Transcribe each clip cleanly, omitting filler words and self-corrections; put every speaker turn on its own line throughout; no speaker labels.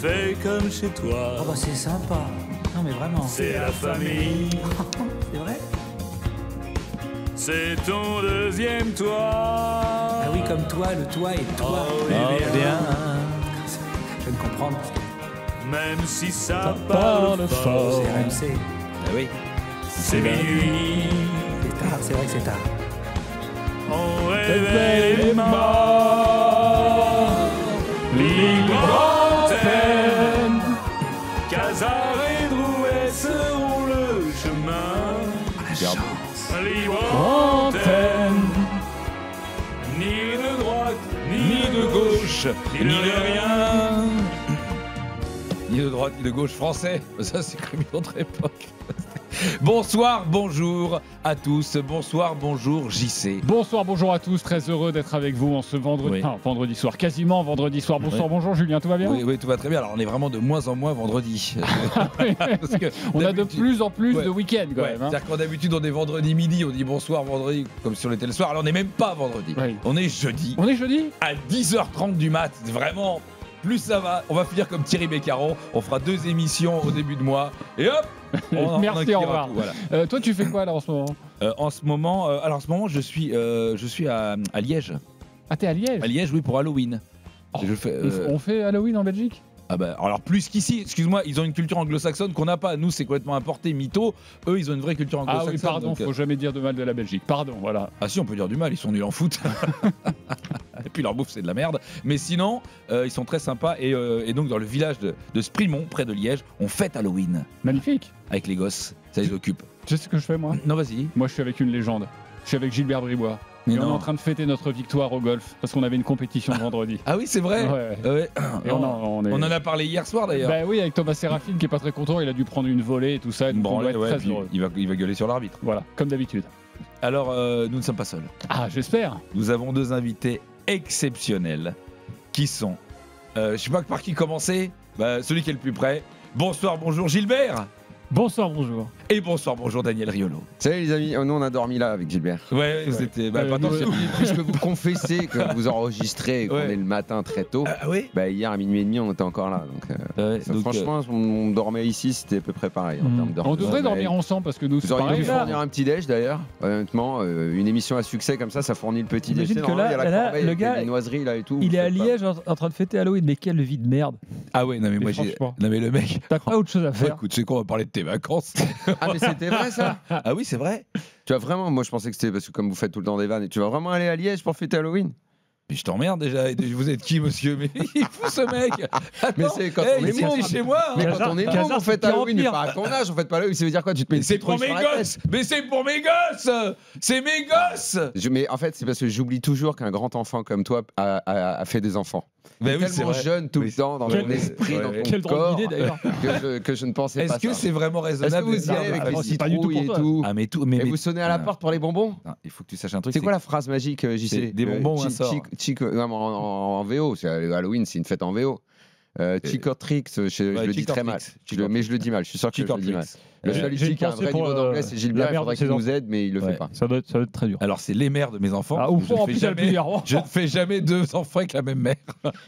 fais comme chez toi.
Oh bah c'est sympa. Non mais vraiment.
C'est la famille,
C'est vrai?
c'est ton deuxième toit.
Ah oui, comme toi, le toit et toi.
Oh, oui, bien.
Je viens de comprendre.
Même si ça parle fort,
C'est RMC.
Ah oui.
c'est minuit.
C'est tard, c'est vrai que c'est tard.
On réveille les morts. Libre antenne. Casar et Drouet seront le chemin. Libre antenne. Ni de droite, ni de gauche, ni de rien.
Ni de droite, ni de gauche français. Ça, c'est comme une autre époque. Bonsoir, bonjour à tous. Bonsoir, bonjour JC.
Bonsoir, bonjour à tous. Très heureux d'être avec vous en ce vendredi,
Oui.
enfin, vendredi soir, quasiment vendredi soir. Bonsoir,
Oui.
bonjour Julien, tout va bien?
Oui, oui, tout va très bien. Alors, on est vraiment de moins en moins vendredi. Parce que
On a de
d'habitude-
plus en plus
Ouais.
de week-ends quand
Ouais,
même. Hein.
c'est-à-dire qu'en d'habitude, on est vendredi midi, on dit bonsoir vendredi, comme si on était le soir. Alors, on n'est même pas vendredi.
Oui.
On est jeudi
On est jeudi?
à 10h30 du mat. Vraiment, plus ça va, on va finir comme Thierry Beccaro. On fera 2 émissions au début de mois. Et hop, on
Merci,
enquillera
au revoir.
tout, voilà.
Toi, tu fais quoi là en ce moment?
En ce moment, je suis à Liège.
Ah, t'es à Liège?
À Liège, oui, pour Halloween.
Oh,
Je fais,
On fait Halloween en Belgique?
Ah bah, alors plus qu'ici, excuse-moi, ils ont une culture anglo-saxonne qu'on n'a pas. Nous, c'est complètement importé, mytho. Eux, ils ont une vraie culture
Ah
anglo-saxonne.
oui, pardon,
donc,
faut jamais dire de mal de la Belgique. Pardon, voilà.
Ah si, on peut dire du mal, ils sont nuls en foot. Et puis leur bouffe, c'est de la merde. Mais sinon, ils sont très sympas. Et donc, dans le village de Sprimont, près de Liège, on fête Halloween
Magnifique.
avec les gosses. Ça les occupe.
Tu sais ce que je fais moi?
Non, vas-y.
Moi, je suis avec une légende. Je suis avec Gilbert Bribois.
Mais
Et on est
non.
en train de fêter notre victoire au golf parce qu'on avait une compétition vendredi.
Ah oui, c'est vrai.
Ouais.
Ouais.
Et on est...
On en a parlé hier soir d'ailleurs.
Bah oui, avec Thomas Séraphine qui est pas très content, il a dû prendre une volée et tout ça.
Une
Donc on doit
branlée,
être
ouais,
très
puis
heureux.
il va gueuler sur l'arbitre.
Voilà, comme d'habitude.
Alors, nous ne sommes pas seuls.
Ah, j'espère.
Nous avons 2 invités exceptionnels qui sont. Je sais pas par qui commencer. Bah, celui qui est le plus près. Bonsoir, bonjour Gilbert.
Bonsoir, bonjour.
Et bonsoir, bonjour Daniel Riolo.
Salut les amis, nous on a dormi là avec Gilbert.
Ouais, c'était. Bah,
Ouais,
pardon,
nous,
c'est-
Puisque vous confessez que vous enregistrez et qu'on
Ouais.
est le matin très tôt,
Ah oui.
bah hier à minuit et demi on était encore là. Donc,
Ouais,
ça,
donc,
franchement, on dormait ici, c'était à peu près pareil en termes d'heure
On
de
devrait
sommeil.
dormir ensemble parce que nous, c'est
Vous auriez
pareil.
pu fournir un petit déj d'ailleurs. Honnêtement, une émission à succès comme ça fournit le petit déj.
J'imagine que
Normalement,
là,
il y a la
là,
corbeille
le
avec
gars,
les noiseries là et tout.
Il
vous
est à
faites pas.
Liège en train de fêter Halloween, mais quelle vie de merde.
Ah ouais, non mais moi
Mais
j'ai.
franchement.
Non mais le mec.
T'as pas autre chose à faire.
Écoute, c'est quoi, on va parler de tes vacances.
Ah mais c'était vrai ça.
Ah oui, c'est vrai.
Tu vas vraiment, moi je pensais que c'était parce que comme vous faites tout le temps des vannes, et tu vas vraiment aller à Liège pour fêter Halloween.
Mais je t'emmerde déjà. Vous êtes qui, monsieur? Mais il est fou ce mec. Attends,
Mais c'est quand on est
ici,
môme.
c'est chez moi.
Mais
hein.
quand on est
Casar,
môme, on
c'est
fait
pire en
Halloween, mais
pire.
pas à ton âge, on fait pas Halloween. Ça veut dire quoi? Tu te mets une
Mais c'est
citrouille
pour mes
sur la tête.
gosses. Mais c'est pour mes gosses. C'est mes gosses.
Mais en fait, c'est parce que j'oublie toujours qu'un grand enfant comme toi a fait des enfants.
Ben
T'es tellement jeune tout le
Oui,
temps dans
quel-
ton esprit,
ouais,
dans
ouais.
ton
Quelle drôle
corps,
d'idée d'ailleurs.
que je ne pensais pas
Est-ce que
ça.
c'est vraiment
Est-ce que
raisonnable?
vous y allez avec
Ah,
les
c'est pas du tout
citrouilles et
pour toi.
tout
Ah mais tout.
Et
Mais
vous sonnez à la porte pour les bonbons?
Non, il faut que tu saches un truc.
C'est quoi la phrase magique,
c'est
JC?
des bonbons ou un
Chi-
sort
non, mais en VO, c'est Halloween, c'est une fête en VO. Trick or Tricks, je
Ouais,
le dis
Trick or
très mal.
Tricks.
Mais je le dis mal, je suis sûr que je
Trick or
le dis mal.
Tricks.
Le seul
j'ai
ici
une
qui a un
pensée
vrai
pour,
niveau d'anglais, c'est
la
Gilbert, il
mère
faudrait
de ses
qu'il nous
enfants.
aide, mais il le
Ouais.
fait pas.
Ça doit être très dur.
Alors c'est les mères de mes enfants.
Ah, ou
Je
en
ne
plus,
fais
elle peut
jamais.
dire.
Je ne fais jamais 2 enfants avec la même mère.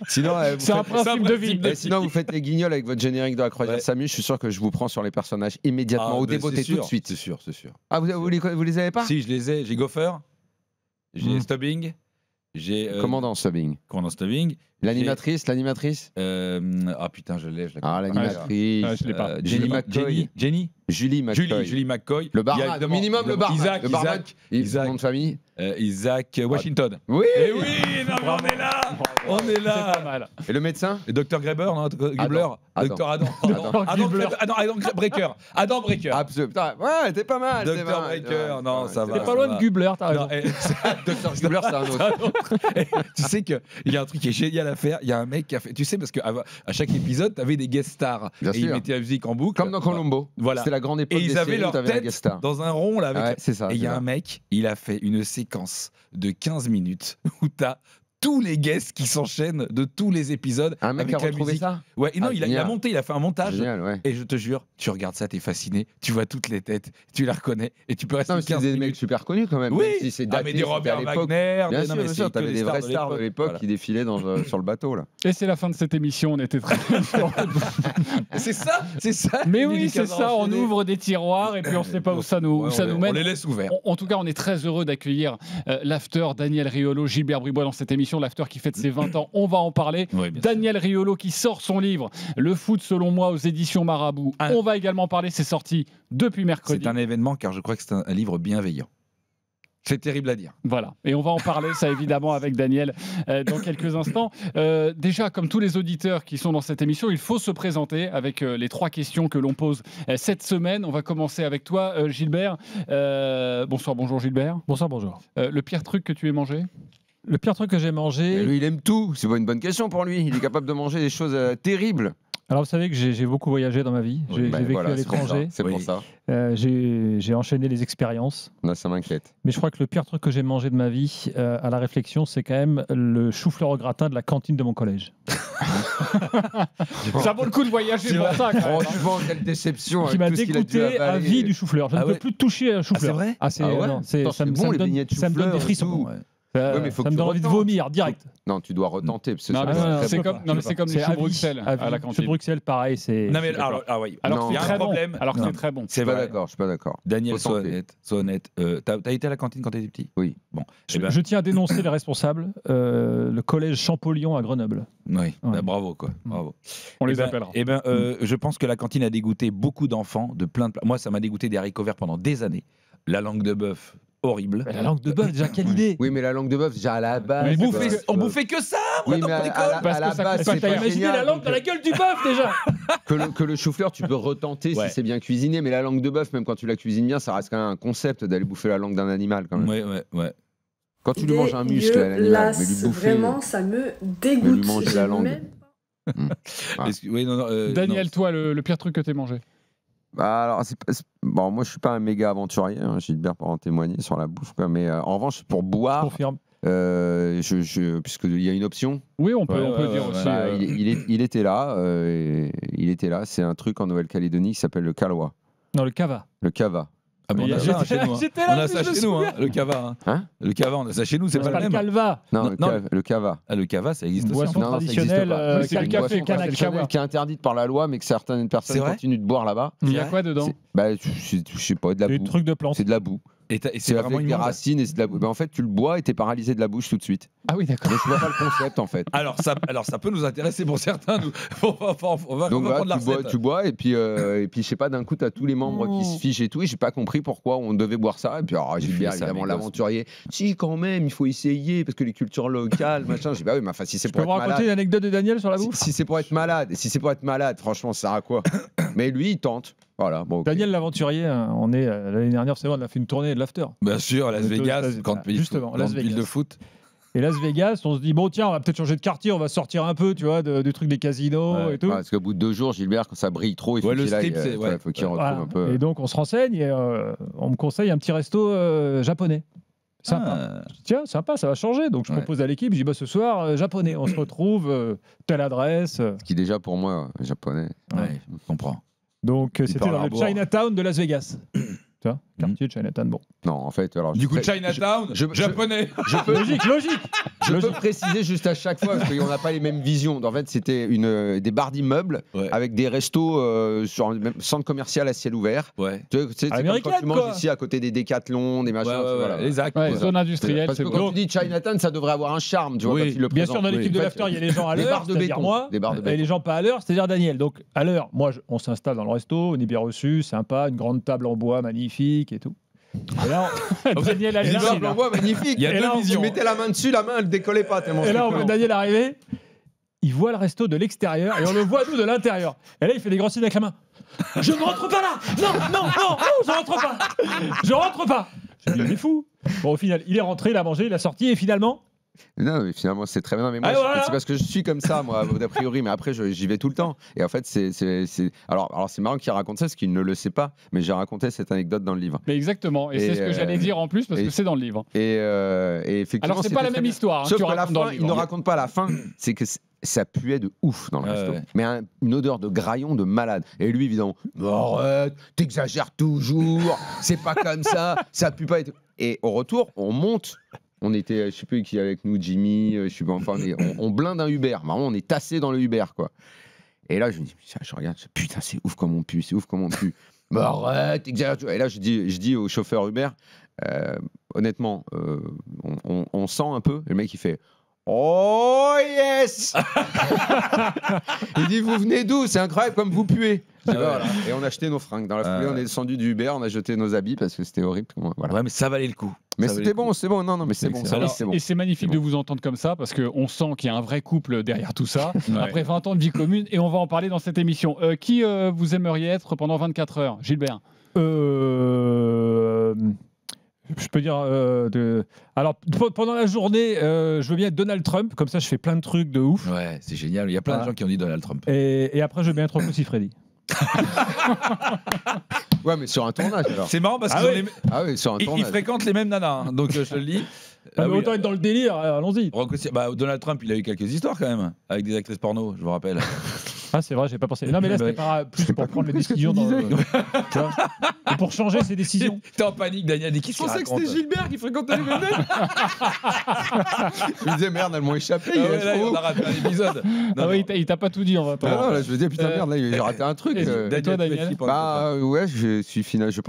Sinon,
C'est un principe de vie.
Sinon, vous faites les guignols avec votre générique de la croisière
Ouais.
Samus. Je suis sûr que je vous prends sur les personnages immédiatement, au
ben,
débeauté
c'est
tout de
sûr,
suite.
C'est sûr, c'est sûr.
Ah, vous les avez pas?
Si je les ai, j'ai Gopher, j'ai
Hmm.
Stubbing, j'ai
Commandant Stubbing.
Commandant Stubbing.
L'animatrice
Ah putain, je l'ai.
Ah, l'animatrice.
Ah, je l'ai pas.
Jenny McCoy.
Julie McCoy.
Le
Il y a
barman, au
évidemment-
minimum le barman.
Isaac,
Le barman.
Isaac.
Nom de famille.
Isaac Washington.
Oui.
Et oui, non, mais on est là. On est
C'est pas
là.
mal.
Et le médecin?
Et Dr Graeber, non, Gubler.
Adam.
Dr Adam. Adam Breaker. Adam Breaker.
Absolument. Putain, ouais, t'es pas mal. t'es
Dr
pas mal,
Breaker,
t'es pas mal.
non,
Ouais,
ça
t'es
va.
T'es pas loin de Gubler, t'as
Non,
raison.
Dr Gubler, c'est un autre.
Et tu sais qu'il y a un truc qui est génial à faire. Il y a un mec qui a fait. Tu sais, parce qu'à chaque épisode, t'avais des guest stars.
Bien
et ils
sûr.
mettaient la musique en boucle.
Comme dans Colombo.
Voilà.
C'était la grande époque
Et ils
des
avaient
séries où
leur
t'avais un
tête
guest star.
dans un rond là. Avec...
Ouais, c'est ça.
Et il y
c'est
a
ça.
un mec, il a fait une séquence de 15 minutes où t'as tous les guests qui s'enchaînent de tous les épisodes.
Un mec
avec
a
la
retrouvé
musique.
ça.
Ouais, non,
Ah,
il a
génial.
monté, il a fait un montage.
Génial, ouais.
Et je te jure, tu regardes ça, t'es fasciné, tu vois toutes les têtes, tu les reconnais et tu peux rester
Non, mais c'est
15
des mecs
minutes.
super connus quand même.
Oui,
même si c'est daté,
mais des
c'était à
Robert
l'époque.
Wagner,
Bien
des-
sûr,
non, mais
bien
c'est
sûr,
que
t'avais
des
des vraies stars de l'époque
Voilà.
qui défilaient sur le bateau là.
Et c'est la fin de cette émission. On était très
C'est ça.
Mais
Lily
oui, c'est
Casar
ça. On
enchaîné.
ouvre des tiroirs et puis on ne sait pas où ça nous,
Ouais,
où ça nous
on
mène.
les laisse ouverts.
En tout cas, on est très heureux d'accueillir l'after Daniel Riolo, Gilbert Bribois dans cette émission. L'after qui fête ses 20 ans, on va en parler.
Oui, bien sûr.
Daniel Riolo qui sort son livre Le foot selon moi aux éditions Marabout.
Ah.
On va également parler, c'est sorti depuis mercredi.
C'est un événement car je crois que c'est un livre bienveillant. C'est terrible à dire.
Voilà, et on va en parler, ça évidemment, avec Daniel dans quelques instants. Déjà, comme tous les auditeurs qui sont dans cette émission, il faut se présenter avec les 3 questions que l'on pose cette semaine. On va commencer avec toi, Gilbert. Bonsoir, bonjour Gilbert.
Bonsoir, bonjour.
Le pire truc que tu aies mangé?
Le pire truc que j'ai
Et
mangé.
lui, il aime tout. C'est pas une bonne question pour lui. Il est capable de manger des choses terribles.
Alors, vous savez que j'ai beaucoup voyagé dans ma vie. J'ai
Ben
vécu
voilà,
à
c'est pour ça.
l'étranger.
C'est pour
Oui.
ça.
J'ai enchaîné les expériences.
Là, ça m'inquiète.
Mais je crois que le pire truc que j'ai mangé de ma vie, à la réflexion, c'est quand même le chou-fleur au gratin de la cantine de mon collège.
Ça vaut le coup de voyager pour ça, quand même.
Franchement, quelle déception.
Qui
avec
m'a
tout ce qu'il a dû
dégoûté à
avaler.
vie du chou-fleur. Je
Ah
ne peux
ouais.
plus toucher un chou-fleur.
c'est vrai
c'est,
Ah ouais
non, c'est-
Attends,
ça me
c'est bon,
ça me
les
donne-
beignets de
ça me donne des
chou-fleur et
frissons.
tout.
Ouais.
Ouais, mais faut
Ça
que
me
tu
donne envie de
retentes.
vomir direct.
Non, tu dois retenter. Parce que
Non,
ça
mais
va
non,
très
c'est
je peux
bon.
comme,
pas,
non,
je
mais
peux
c'est comme
pas.
les
C'est
choux
à vie,
Bruxelles
à
à la
vie.
cantine.
Chou de Bruxelles, pareil, c'est.
Non mais
D'accord.
oui.
Alors
Non.
que
il y a
c'est
un
très bon.
problème.
Alors que
Non.
c'est très bon.
Je
C'est
suis pas
vrai.
d'accord. Je suis pas d'accord.
Daniel,
Faut
sois
tenter.
honnête. T'as été à la cantine quand t'étais petit?
Oui.
Bon.
Je,
Eh ben,
je tiens à dénoncer les responsables. Le collège Champollion à Grenoble.
oui.
Ouais.
Bah, bravo quoi. Bravo.
On les
Eh ben-
appellera.
Eh ben, je pense que la cantine a dégoûté beaucoup d'enfants de plein de. Moi, ça m'a dégoûté des haricots verts pendant des années. La langue de bœuf, horrible.
La langue de bœuf, déjà, quelle idée.
Oui, mais la langue de bœuf, déjà à la base.
Mais
On
c'est
bouffait, on bouffait que ça.
Oui,
dans
mais
ton
à
école.
la
Parce que
base,
ça coûte
c'est
pas
pas
cher.
Imaginez
génial.
la langue dans la gueule du bœuf, déjà.
Que le chou-fleur, tu peux retenter
Ouais.
si c'est bien cuisiné, mais la langue de bœuf, même quand tu la cuisines bien, ça reste quand même un concept d'aller bouffer la langue d'un animal. Quand même.
Ouais.
Quand tu lui manges un muscle à l'animal, mais lui bouffer.
Vraiment, ça me
Mais
dégoûte.
lui manger la
J'aime
langue.
même
Ah.
Oui, non,
Daniel,
non.
toi, le pire truc que tu as mangé?
Bah, alors, bon, moi, je suis pas un méga aventurier. Gilbert peut en témoigner sur la bouffe, quoi, mais en revanche, pour boire,
Confirme.
puisqu'il y a une option,
Oui, on peut
Ouais,
dire
ouais,
aussi.
bah, il était là. Il était là. C'est un truc en Nouvelle-Calédonie qui s'appelle le Calois.
Non, le cava.
Le cava.
Ah, mais on a
J'étais
ça chez
là,
nous.
j'étais
On
là,
a
je
ça
me
chez nous, le cava.
Hein
Le cava, on a ça chez nous, c'est
C'est
pas
pas
le
le
même.
calva.
Non,
Non,
le cava.
Ah, le cava, ça existe
Une
aussi.
boisson
Non, ça existe
traditionnelle.
pas.
Oui, c'est le
Une
café,
boisson
canne à
traditionnelle
kawa.
qui est interdite par la loi, mais que certaines personnes
C'est vrai
continuent de boire là-bas.
Il y a quoi dedans?
Bah, je sais pas, de la
Des
boue.
trucs de plantes.
C'est de la boue.
Et
C'est
c'est vraiment
avec des
immonde.
racines et c'est de la boue. Bah, en fait, tu le bois et t'es paralysé de la bouche tout de suite.
Ah oui, d'accord.
Donc, je vois pas le concept en fait.
Alors ça peut nous intéresser pour certains. On va
Donc
prendre la
voilà,
recette.
tu bois et puis je sais pas, d'un coup, t'as tous les membres qui se fichent et tout. Et j'ai pas compris pourquoi on devait boire ça. Et puis, alors,
Il
Gilbert,
fait ça,
évidemment,
mes
l'aventurier. Si, quand même, il faut essayer parce que les cultures locales, machin. J'ai dit, bah oui, mais enfin, si c'est
Je peux
pour
vous
être
raconter
malade.
une anecdote de Daniel sur la
Si,
bouffe
si c'est pour être malade, franchement, ça sert à quoi? Mais lui, il tente. Voilà. Bon, ok.
Daniel l'aventurier, on est l'année dernière, c'est vrai, on a fait une tournée de l'after.
Bien sûr, Las
Aux
Vegas,
États-Unis.
grande ville,
Justement,
grande
Las
ville
Vegas.
de foot.
Et Las Vegas, on se dit bon tiens, on va peut-être changer de quartier, on va sortir un peu, tu vois, du truc des casinos
Ouais.
et tout.
Ouais, parce qu'au bout de 2 jours, Gilbert, quand ça brille trop, il faut
Ouais, le
qu'il aille,
strip, c'est- ouais.
faut qu'il retrouve
Voilà.
un peu.
Et donc on se renseigne et on me conseille un petit resto japonais. Sympa.
Ah.
Je dis, tiens, sympa, ça va changer. Donc je
Ouais.
propose à l'équipe, je dis bah, ce soir, japonais, on se retrouve, telle adresse.
Ce qui déjà pour moi, japonais.
Ouais, je comprends.
Donc c'était
Pearl
dans le
Harbor.
Chinatown de Las Vegas. Tu vois, quartier de Chinatown, bon.
Non, en fait, alors.
Du coup,
je-
Chinatown,
je-
japonais.
je peux,
Logique.
je peux préciser juste à chaque fois, parce qu'on n'a pas les mêmes visions. En fait, c'était des barres d'immeubles
Ouais.
avec des restos sur un même centre commercial à ciel ouvert.
Ouais.
Tu sais, c'est comme
Américaine,
quand tu manges
quoi.
ici à côté des décathlons, des
Ouais,
machins.
ouais,
voilà.
ouais, exact.
Ouais,
Ouais.
zone industrielle,
Parce
c'est
que
beau.
quand tu dis Chinatown, ça devrait avoir un charme, tu vois,
Oui.
quand ils le
Bien sûr, dans
présentent.
l'équipe de
En fait,
l'after, il y a les gens à
des
l'heure,
barres de
c'est-à-dire
béton.
moi,
Des barres de
et
béton.
les gens pas à l'heure, c'est-à-dire Daniel. Donc à l'heure, moi, on s'installe dans le resto, on est bien reçu, sympa, une grande table en bois magnifique et tout. Et là, Daniel
Et les
arrive.
meubles en bois magnifiques.
Il y a
Et là,
deux
on
visions.
Tu mettais la main dessus, la main elle décollait pas tellement.
Et là, on
c'était
voit
long.
Daniel arriver. Il voit le resto de l'extérieur et on le voit nous de l'intérieur. Et là, il fait des grands signes avec la main. Je ne rentre pas là. Non, je rentre pas. Je rentre pas. J'ai dit, il est fou. Bon, au final, il est rentré, il a mangé, il a sorti et finalement,
Non, mais finalement, c'est très bien. Non, mais moi,
voilà.
c'est parce que je suis comme ça, moi, d'a priori. Mais après, j'y vais tout le temps. Et en fait, alors c'est marrant qu'il raconte ça, parce qu'il ne le sait pas. Mais j'ai raconté cette anecdote dans le livre.
Mais exactement, et c'est ce que j'allais dire en plus, parce que c'est dans le livre.
Et effectivement,
Alors, c'est pas la même histoire. Hein,
sauf
tu
que la
racontes dans
fin,
le
il
livre.
ne raconte pas la fin. C'est que ça puait de ouf dans le resto.
Ouais.
Mais une odeur de graillon de malade. Et lui, évidemment, arrête, t'exagères toujours. C'est pas comme ça pue pas. Et au retour, on monte. On était, je sais plus qui est avec nous, Jimmy, je sais pas, enfin, on blinde un Uber. Vraiment, on est tassé dans le Uber, quoi. Et là, je me dis, je regarde, putain, c'est ouf comme on pue, Bah arrête, exagère. Et là, je dis au chauffeur Uber, honnêtement, on sent un peu. Et le mec, il fait, oh yes. Il dit, vous venez d'où? C'est incroyable comme vous puez. Voilà. Et on a acheté nos fringues. Dans la foulée, on est descendu du Uber, on a jeté nos habits parce que c'était horrible. Voilà.
Ouais, mais ça valait le coup.
Mais
Ça valait
c'était
le coup.
bon, c'est bon. Non, mais c'est bon.
excellent.
C'est bon.
Et c'est magnifique
C'est
de
bon.
vous entendre comme ça, parce qu'on sent qu'il y a un vrai couple derrière tout ça,
Ouais.
après 20 ans de vie commune, et on va en parler dans cette émission. Qui vous aimeriez être pendant 24 heures? Gilbert?
Je peux dire. Alors, pendant la journée, je veux bien être Donald Trump, comme ça je fais plein de trucs de ouf.
Ouais, c'est génial. Il y a plein de gens qui ont dit Donald Trump.
Et après, je veux bien être aussi Freddy.
Ouais, mais sur un tournage alors.
C'est marrant parce
Ah
qu'ils
ouais.
Ah oui, sur un
ils
tournage.
fréquentent les mêmes nanas. Hein. Donc je te le dis.
Ah, mais
oui,
autant être dans le délire, allons-y.
Donald Trump, il a eu quelques histoires quand même avec des actrices porno, je vous rappelle.
Ah, c'est vrai, j'ai pas pensé. Non, mais là, c'était plus pour prendre les décisions. Tu vois, et pour changer ses décisions.
T'es en panique, Daniel. Qu'est-ce qu'il raconte?
Gilbert qui fréquentait les mêmes Je me disais merde, elles m'ont échappé.
Ah ouais, là, on a raté un épisode.
Ah oui, il t'a pas tout dit, on va
Non,
pas.
là, je me disais putain merde, là j'ai raté un truc.
et toi, Daniel?
Ouais, je suis final. Je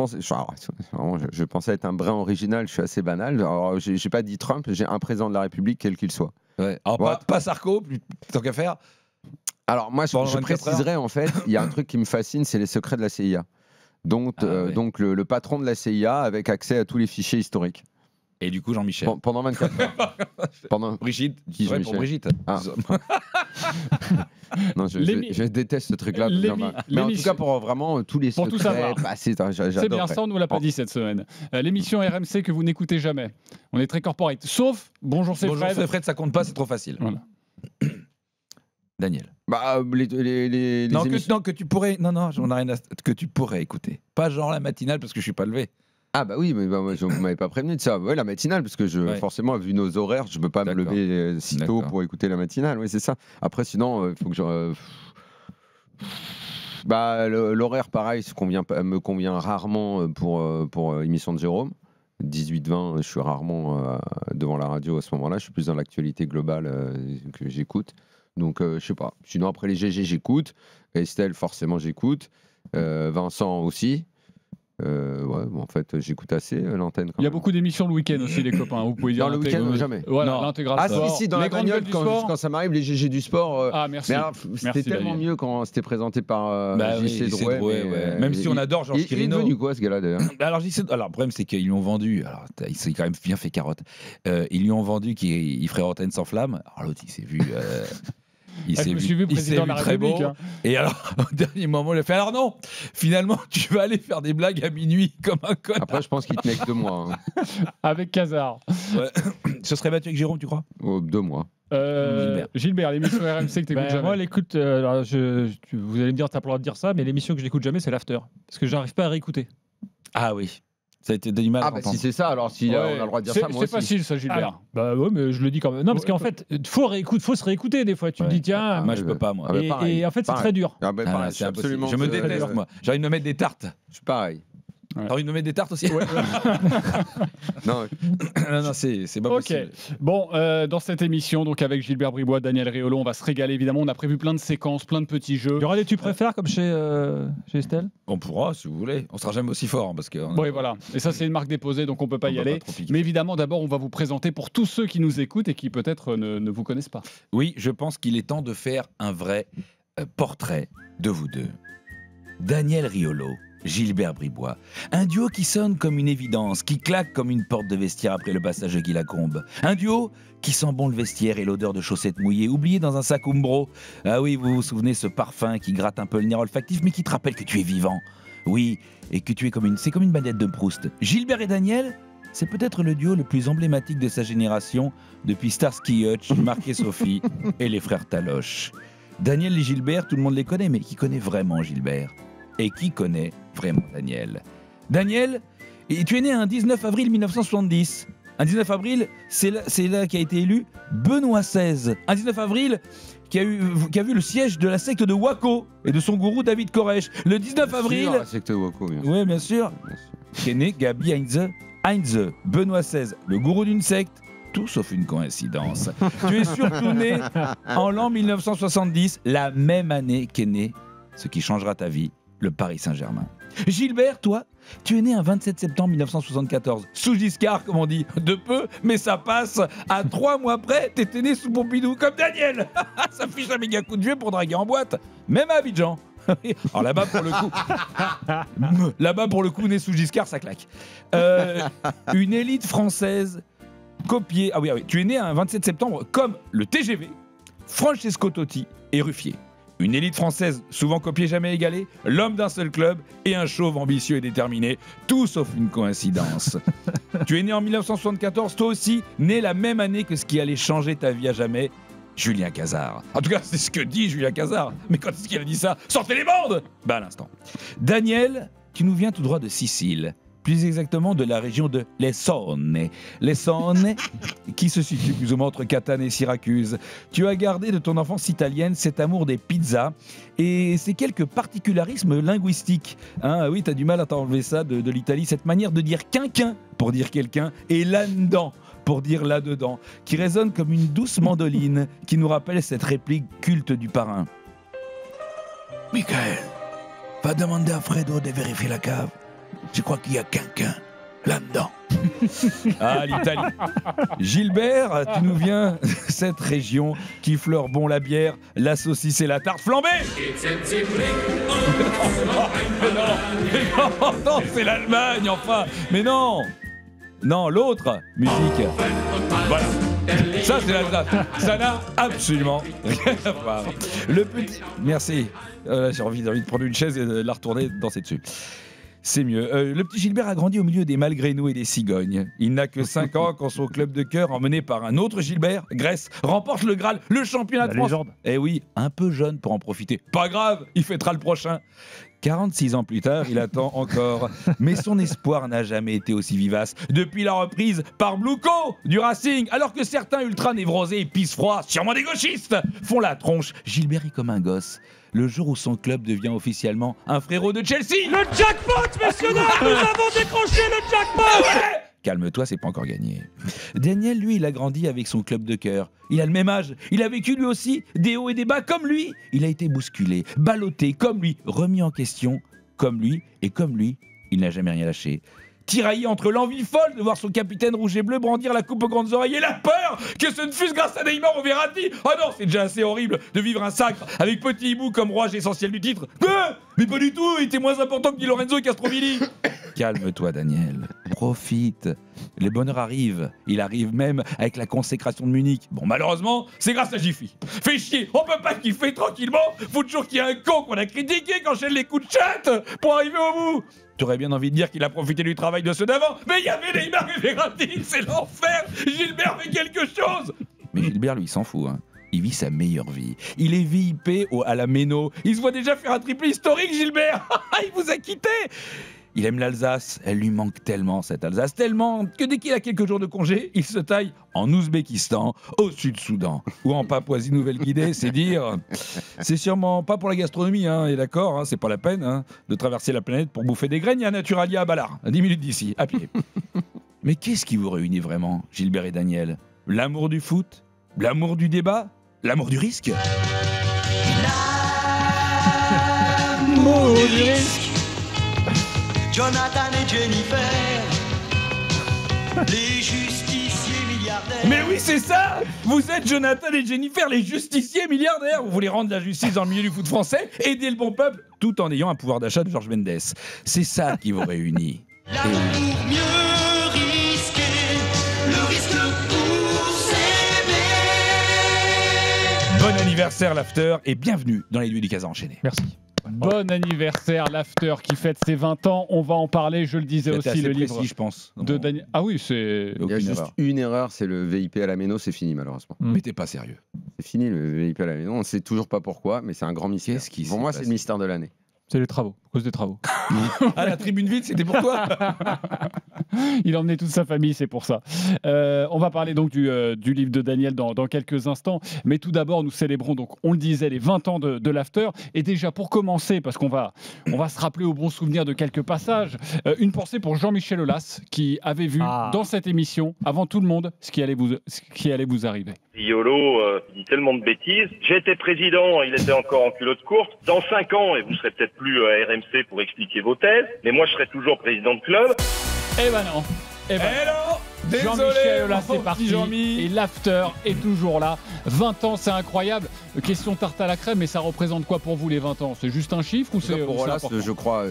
pensais être un brin original. Je suis assez banal. Alors, j'ai pas dit Trump. J'ai un président de la République, quel qu'il soit.
Ouais. Alors,
Ouais.
pas Sarko, tant qu'à faire.
Alors moi,
Pendant
je
24
préciserais en fait, il y a un truc qui me fascine, c'est les secrets de la CIA. Donc,
ouais.
donc le patron de la CIA avec accès à tous les fichiers historiques.
Et du coup, Jean-Michel.
Pendant 24 heures. Pendant...
Brigitte.
Qui,
Ouais,
Jean-Michel
pour Brigitte.
Ah. Non, je déteste ce truc-là. Mais en tout cas, pour vraiment tous les
Pour tout
secrets.
savoir.
Bah,
C'est bien ça, on nous l'a pas
Oh.
dit cette semaine. L'émission RMC que vous n'écoutez jamais. On est très corporate. Sauf Bonjour, c'est
Bonjour,
Fred.
c'est Fred, ça compte pas, c'est trop facile.
Voilà.
Daniel.
Bah, les
Non,
émissions...
que tu pourrais. Non, j'en ai rien à. Que tu pourrais écouter. Pas genre la matinale parce que je suis pas levé.
Ah bah oui, mais moi, vous m'avez pas prévenu de ça. Ouais, la matinale, parce que forcément, vu nos horaires, je peux pas me
D'accord.
lever si tôt
D'accord.
pour écouter la matinale. Oui, c'est ça. Après, sinon, il faut que je... Bah, l'horaire, pareil, me convient rarement pour émission de Jérôme. 18-20, je suis rarement devant la radio à ce moment-là. Je suis plus dans l'actualité globale que j'écoute. Donc, je sais pas. Sinon, après les GG, j'écoute. Estelle, forcément, j'écoute. Vincent aussi. Ouais, bon, en fait, j'écoute assez l'antenne.
Il y a beaucoup d'émissions le week-end aussi, les copains. Vous pouvez dire
Dans le week-end, jamais.
Voilà,
Non.
l'intégral
Ah
sport.
si, dans
les
la
grandes
bagnole,
gueules du sport.
quand ça m'arrive, les GG du sport.
Ah, merci.
Mais alors, c'était
Merci,
tellement
Daniel.
mieux quand c'était présenté par JC
JC
Drouet.
Drouet, ouais. Même si on adore Georges
Il est
Quirino.
devenu quoi, ce gars-là, d'ailleurs?
Alors, le problème, c'est qu'ils lui ont vendu. Alors, il s'est quand même bien fait carotte. Ils lui ont vendu qu'il ferait Antenne sans flamme. Alors, l'autre, il s'est vu.
Je me suis vu président de la
très
République.
beau.
Hein.
Et alors, au dernier moment, il a fait alors non, finalement, tu vas aller faire des blagues à minuit comme un connard.
Après, je pense qu'il tenait que 2 mois. Hein.
Avec Casar.
Ce serait battu avec Jérôme, tu crois?
2 mois.
Gilbert, l'émission RMC que t'écoutes jamais.
Moi, l'écoute, alors, vous allez me dire, t'as pas le droit de dire ça, mais l'émission que je n'écoute jamais, c'est l'after. Parce que j'arrive pas à réécouter.
Ah oui, ça a été du mal à
Ah, bah
entendre.
si c'est ça, alors si on a le droit de dire ça, moi
C'est
aussi.
facile, ça, Gilbert.
Alors, bah ouais, mais je le dis quand même. Non, parce qu'en fait, faut se réécouter des fois. Tu te dis, tiens.
Moi, je peux pas, moi.
Ah, bah,
et,
pareil,
et en fait, c'est
pareil.
très dur.
Ah, bah,
Ah,
pareil,
c'est
c'est
impossible.
absolument.
Je me
c'est-
déteste, moi. J'ai envie de me mettre des tartes.
Je suis pareil.
T'as envie de me mettre des tartes aussi?
Non,
non, c'est pas
Ok.
possible.
Bon, dans cette émission, donc avec Gilbert Bribois, Daniel Riolo, on va se régaler évidemment. On a prévu plein de séquences, plein de petits jeux.
Il y aura des tu préfères comme chez Estelle.
On pourra, si vous voulez. On sera jamais aussi fort, hein, parce que.
Oui, voilà. Et ça, c'est une marque déposée, donc on peut pas y
peut
aller.
pas trop piquer.
Mais évidemment, d'abord, on va vous présenter pour tous ceux qui nous écoutent et qui peut-être ne vous connaissent pas.
Oui, je pense qu'il est temps de faire un vrai portrait de vous deux. Daniel Riolo, Gilbert Bribois. Un duo qui sonne comme une évidence, qui claque comme une porte de vestiaire après le passage de Guy Lacombe. Un duo qui sent bon le vestiaire et l'odeur de chaussettes mouillées, oubliées dans un sac Umbro. Ah oui, vous vous souvenez ce parfum qui gratte un peu le nerf olfactif, mais qui te rappelle que tu es vivant. Oui, et que tu es c'est comme une manette de Proust. Gilbert et Daniel, c'est peut-être le duo le plus emblématique de sa génération depuis Starsky Hutch, Marc et Sophie et les frères Taloche. Daniel et Gilbert, tout le monde les connaît, mais qui connaît vraiment Gilbert? Et qui connaît vraiment Daniel? Daniel, et tu es né un 19 avril 1970. Un 19 avril, c'est là qu'a été élu Benoît XVI. Un 19 avril qui a vu le siège de la secte de Waco et de son gourou David Koresh. Le 19 avril...
La secte Waco, bien sûr.
Oui, bien sûr. Qui est né Gabi Heinze, Benoît XVI, le gourou d'une secte. Tout sauf une coïncidence. Tu es surtout né en l'an 1970, la même année qu'est né ce qui changera ta vie, le Paris Saint-Germain. Gilbert, toi, tu es né un 27 septembre 1974, sous Giscard, comme on dit. De peu, mais ça passe. À 3 mois près, t'étais né sous Pompidou, comme Daniel. Ça fiche un méga coup de vieux pour draguer en boîte, même à Abidjan. Alors là-bas, pour le coup, né sous Giscard, ça claque. Une élite française copiée. Ah oui, tu es né un 27 septembre comme le TGV, Francesco Totti et Ruffier. Une élite française souvent copiée, jamais égalée, l'homme d'un seul club et un chauve ambitieux et déterminé, tout sauf une coïncidence. Tu es né en 1974, toi aussi, né la même année que ce qui allait changer ta vie à jamais, Julien Cazard. En tout cas, c'est ce que dit Julien Cazard. Mais quand est-ce qu'il a dit ça? Sortez les bandes! À l'instant. Daniel, qui nous vient tout droit de Sicile. Plus exactement de la région de l'Essonne. L'Essonne, qui se situe plus ou moins entre Catane et Syracuse. Tu as gardé de ton enfance italienne cet amour des pizzas et ces quelques particularismes linguistiques. Oui, t'as du mal à t'enlever ça de l'Italie, cette manière de dire quinquin pour dire quelqu'un et là-dedans pour dire là-dedans, qui résonne comme une douce mandoline qui nous rappelle cette réplique culte du parrain. Michael, va demander à Fredo de vérifier la cave. Je crois qu'il y a quelqu'un là-dedans. Ah, l'Italie. Gilbert, tu nous viens de cette région qui fleure bon la bière, la saucisse et la tarte flambée. Non, c'est l'Allemagne, enfin. Mais non. Non, l'autre musique. Voilà. Ça, c'est la draft. Ça n'a absolument rien à voir. Le petit... Merci. J'ai envie de prendre une chaise et de la retourner, danser dessus. C'est mieux. Le petit Gilbert a grandi au milieu des malgré nous et des cigognes. Il n'a que 5 ans quand son club de cœur, emmené par un autre Gilbert, Grèce, remporte le Graal, le championnat de France.
Légende.
Eh oui, un peu jeune pour en profiter. Pas grave, il fêtera le prochain. 46 ans plus tard, il attend encore. Mais son espoir n'a jamais été aussi vivace. Depuis la reprise par Blouco du Racing, alors que certains ultra-névrosés et pisse-froids, sûrement des gauchistes, font la tronche, Gilbert est comme un gosse. Le jour où son club devient officiellement un frérot de Chelsea.
Le jackpot, messieurs dames, nous avons décroché le jackpot.
Calme-toi, c'est pas encore gagné. Daniel, lui, il a grandi avec son club de cœur. Il a le même âge. Il a vécu lui aussi des hauts et des bas comme lui. Il a été bousculé, ballotté comme lui, remis en question comme lui. Et comme lui, il n'a jamais rien lâché. Tiraillé entre l'envie folle de voir son capitaine rouge et bleu brandir la coupe aux grandes oreilles et la peur que ce ne fût grâce à Neymar ou Verratti. Oh non, c'est déjà assez horrible de vivre un sacre avec Petit Hibou comme rouage essentiel du titre. Quoi? Mais pas du tout, il était moins important que Di Lorenzo et Castrovilli. Calme-toi, Daniel. Profite. Le bonheur arrive. Il arrive même avec la consécration de Munich. Bon, malheureusement, c'est grâce à Jiffy. Fais chier, on peut pas kiffer tranquillement. Faut toujours qu'il y ait un con qu'on a critiqué qui enchaîne les coups de chatte pour arriver au bout. T'aurais bien envie de dire qu'il a profité du travail de ceux d'avant, mais il y avait Neymar et Verratti, c'est l'enfer. Gilbert fait quelque chose. Mais Gilbert, lui, il s'en fout, hein. Il vit sa meilleure vie. Il est VIP à la Méno. Il se voit déjà faire un triplé historique, Gilbert. Il vous a quitté. Il aime l'Alsace, elle lui manque tellement cette Alsace, tellement que dès qu'il a quelques jours de congé, il se taille en Ouzbékistan, au Sud-Soudan ou en Papouasie-Nouvelle-Guinée, c'est dire. C'est sûrement pas pour la gastronomie, hein, et d'accord, hein, c'est pas la peine hein, de traverser la planète pour bouffer des graines, il y a Naturalia à Ballard, à 10 minutes d'ici, à pied. Mais qu'est-ce qui vous réunit vraiment, Gilbert et Daniel? L'amour du foot? L'amour du débat? L'amour du risque?
L'amour du risque.
Jonathan et Jennifer, les justiciers milliardaires.
Mais oui, c'est ça! Vous êtes Jonathan et Jennifer, les justiciers milliardaires! Vous voulez rendre la justice dans le milieu du foot français, aider le bon peuple, tout en ayant un pouvoir d'achat de Georges Mendes. C'est ça qui vous réunit.
L'amour mieux risqué, le risque pour s'aimer.
Bon anniversaire, l'after, et bienvenue dans les Nuits du Casa enchaîné.
Merci.
Bon anniversaire, l'After qui fête ses 20 ans. On va en parler, je le disais
C'était
aussi,
assez
le livre
précis, je pense.
de Daniel. Ah oui, c'est.
Il y a
Aucune
juste
erreur.
une erreur, c'est le VIP à la Méno, c'est fini malheureusement.
Mais t'es pas sérieux.
C'est fini le VIP à la Méno, on ne sait toujours pas pourquoi, mais c'est un grand mystère.
Qu'est-ce qui
Pour
s'est
moi,
passé
c'est le mystère de l'année.
C'est les travaux, à cause des travaux.
Ah, la tribune vide, c'était pour toi.
Il a emmené toute sa famille, c'est pour ça. On va parler donc du livre de Daniel dans quelques instants. Mais tout d'abord, nous célébrons, donc, on le disait, les 20 ans de l'After. Et déjà, pour commencer, parce qu'on va se rappeler au bon souvenir de quelques passages, une pensée pour Jean-Michel Aulas, qui avait vu dans cette émission, avant tout le monde, ce qui allait vous arriver.
Riolo dit tellement de bêtises. J'ai été président, il était encore en culotte courte. Dans 5 ans, et vous serez peut-être plus à RMC pour expliquer vos thèses, mais moi je serai toujours président de club.
Eh ben non. Eh ben non. Jean-Michel Aulas est parti et l'After est toujours là. 20 ans, c'est incroyable. Question tarte à la crème, mais ça représente quoi pour vous les 20 ans? C'est juste un chiffre ou c'est
Pour
c'est
Aulas,
important?
je crois,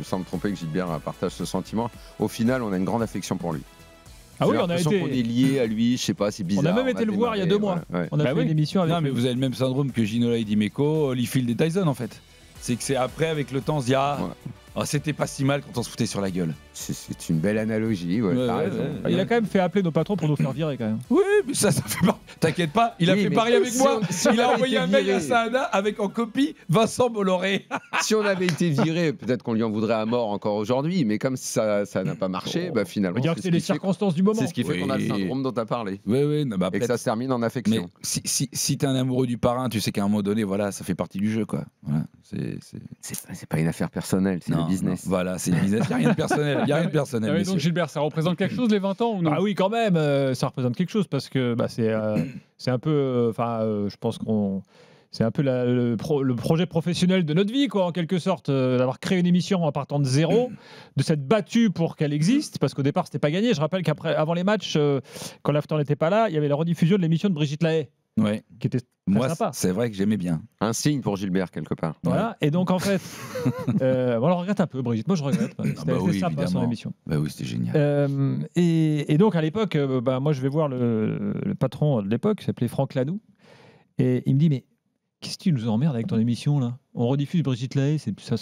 sans me tromper, que Gilbert partage ce sentiment. Au final, on a une grande affection pour lui.
Ah oui,
J'ai
on a
l'impression
été.
qu'on est lié à lui, je sais pas, c'est bizarre.
On a même été le voir il y a 2 mois.
voilà, ouais.
On a
Bah
fait
oui.
une émission avec
Non, mais
lui.
vous avez le même syndrome que Ginola et Dimeco, Holyfield et Tyson, en fait. C'est que c'est après, avec le temps, on se dit ah,
Ouais.
c'était pas si mal quand on se foutait sur la gueule.
C'est une belle analogie, ouais,
Ouais,
t'as
ouais,
raison.
ouais.
Il a quand même fait appeler nos patrons pour nous faire virer quand même.
Oui, mais ça fait pas. T'inquiète pas, il a
Oui,
fait
mais
pareil avec
si
moi.
si on
Il a
avait
envoyé
été
un mail
viré-
à Saada avec en copie Vincent Bolloré.
Si on avait été viré, peut-être qu'on lui en voudrait à mort encore aujourd'hui, mais comme ça n'a pas marché, bah
On
finalement,
va dire que
c'est
c'est
ce
les
qui fait-
circonstances du moment.
c'est ce qui fait qu'on a le
Oui.
syndrome dont tu as parlé.
Oui, oui, non, bah,
Et que
peut-être.
ça se termine en
Mais
affection.
si t'es un amoureux du parrain, tu sais qu'à un moment donné, voilà, ça fait partie du jeu, quoi. Voilà,
C'est pas une affaire personnelle, c'est
Non,
le business.
non, voilà, c'est le business. Il n'y a rien de personnel. Il y a rien de personnel.
Ah oui, donc
messieurs.
Gilbert, ça représente quelque chose les 20 ans ou non?
Ah oui, quand même, ça représente quelque chose parce que c'est un peu. Je pense qu'on. C'est un peu le projet professionnel de notre vie, quoi, en quelque sorte, d'avoir créé une émission en partant de zéro, de s'être battu pour qu'elle existe, parce qu'au départ, c'était pas gagné. Je rappelle avant les matchs, quand l'After n'était pas là, il y avait la rediffusion de l'émission de Brigitte Lahaye,
Ouais.
qui était très
Moi,
sympa.
c'est vrai que j'aimais bien.
Un signe pour Gilbert, quelque part.
Voilà. Et donc, en fait, on le regrette un peu, Brigitte. Moi, je regrette. C'était
bah oui,
sympa, son
évidemment.
émission.
Bah oui, c'était génial.
Et donc, à l'époque, moi, je vais voir le patron de l'époque, qui s'appelait Franck Lanoux, et il me dit, mais qu'est-ce que tu nous emmerdes avec ton émission, là? On rediffuse Brigitte Lahaye, ça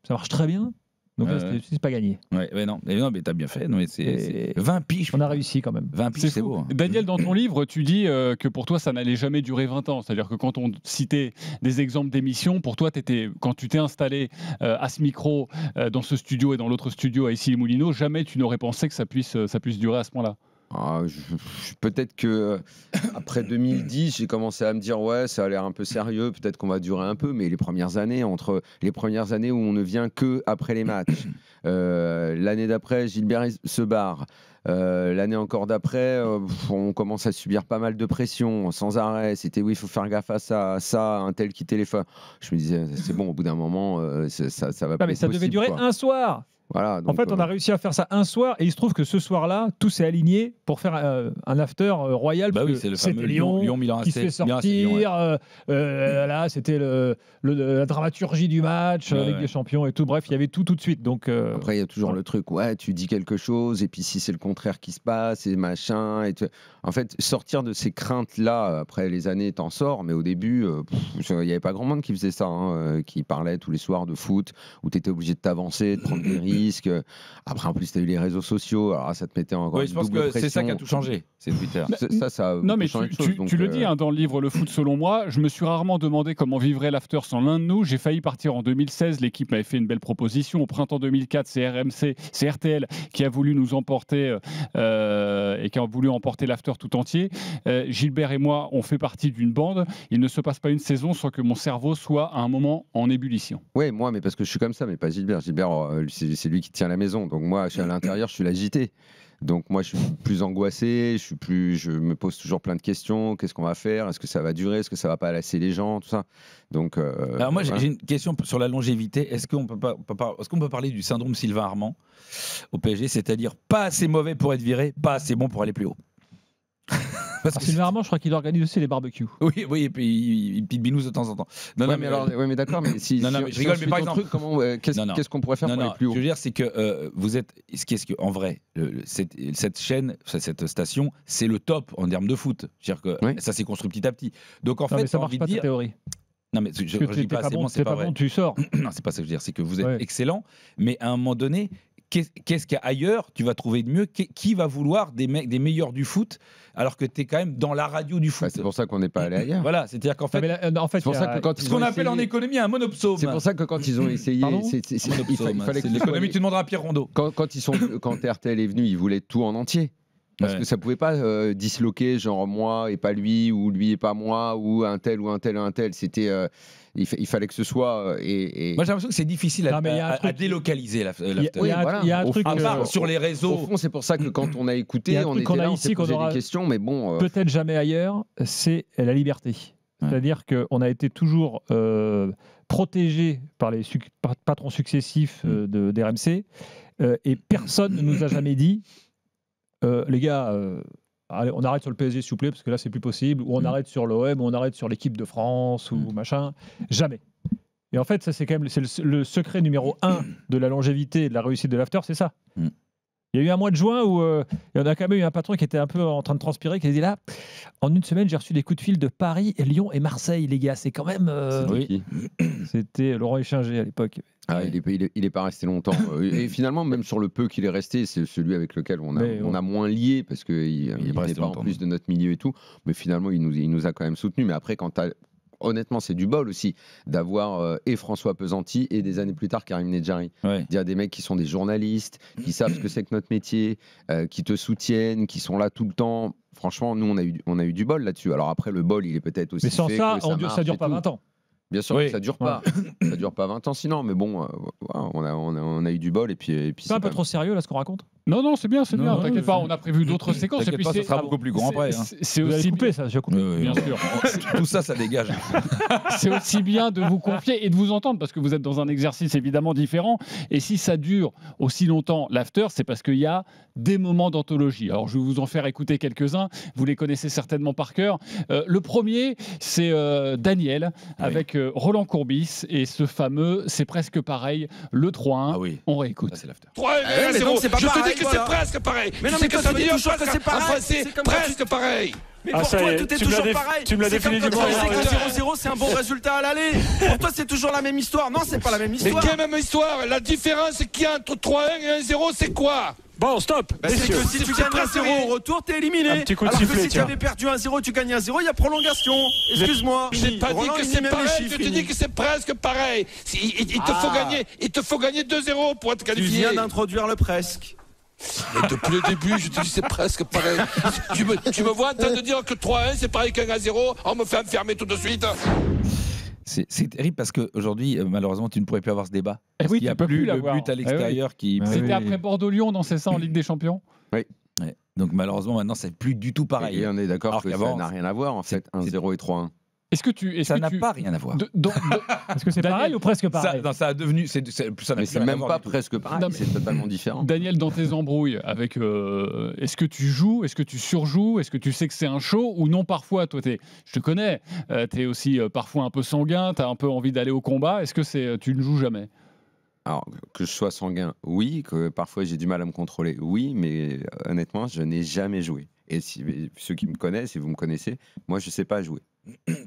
marche très bien. Donc là, c'est pas gagné.
Ouais, non, mais t'as bien fait. Non, mais c'est
Et
20 piges.
on a réussi quand même.
20 piges, c'est
fou.
beau. Hein.
Daniel, dans ton livre, tu dis que pour toi, ça n'allait jamais durer 20 ans. C'est-à-dire que quand on citait des exemples d'émissions, pour toi, quand tu t'es installé à ce micro, dans ce studio et dans l'autre studio à Issy-les-Moulineaux, jamais tu n'aurais pensé que ça puisse durer à ce point-là.
Ah, peut-être que après 2010, j'ai commencé à me dire ouais, ça a l'air un peu sérieux, peut-être qu'on va durer un peu, mais les premières années où on ne vient que après les matchs, l'année d'après, Gilbert se barre. L'année encore d'après, on commence à subir pas mal de pression sans arrêt. C'était oui, il faut faire gaffe à ça, un tel qui téléphone. Je me disais, c'est bon, au bout d'un moment, ça va pas
Mais
être
ça devait
possible,
durer
quoi.
un soir.
Voilà,
En
donc,
fait, on a réussi à faire ça un soir, et il se trouve que ce soir-là, tout s'est aligné pour faire un after royal.
Bah
parce
oui,
que
c'est le
c'était
fameux
Lyon
Lyon-Milan
qui se fait
Milan AC, Lyon, ouais.
sortir. Là, c'était la dramaturgie du match,
Ouais,
Ligue
ouais.
des Champions et tout. Bref, il y avait tout de suite. Donc,
Après, il y a toujours le truc, ouais, tu dis quelque chose, et puis si c'est le contraire qui se passe, et machin. En fait, sortir de ces craintes-là, après les années, t'en sors, mais au début, il n'y avait pas grand monde qui faisait ça, hein, qui parlait tous les soirs de foot, où tu étais obligé de t'avancer, de prendre des risques. Après, en plus, tu as eu les réseaux sociaux, alors ça te mettait encore
Oui,
une
je pense
double
que
pression.
c'est ça qui a tout changé, c'est Twitter.
Ça a
Non, mais
changé de
tu
choses, donc,
le dis hein, dans le livre Le Foot selon moi, je me suis rarement demandé comment vivrait l'after sans l'un de nous. J'ai failli partir en 2016, l'équipe m'avait fait une belle proposition. Au printemps 2004, c'est RMC, c'est RTL qui a voulu nous emporter et qui a voulu emporter l'after tout entier. Gilbert et moi, on fait partie d'une bande. Il ne se passe pas une saison sans que mon cerveau soit à un moment en ébullition.
Ouais, moi, mais parce que je suis comme ça, mais pas Gilbert. Gilbert, c'est lui qui tient la maison. Donc moi, je suis à l'intérieur, je suis l'agité. Donc moi, je suis plus angoissé, je me pose toujours plein de questions. Qu'est-ce qu'on va faire? Est-ce que ça va durer? Est-ce que ça va pas lasser les gens? Tout ça. Donc.
Alors moi,
voilà.
j'ai une question sur la longévité. Est-ce qu'on peut parler du syndrome Sylvain Armand au PSG, c'est-à-dire pas assez mauvais pour être viré, pas assez bon pour aller plus haut? Parce que
Sylvain Armand, je crois qu'il organise aussi les barbecues.
oui, et puis il binouse de temps en temps. Non,
Ouais,
non,
mais alors, ouais, mais d'accord, mais si.
Non, non,
si-
mais je
si
rigole,
on
mais
suit
par
ton
exemple-
truc, comment,
Non, non.
qu'est-ce qu'on pourrait faire
non,
pour
non,
aller plus haut?
ce que je veux dire, c'est que vous êtes. Qu'est-ce que, en vrai, cette chaîne, cette station, c'est le top en termes de foot. C'est-à-dire que
Oui.
ça s'est construit petit à petit. Donc en
Non,
fait,
mais ça
t'as
marche
envie
pas
de
ta
dire.
théorie.
Non, mais je
Parce que
dis
t'es
pas
pas
assez
bon,
bon,
t'es
c'est pas
pas
vrai.
bon, tu sors.
Non, c'est pas ça que je veux dire. C'est que vous êtes
Ouais.
excellent, mais à un moment donné, qu'est-ce qu'il y a ailleurs tu vas trouver de mieux? Qui va vouloir des meilleurs du foot alors que tu es quand même dans la radio du foot?
Bah, c'est pour ça qu'on n'est pas allé ailleurs.
Voilà, c'est-à-dire qu'en
Non,
fait,
mais là, en fait,
C'est pour
il y
ça
a-
que quand
ce
ils
qu'on
ont
appelle en
essayé-
économie un monopsome.
C'est pour ça que quand ils ont essayé,
Pardon
Un monopsome,
fallait que
c'est
ce soit
l'économie,
les-
tu demanderas à Pierre Rondeau.
quand RTL est venu, ils voulaient tout en entier. Parce
Ouais.
que ça pouvait pas disloquer, genre moi et pas lui, ou lui et pas moi, ou un tel ou un tel ou un tel. C'était, il fallait que ce soit. Et
Moi, j'ai l'impression que c'est difficile
Non, mais il y a un
à
truc-
délocaliser l'after.
il y a-
voilà.
il y a un
Au
truc.
fond,
À part sur les
au
réseaux.
fond, c'est pour ça que quand on a
Il y
écouté,
a un
on
truc
était
qu'on a
là, on
ici,
s'est
qu'on
posé
aura-
des questions, mais bon.
Peut-être jamais ailleurs, c'est la liberté.
Ouais.
C'est-à-dire qu'on a été toujours protégé par les patrons successifs d'RMC et personne ne nous a jamais dit les gars, allez, on arrête sur le PSG s'il vous plaît, parce que là c'est plus possible, ou on arrête sur l'OM, ou on arrête sur l'équipe de France, ou machin. Jamais. Et en fait, ça c'est quand même le secret numéro 1 de la longévité et de la réussite de l'after, c'est ça. Il y a eu un mois de juin où il y en a quand même eu un patron qui était un peu en train de transpirer, qui a dit là, en une semaine, j'ai reçu des coups de fil de Paris, Lyon et Marseille, les gars. C'est quand même.
C'était qui
C'était Laurent Échinger à l'époque.
Ah, il est pas resté longtemps. Et finalement, même sur le peu qu'il est resté, c'est celui avec lequel on a moins lié, parce qu'il
est pas
n'était
resté
pas en
longtemps,
plus de notre milieu et tout. Mais finalement, il nous a quand même soutenus. Mais après, honnêtement, c'est du bol aussi d'avoir et François Pesanti et des années plus tard Karim Nedjari.
Ouais.
Il y a des mecs qui sont des journalistes, qui savent ce que c'est que notre métier, qui te soutiennent, qui sont là tout le temps. Franchement, nous, on a eu du bol là-dessus. Alors après, le bol, il est peut-être aussi.
Mais sans
fait
ça,
que
ça
marche
dure
et
pas
tout.
20 ans.
Bien sûr,
Oui.
que ça dure pas. Ça dure pas 20 ans sinon, mais bon, voilà, on a eu du bol et puis
C'est un peu trop sérieux là ce qu'on raconte.
Non, c'est bien, c'est
Non,
bien.
non,
T'inquiète
je-
pas, on a prévu d'autres séquences.
T'inquiète pas, ça sera beaucoup plus grand après, hein.
C'est
Vous allez
aussi
couper ça, je coupe.
bien sûr.
Tout ça, ça dégage.
C'est aussi bien de vous confier et de vous entendre parce que vous êtes dans un exercice évidemment différent. Et si ça dure aussi longtemps, l'after, c'est parce qu'il y a des moments d'anthologie. Alors, je vais vous en faire écouter quelques-uns. Vous les connaissez certainement par cœur. Le premier, c'est Daniel avec Roland Courbis et ce fameux, c'est presque pareil, le 3-1.
Ah oui.
On réécoute.
Ça, c'est l'after.
3
mais donc, c'est pas
je te
pareil,
dis que
voilà.
c'est presque pareil.
Mais non,
Tu sais
mais
que
toi,
ça
tu
veut
dis
dire
toujours que c'est pareil.
en français,
C'est comme quand
presque pareil.
Mais
Ah,
pour
ça
toi,
y est,
tout est
tu me l'as
toujours
déf-
pareil.
tu me l'as
C'est comme
défini
quand
du
tu
bon
sais
côté.
que 0-0, c'est un bon résultat à l'aller. Pour toi, c'est toujours la même histoire. Non, c'est pas la même
Mais
histoire.
quelle même histoire? La différence qu'il y a entre 3-1 et 1-0, c'est quoi?
Bon, stop,
Bah, c'est
messieurs.
que si tu gagnes 1-0 au retour, t'es éliminé.
Un petit coup de
Alors
sifflet,
que si tu
tiens.
avais perdu 1-0, tu gagnes 1-0, il y a prolongation. Excuse-moi.
Je n'ai pas
Roland,
dit que
il
c'est
dit même les
pareil,
chiffres,
je te
il
dis
dit.
que c'est presque pareil. Il te faut gagner 2-0 pour être
Tu
qualifié.
viens d'introduire le presque.
Mais depuis le début, je te dis c'est presque pareil. tu me vois en train de dire que 3-1 c'est pareil qu'un 1-0, on me fait enfermer tout de suite.
C'est terrible parce qu'aujourd'hui, malheureusement, tu ne pourrais plus avoir ce débat.
Eh
Parce
oui,
qu'il n'y a
tu peux
plus
plus
le
l'avoir.
but à
Eh oui.
l'extérieur qui.
Ah
C'était
oui.
après Bordeaux-Lyon, non, c'est ça, en Ligue des Champions.
Ouais. Donc malheureusement, maintenant, c'est plus du tout pareil.
Et on est d'accord
Alors
que ça
qu'avant,
n'a rien à voir en fait, 1-0 et 3-1.
Ça n'a pas rien à voir.
Est-ce que c'est
Daniel,
pareil ou presque
Ça,
pareil?
non, ça a devenu. Ça n'a
Mais
plus
c'est
rien à
même
voir
pas
du tout.
presque pareil,
Non, mais-
c'est totalement différent.
Daniel, dans tes embrouilles, avec, est-ce que tu joues, est-ce que tu surjoues, est-ce que tu sais que c'est un show ou non parfois, toi, je te connais, tu es aussi parfois un peu sanguin, tu as un peu envie d'aller au combat, est-ce que tu ne joues jamais?
Alors, que je sois sanguin, oui, que parfois j'ai du mal à me contrôler, oui, mais honnêtement, je n'ai jamais joué. Et ceux qui me connaissent, si vous me connaissez, moi je sais pas jouer.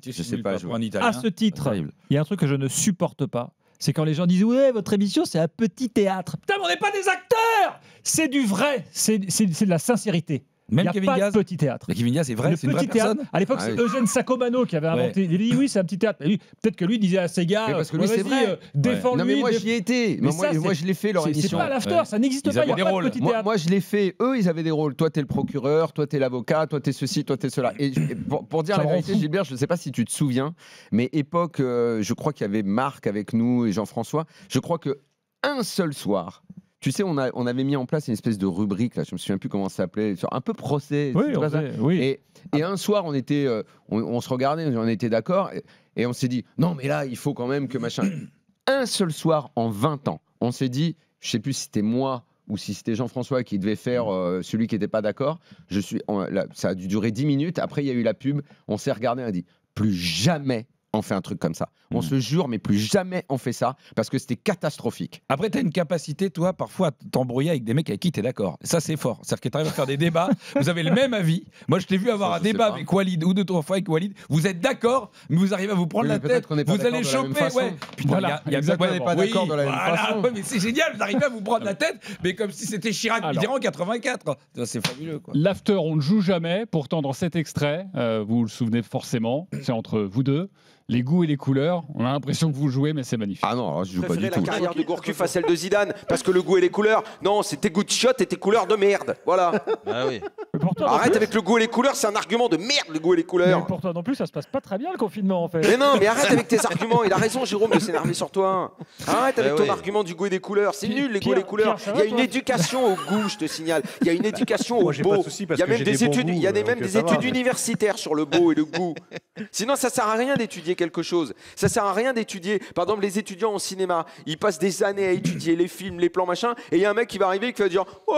Tu
sais
simules
pas
pour
jouer.
un Italien.
À ce titre,
Terrible.
il y a un truc que je ne supporte pas. C'est quand les gens disent ouais, votre émission c'est un petit théâtre. Putain, mais on n'est pas des acteurs. C'est du vrai. C'est de la sincérité. Il
Même
n'y a
Kevin
pas
Diaz.
de petit théâtre.
Mais Kevin Diaz, c'est vrai,
Le
c'est une vraie
petit théâtre.
personne.
À l'époque,
Ah
c'est
oui.
Eugène Sacomano qui avait inventé. Il dit oui, c'est un petit théâtre. Et lui, peut-être que lui disait à ses gars,
Mais parce que lui,
ouais,
c'est
vas-y,
vrai.
défends-lui.
Non mais moi j'y ai été,
Mais
moi,
ça,
moi je l'ai fait leur
c'est
émission.
pas l'after,
Ouais.
ça n'existe
Ils
pas. Il n'y a
avaient des
pas de
rôles.
petit
Moi,
théâtre.
moi, je l'ai fait, eux ils avaient des rôles. Toi t'es le procureur, toi t'es l'avocat, toi t'es ceci, toi t'es cela. Et pour dire
Ça
la
me rend
vérité,
fou.
Gilbert, je ne sais pas si tu te souviens, mais époque, je crois qu'il y avait Marc avec nous et Jean-François. Je crois que un seul soir. Tu sais, on avait mis en place une espèce de rubrique, là, je me souviens plus comment ça s'appelait, un peu procès.
Oui,
c'est
on
pas ça
sait, oui.
Et un soir, on était, on se regardait, on était d'accord, et on s'est dit, non, mais là, il faut quand même que machin. Un seul soir en 20 ans, on s'est dit, je sais plus si c'était moi ou si c'était Jean-François qui devait faire celui qui n'était pas d'accord. Ça a dû durer 10 minutes. Après, il y a eu la pub. On s'est regardé, on a dit, plus jamais on fait un truc comme ça. On se jure, mais plus jamais on fait ça parce que c'était catastrophique.
Après, tu as une capacité, toi, parfois, à t'embrouiller avec des mecs avec qui tu es d'accord. Ça, c'est fort. C'est-à-dire que tu arrives à faire des débats, vous avez le même avis. Moi, je t'ai vu avoir
Ça,
un
je sais
débat
pas.
avec Walid ou 2-3 fois avec Walid. Vous êtes d'accord, mais vous arrivez à vous prendre
Oui,
la
mais peut-être
tête.
qu'on n'est pas
Vous
d'accord
allez
de la même
choper.
façon.
Ouais. Putain,
Voilà,
il y a
exactement. On n'est pas d'accord de la même façon.
Ouais, mais c'est génial, vous arrivez à vous prendre la tête, mais comme si c'était Chirac
Alors.
Mitterrand en 84. Ça, c'est fabuleux, quoi.
L'after, on ne joue jamais. Pourtant, dans cet extrait, vous vous le souvenez forcément, c'est entre vous deux. Les goûts et les couleurs, on a l'impression que vous jouez, mais c'est magnifique.
Ah non, alors, je joue pas
préférez
du
la
tout.
carrière de Gourcuff à celle de Zidane parce que le goût et les couleurs, non, c'est tes goûts de shot et tes couleurs de merde. Voilà.
Ah oui.
Mais pour toi,
Arrête avec le goût et les couleurs, c'est un argument de merde, le goût et les
mais
couleurs.
pour toi non plus, ça se passe pas très bien le confinement en fait.
Mais non, mais arrête avec tes arguments. Il a raison, Jérôme, de s'énerver sur toi. Arrête avec ton
oui.
argument du goût et des couleurs. C'est nul, les goûts et
Pierre,
les couleurs.
Pierre, ça
Il
va,
y a une
toi
éducation au goût, je te signale. Il y a une éducation au
Moi, j'ai pas de
beau.
souci
Il
parce
y a
que
même
j'ai
des
des bons
études, il y a
goûts,
même
donc
des
ça va.
études universitaires sur le beau et le goût. Sinon, ça sert à rien d'étudier quelque chose. Ça sert à rien d'étudier. Par exemple, les étudiants au cinéma, ils passent des années à étudier les films, les plans, machin, et il y a un mec qui va arriver et qui va dire « Oh,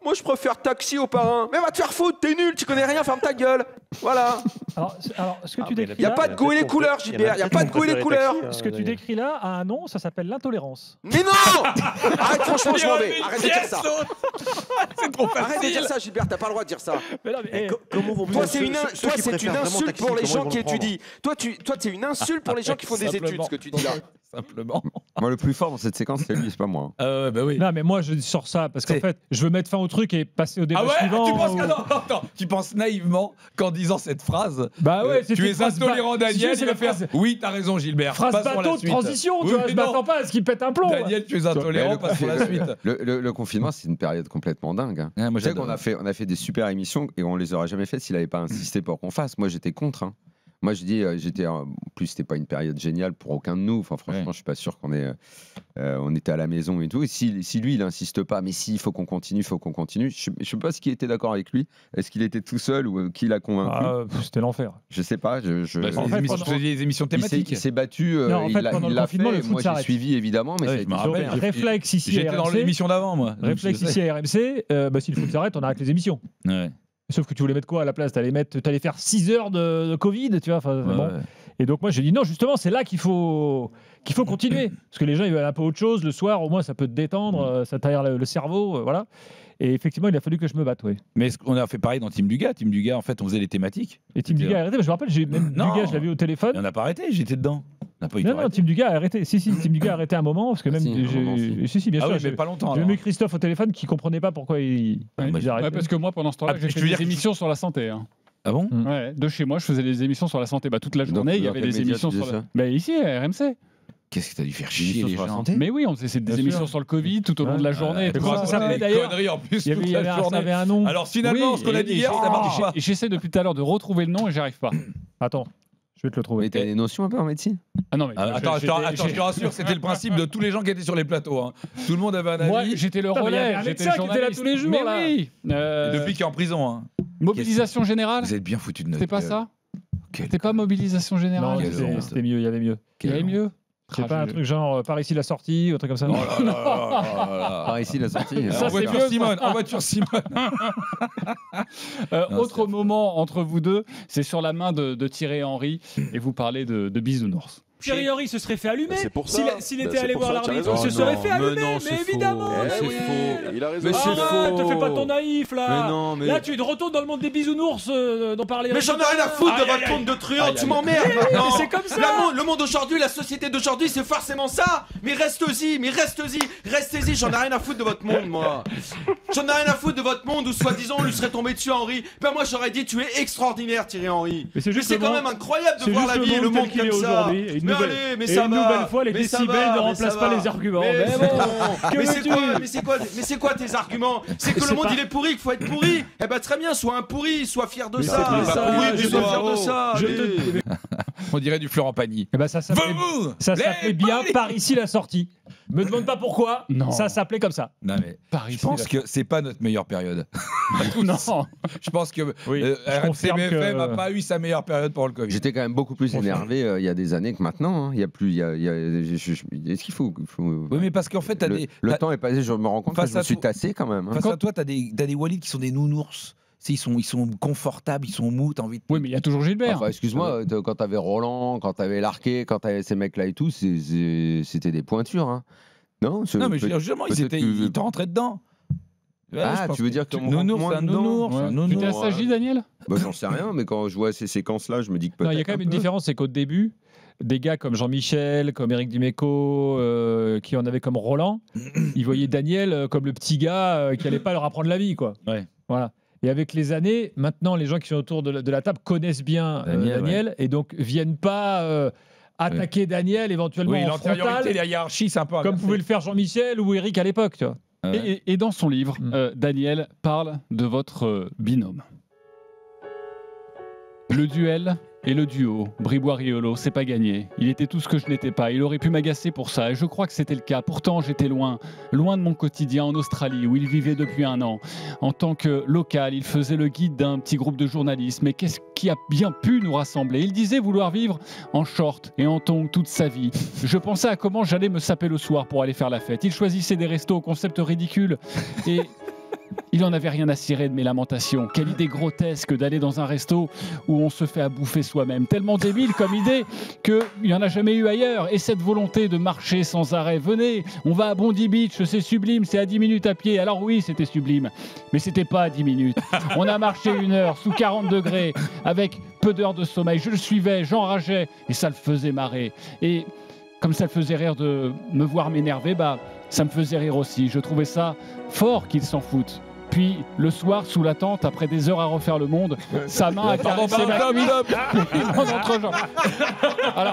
moi je préfère Taxi au Parrain. » Mais va te faire foutre, t'es nul, tu connais rien, ferme ta gueule. Voilà.
Alors, ce que tu décris
Il n'y a
là,
pas de goût et les couleurs, Gilbert. Il n'y a pas de goût et les couleurs.
ce que tu décris là a un nom, ça s'appelle l'intolérance.
Mais non. Arrête, franchement, je m'en vais. Arrête de dire ça.
C'est trop
Arrête de dire
facile.
ça, Gilbert, t'as pas le droit de dire ça.
Mais non, mais,
Comment vont
Toi, c'est une insulte pour les gens qui étudient. Toi, c'est une insulte pour les gens qui font des études, ce que tu dis là.
Simplement.
Moi, le plus fort dans cette séquence, c'est lui, c'est pas moi.
Bah oui.
non, mais moi je sors ça parce qu'en
C'est-
fait, je veux mettre fin au truc et passer au débat
Ah ouais,
suivant.
tu penses
ou-
attends, tu penses naïvement qu'en disant cette phrase,
Bah ouais, c'est
tu
une
es
phrase
intolérant,
ba-
Daniel,
c'est
il va
la
faire
phrase-
oui, t'as raison Gilbert.
Phrase
Passons à la
bateau de
suite.
transition,
Oui,
tu vois,
mais
je
non.
m'attends pas à ce qu'il pète un plomb.
Daniel, tu es intolérant, passons à la suite.
Le confinement, c'est une période complètement dingue. Hein.
Ouais, moi,
Tu sais
j'adore.
qu'on a fait des super émissions et on les aurait jamais faites s'il avait pas insisté pour qu'on fasse. Moi, j'étais contre. Hein. Moi, je dis, en plus, c'était pas une période géniale pour aucun de nous. Enfin, franchement, je suis pas sûr on était à la maison et tout. Et si lui, il insiste pas, mais si, il faut qu'on continue, Je sais pas qui était d'accord avec lui. Est-ce qu'il était tout seul ou qui l'a convaincu?
C'était l'enfer.
Je sais pas.
En fait,
pendant-
c'est des émissions thématiques.
Il s'est battu.
Non, en fait, pendant
il
le
l'a
confinement,
fait.
le foot
Moi, j'ai
s'arrête.
suivi évidemment, mais
Ouais,
ça a
je me
été
rappelle.
super.
Réflexe ici à
J'étais dans
RMC.
l'émission d'avant, moi. Donc,
Réflexe
je sais.
ici à RMC. Si le foot s'arrête, on arrête les émissions.
Ouais.
Sauf que tu voulais mettre quoi à la place? T'allais faire 6 heures de Covid, tu vois. Enfin,
Ouais,
bon.
ouais.
Et donc moi j'ai dit non, justement c'est là qu'il faut continuer parce que les gens ils veulent un peu autre chose le soir, au moins ça peut te détendre, ça t'aère le cerveau, voilà. Et effectivement il a fallu que je me batte, oui.
Mais on a fait pareil dans Team Dugas. Team Dugas, en fait, on faisait les thématiques.
Et Team Dugas a arrêté, mais je me rappelle, j'ai même
Non.
Dugas, je l'avais au téléphone.
Et on n'a pas arrêté, j'étais dedans. On n'a pas eu
Non, Team Dugas a arrêté. Si, Team Dugas a arrêté un moment parce que même
Si, un moment,
si, bien
Ah
sûr.
oui, mais pas longtemps.
J'ai
alors.
eu Christophe au téléphone qui comprenait pas pourquoi il
Ouais,
arrêtait.
parce que moi, pendant ce temps-là,
Ah,
j'ai
je
fait
veux dire
des
que-
émissions sur la santé. Hein.
Ah bon
Ouais, de chez moi, je faisais des émissions sur la santé. Toute la journée, il y
dans
avait
quel
des
média
émissions
tu
sur
faisais
la...
ça
Mais ici, à RMC.
Qu'est-ce que t'as dû faire chier les gens?
Mais oui, on faisait des
Bien
émissions
sûr.
sur le Covid tout au long de la journée.
Mais
tout
comment
ça.
ça s'appelait
Des
d'ailleurs
conneries en plus
Il y avait,
toute
il y
la
avait un, ça
journée.
avait un nom.
Alors finalement,
Oui,
ce qu'on a
et-
dit
et
hier,
j'ai-
ça marche pas.
et j'essaie depuis tout à l'heure de retrouver le nom et j'arrive pas.
Attends, je vais te le trouver.
Mais t'as des notions un peu en médecine?
Ah non, mais
Attends, je te rassure, c'était le principe de tous les gens qui étaient sur les plateaux. Hein. Tout le monde avait un avis.
moi, j'étais le
Putain, mais il y avait
relais.
un
J'étais
médecin qui était là
journaliste.
tous les jours,
Mais
là.
oui.
Depuis qu'il est en prison. Hein.
Mobilisation générale.
Vous êtes bien foutu de notre
C'était pas
gueule.
ça
Quel
C'était pas mobilisation générale.
Non,
Quelle honte.
c'était mieux, il y avait mieux.
Il y avait mieux.
C'est pas un truc genre par ici la sortie ou un truc comme ça.
Oh là là là là là.
Par ici, la sortie.
Ça,
En
c'est
voiture
mieux,
Simone, en voiture Simone. Non,
Autre moment entre vous deux, c'est sur la main de Thierry Henry et vous parlez de bisounours.
Thierry Henry se serait fait allumer.
C'est pour
S'il
ça.
s'il
Bah,
était
c'est
allé
pour
voir
ça, t'as
l'arbitre,
raison.
il se serait
Non,
fait
mais
allumer.
non,
Mais
c'est
évidemment.
faux.
Eh
C'est
oui.
faux. Il a raison.
Mais
c'est
arrête,
faux.
te fais pas ton naïf là.
Mais non, mais-
Là, tu retournes dans le monde des bisounours dont parlait.
Mais j'en ai rien à foutre de votre monde de truands, tu m'emmerdes maintenant.
Mais c'est comme ça.
Le monde aujourd'hui, la société d'aujourd'hui, c'est forcément ça. Mais restez-y, j'en ai rien à foutre de votre monde, moi. J'en ai rien à foutre de votre monde où soi-disant on lui serait tombé dessus, Henri. Ben moi j'aurais dit tu es extraordinaire, Thierry Henry.
Mais c'est
Mais
juste
c'est
le
quand
monde-
même incroyable de
c'est
voir
juste
la vie et le
tel
monde
qu'il est
comme ça.
aujourd'hui. Et une
Mais
nouvelle-
allez, mais
et
ça
une
va.
nouvelle fois, les
Mais ça
décibels
va,
ne
mais
remplacent
ça
pas
va.
les arguments.
Mais
Mais
c'est
bon,
bon.
que veux-tu
Mais c'est quoi tes arguments? C'est que le monde il est pourri, qu'il faut être pourri. Eh ben très bien, sois un pourri, sois fier de ça.
c'est pas pourri,
Sois
mais
fier de
bravo.
ça. allez.
On dirait du Florent Pagny.
Eh ben, ça s'appelait
Vous,
ça
les
s'appelait bien
Paris.
par ici la sortie. Me demande pas pourquoi.
Non.
Ça s'appelait comme ça.
Non mais
Paris,
je pense que c'est pas notre meilleure période.
non.
Je pense que
Oui, je
RMC
confirme
BFM
que-
n'a pas eu sa meilleure période pour le Covid.
J'étais quand même beaucoup plus énervé il y a des années que maintenant. Hein. Il y a plus. Est-ce qu'il faut,
Oui, mais parce qu'en fait, t'as
le,
des.
le
t'as-
temps est passé. Je me rends compte que
Face
je me
à
suis
toi-
tassé quand même. Hein.
Face à toi, t'as des Walid qui sont des nounours. Ils sont confortables, ils sont mous, t'as envie de...
Oui, mais il y a toujours Gilbert.
Enfin, excuse-moi, quand t'avais Roland, quand t'avais Larquet, quand t'avais ces mecs-là et tout, c'était des pointures. Hein. Non,
Non, mais je veux dire, justement, ils te rentraient dedans.
Ah, tu veux dire que
nounours, c'est un nounours.
Tu t'es assagi, Daniel?
Bah, j'en sais rien, mais quand je vois ces séquences-là, je me dis que peut-être.
Non, il y a quand même une différence, c'est qu'au début, des gars comme Jean-Michel, comme Éric Dimeco, qui en avaient comme Roland, ils voyaient Daniel comme le petit gars qui allait pas leur apprendre la vie, quoi.
Ouais.
Voilà. Et avec les années, maintenant, les gens qui sont autour de la table connaissent bien Daniel et donc viennent pas attaquer Daniel éventuellement en frontal,
la hiérarchie, c'est un peu
comme pouvait le faire Jean-Michel ou Éric à l'époque, tu vois.
Et dans son livre, Daniel parle de votre binôme. Le duel et le duo, Bribois-Riolo, c'est pas gagné. Il était tout ce que je n'étais pas. Il aurait pu m'agacer pour ça, et je crois que c'était le cas. Pourtant, j'étais loin de mon quotidien en Australie, où il vivait depuis 1 an. En tant que local, il faisait le guide d'un petit groupe de journalistes. Mais qu'est-ce qui a bien pu nous rassembler? Il disait vouloir vivre en short et en tongs toute sa vie. Je pensais à comment j'allais me saper le soir pour aller faire la fête. Il choisissait des restos au concept ridicule. Et... il en avait rien à cirer de mes lamentations. Quelle idée grotesque d'aller dans un resto où on se fait à bouffer soi-même. Tellement débile comme idée qu'il n'y en a jamais eu ailleurs. Et cette volonté de marcher sans arrêt. Venez, on va à Bondi Beach, c'est sublime, c'est à 10 minutes à pied. Alors oui, c'était sublime, mais c'était pas à 10 minutes. On a marché 1 heure sous 40 degrés avec peu d'heures de sommeil. Je le suivais, j'enrageais et ça le faisait marrer. Et comme ça le faisait rire de me voir m'énerver, bah ça me faisait rire aussi. Je trouvais ça fort qu'ils s'en foutent. Puis, le soir, sous la tente, après des heures à refaire le monde, sa main a caressé ma cuisse. Alors,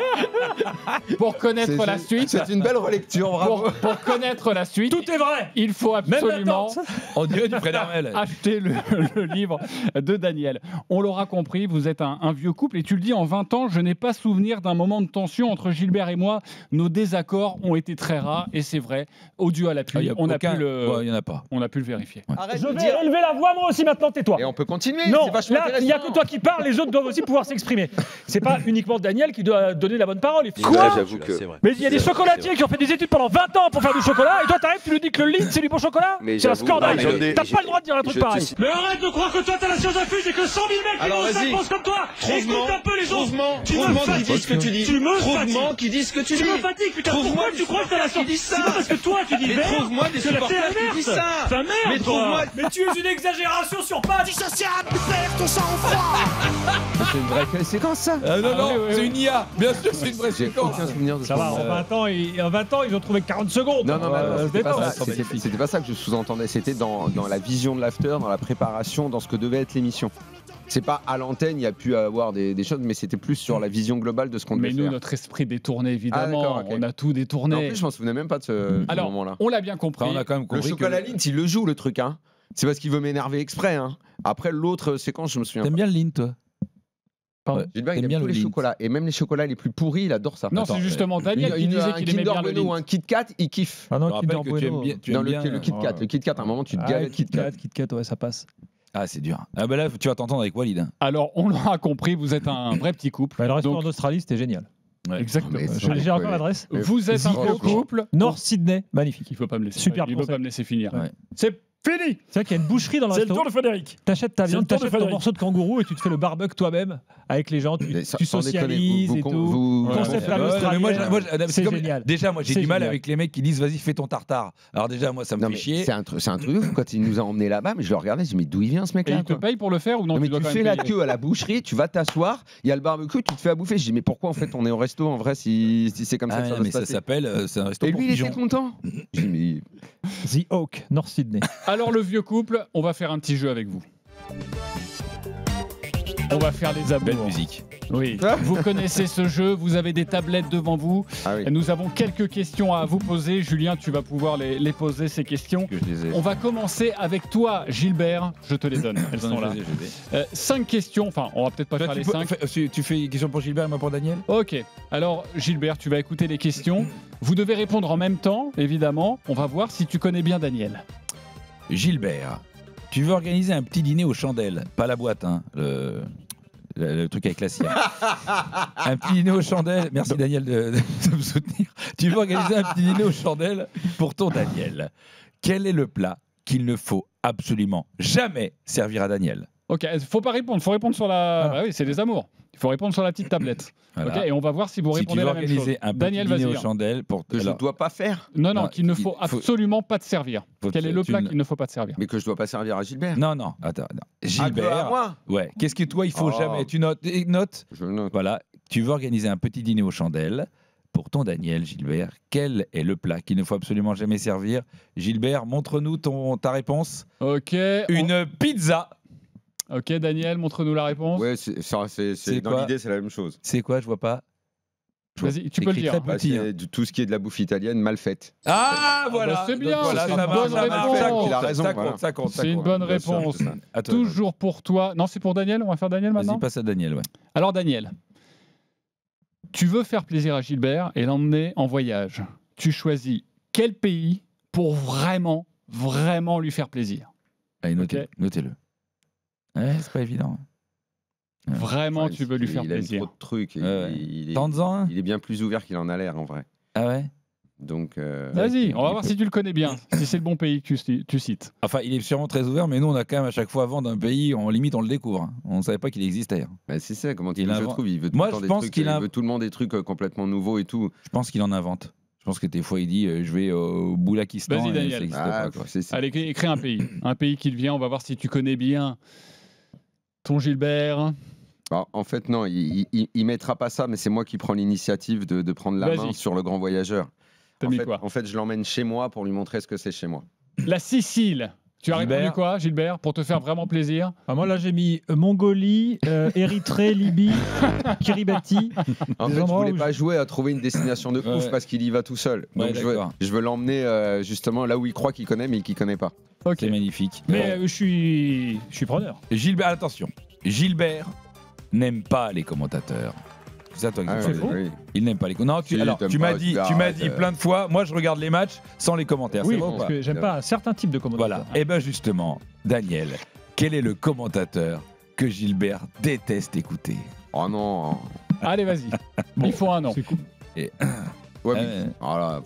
pour connaître la suite...
C'est une belle relecture, bravo.
Pour connaître la suite...
Tout est vrai.
Il faut absolument...
On dirait du Fred Armel.
Acheter le livre de Daniel. On l'aura compris, vous êtes un vieux couple, et tu le dis, en 20 ans, je n'ai pas souvenir d'un moment de tension entre Gilbert et moi. Nos désaccords ont été très rares, et c'est vrai, au Dieu à la pluie, on a pu le vérifier.
Arrête je vais élever la voix moi aussi maintenant, tais-toi.
Et on peut continuer.
Non, là, il n'y a que toi qui parles, les autres doivent aussi pouvoir s'exprimer. C'est pas uniquement Daniel qui doit donner la bonne parole.
Quoi j'avoue que...
Mais il y a des chocolatiers qui ont fait des études pendant 20 ans pour faire du chocolat, et toi t'arrives, tu nous dis que le Lindt c'est du bon chocolat? C'est un scandale. T'as pas le droit de dire un truc pareil. Mais arrête de croire que toi t'as la science infuse et que 100 000 mecs qui pensent comme toi. Écoute un peu les autres.
Trouve-moi qui disent ce que tu dis.
Trouve-moi
qui disent ce que tu dis.
Tu me fatigues, putain. Pourquoi tu crois que t'as la science? C'est pas parce que toi tu dis
mais
merde.
trouve-moi des supporters qui disent ça.
Ça merde.
Mais trouve-moi.
Mais tu es une exagération sur pattes.
Dissociable, tu perds ton sang-froid.
C'est une vraie séquence, ça.
Non, c'est une IA. Bien sûr, c'est une vraie séquence.
Aucun souvenir de
ça. Va, en 20 ans, ils ont trouvé 40 secondes.
Non, c'était pas ça que je sous-entendais. C'était dans la vision de l'after, dans la préparation, dans ce que devait être l'émission. C'est pas à l'antenne, il y a pu avoir des choses, mais c'était plus sur la vision globale de ce qu'on devait faire.
Mais nous, notre esprit détourné, évidemment. On a tout détourné.
En plus, je m'en souvenais même pas de ce moment-là.
On l'a bien compris.
On a quand même compris.
Le chocolat Lindt, il le joue, le truc. Hein. C'est parce qu'il veut m'énerver exprès. Hein. Après, l'autre séquence, je me souviens.
T'aimes bien le Lindt, toi?
Gilbert, il aime tous les chocolats. Et même les chocolats les plus pourris, il adore ça.
Non, c'est justement Daniel qui disait qu'il aimait bien le Lindt.
Ou un Kit Kat, il kiffe.
Ah non, Kinder Bueno.
Le Kit Kat. Le Kit Kat, à un moment, tu te gales
Kit Kat, ouais, ça passe.
Ah, c'est dur. Ah, bah là, tu vas t'entendre avec Walid.
Alors, on l'aura compris, vous êtes un vrai petit couple.
Le restaurant en Australie, c'était génial.
Ouais.
Exactement.
J'ai encore l'adresse.
Vous êtes un beau couple.
North Sydney, magnifique.
Il ne faut pas me laisser.
Super.
Il ne faut pas me laisser finir.
Ouais.
C'est fini.
C'est vrai qu'il y a une boucherie dans le
resto.
resto.
C'est le tour de Frédéric.
T'achètes ta viande, t'achètes ton
Frédéric.
morceau de kangourou et tu te fais le barbecue toi-même avec les gens. Tu socialises et tout. Concept à l'australienne. C'est génial.
Déjà, moi, j'ai du mal avec les mecs qui disent vas-y, fais ton tartare. Alors, déjà, moi, ça me fait chier.
C'est un truc ouf. Quand il nous a emmenés là-bas, mais je le regardais, je me dis, mais d'où il vient ce mec-là?
Il te paye pour le faire ou non?
Mais tu fais la queue à la boucherie, tu vas t'asseoir, il y a le barbecue, tu te fais à bouffer. Je dis, mais pourquoi en fait on est au resto en vrai si c'est comme ça que ça va se passer?
Ça s'appelle, c'est un resto.
Et lui, il était content. J'ai dit, mais...
The Oak, North Sydney.
Alors, le vieux couple, on va faire un petit jeu avec vous. On va faire les amours.
Belle musique.
Oui, vous connaissez ce jeu, vous avez des tablettes devant vous.
Ah oui.
Nous avons quelques questions à vous poser. Julien, tu vas pouvoir les poser, ces questions. On va commencer avec toi, Gilbert. Je te les donne, elles sont là. 5 questions, enfin, on va peut-être pas faire les 5.
Tu fais une question pour Gilbert et moi pour Daniel?
Ok, alors Gilbert, tu vas écouter les questions. Vous devez répondre en même temps, évidemment. On va voir si tu connais bien Daniel.
Gilbert, tu veux organiser un petit dîner aux chandelles, pas la boîte, hein, le truc avec la cire. Un petit dîner aux chandelles. Merci Daniel de me soutenir. Tu veux organiser un petit dîner aux chandelles pour ton Daniel. Quel est le plat qu'il ne faut absolument jamais servir à Daniel?
Ok, faut pas répondre, faut répondre sur la. Bah oui, c'est les amours. Il faut répondre sur la petite tablette.
Voilà.
Ok, et on va voir si vous
Si tu
répondez
veux
la même chose.
organiser un petit
Daniel,
dîner
vas-y.
aux chandelles pour
Que je ne dois pas faire.
Non,
Non,
qu'il ne faut absolument pas te servir. Quel est le plat qu'il ne faut pas te servir?
Mais que je dois pas servir à Gilbert.
Non, attends.
À
Gilbert.
moi.
Ouais. Qu'est-ce que toi, il faut
Oh.
jamais. Tu notes. Note.
Je note.
Voilà. Tu veux organiser un petit dîner aux chandelles pour ton Daniel, Gilbert. Quel est le plat qu'il ne faut absolument jamais servir? Gilbert, montre-nous ta réponse.
Ok.
Une pizza.
Ok, Daniel, montre-nous la réponse.
Ouais, c'est dans
quoi
l'idée, c'est la même chose.
C'est quoi? Je vois pas.
Vas-y, tu peux le
écrit
dire.
très
Bah,
petit,
c'est tout ce qui est de la bouffe italienne mal faite.
Ah, voilà.
bah, c'est bien,
Voilà,
c'est
ça
une
marche,
bonne
ça marche.
réponse.
Il a raison,
Ça
voilà.
compte, ça compte. ça
C'est une
compte.
bonne
Bien sûr,
réponse.
c'est ça.
À toi.
Toujours pour toi. Non, c'est pour Daniel. On va faire Daniel maintenant.
Vas-y, passe à Daniel, ouais.
Alors, Daniel, tu veux faire plaisir à Gilbert et l'emmener en voyage. Tu choisis quel pays pour vraiment lui faire plaisir?
Allez,
Ok.
notez-le. Ouais, c'est pas évident.
Vraiment,
Ouais,
tu veux lui faire
il aime
plaisir.
trop de trucs. et
Ouais.
il est-
Tente-en un.
Il est bien plus ouvert qu'il en a l'air en vrai.
Ah ouais.
Donc.
Vas-y, on va voir si tu le connais bien, si c'est le bon pays que tu cites.
Enfin, il est sûrement très ouvert, mais nous, on a quand même à chaque fois vendre un pays, limite, on le découvre. Hein. On ne savait pas qu'il existait. Hein.
Bah, c'est ça, comment
Il
il je
invente.
trouve. Il veut tout
Moi,
le temps
je
des
pense
trucs,
qu'il
il
a-
veut tout le monde des trucs complètement nouveaux et tout.
Je pense qu'il en invente. Je pense que des fois, il dit je vais au Boulakistan.
Vas-y,
et
Daniel.
ça n'existe
Ah,
pas, quoi.
Allez, écris un pays. Un pays qui vient, on va voir si tu connais bien ton Gilbert.
Alors, en fait, non, il mettra pas ça, mais c'est moi qui prends l'initiative de prendre la
Vas-y.
main sur le grand voyageur.
T'as
En
mis
fait,
quoi?
en fait, je l'emmène chez moi pour lui montrer ce que c'est chez moi.
La Sicile. Tu as
Gilbert.
répondu quoi, Gilbert, pour te faire vraiment plaisir?
Ah, moi là j'ai mis Mongolie, Érythrée, Libye, Kiribati.
En
Des
fait, je
endroits
voulais
où
pas jouer à trouver une destination de ouf
Ouais.
parce qu'il y va tout seul.
Ouais,
Donc
d'accord.
je veux l'emmener justement là où il croit qu'il connaît, mais qu'il connaît pas.
Ok.
C'est magnifique.
Mais je suis preneur.
Gilbert, attention. Gilbert n'aime pas les commentateurs. C'est ça, toi, qui
Ah,
parles.
oui, oui.
Il n'aime pas les commentateurs.
Si,
Alors,
t'aimes
tu m'as
pas,
dit,
arrête,
plein de fois, moi, je regarde les matchs sans les commentaires.
Oui,
c'est bon ou
parce
pas
que j'aime pas un certain type de commentateur.
Voilà. Et bien, justement, Daniel, quel est le commentateur que Gilbert déteste écouter?
Oh non.
Allez, vas-y. Il faut un nom.
C'est cool.
Et...
Ouais, mais...
Euh,
Voilà.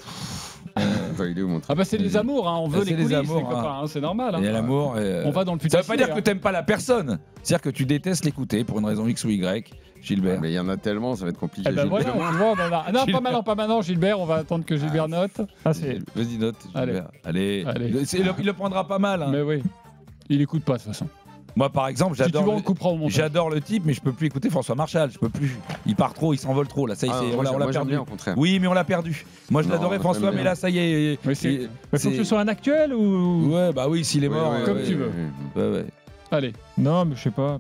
Il est où mon truc?
Ah bah c'est les amours, hein. On veut
C'est
les
les
coulisses,
amours,
les copains, hein. C'est normal.
Il y a
Hein.
l'amour.
On va dans le
Ça veut pas
putassier,
dire que
hein.
t'aimes pas la personne. C'est-à-dire que tu détestes l'écouter pour une raison X ou Y, Gilbert.
Mais il y en a tellement, ça va être compliqué.
Eh ben
Gilbert.
voilà, tu vois, on en a- Non, pas maintenant, Gilbert. On va attendre que Gilbert note.
Ah, c'est...
Vas-y, note.
Allez.
Gilbert. Allez.
Allez.
Il le prendra pas mal. Hein.
Mais oui. Il écoute pas de toute façon.
Moi, par exemple,
Si tu veux, on
j'adore.
le coupera au montage.
J'adore le type, mais je peux plus écouter François Marshall. Je peux plus. Il part trop, il s'envole trop. Là, ça y est,
Ah,
c'est-
moi,
on l'a
j'aime
perdu.
bien, au contraire.
Oui, mais on l'a perdu. Moi, je
Non,
l'adorais
moi,
François,
j'aime
mais
bien.
là, ça y est.
Mais c'est-
Mais faut que ce soit un actuel ou.
Ouais, bah oui, s'il est
Oui,
mort.
oui,
comme
oui,
tu
oui,
veux.
oui.
Ouais, ouais.
Allez.
Non, mais je sais pas.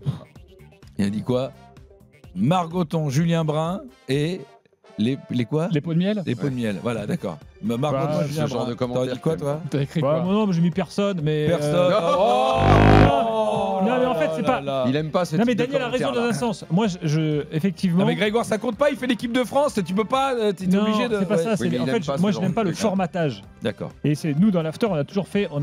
Il a dit quoi? Margoton, Julien Brun et les quoi?
Les pots de miel.
Les pots de miel. Voilà, d'accord. Margoton,
Bah,
Julien
ce genre
Brun.
de commentaire
T'as dit quoi,
que
toi?
T'as écrit
Bah,
quoi?
moi, non, mais j'ai mis personne, mais.
Personne. Oh
Non, mais en fait, c'est
là
pas-
là.
Il aime pas ce
Non, mais
type de
Daniel a raison
commentaire,
dans un
là.
sens. Moi, effectivement.
Non mais Grégoire, ça compte pas, il fait l'équipe de France, tu peux pas, t'es
Non,
obligé de...
c'est pas
Ouais.
ça. c'est-
Oui, mais
en
il
fait,
aime pas
moi,
ce
je n'aime
genre
pas
de
le
truc.
formatage.
D'accord.
Et c'est nous dans l'after, on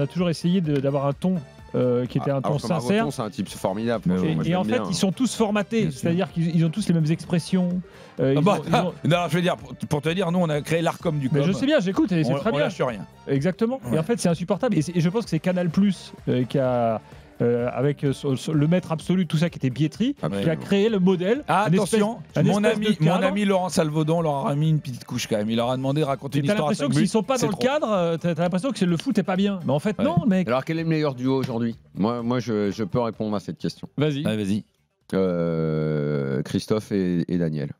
a toujours essayé d'avoir un ton qui était un ton
Alors que
sincère.
Margoton, c'est un type formidable.
Mais
franchement, moi, je
Et en
l'aime
fait,
bien.
ils sont tous formatés,
Bien sûr.
c'est-à-dire qu'ils ont tous les mêmes expressions.
Ah
ils
bah,
ont- ils ont-
non, je veux dire, pour te dire, nous on a créé l'Arcom du
Mais
com.
je sais bien, j'écoute et c'est très
on
bien.
lâche rien.
Exactement.
Ouais.
Et en fait, c'est insupportable. Et je pense que c'est Canal Plus qui a. Avec le maître absolu, tout ça qui était Bietri,
Après,
qui a créé le modèle.
Ah,
un espèce-
attention,
un
mon
espèce de
ami,
cadre.
Laurent Salvaudon leur a mis une petite couche quand même. Il leur a demandé de raconter
Et
une
t'as
histoire à
l'impression
5
que s'ils
minutes.
sont pas
C'est
dans le
trop.
cadre, t'as l'impression que le foot est pas bien. Mais en fait,
Ouais.
non, mec.
Alors, quel est le meilleur duo aujourd'hui? Moi, je peux répondre à cette question.
Vas-y.
Ouais, vas-y.
Christophe et Daniel.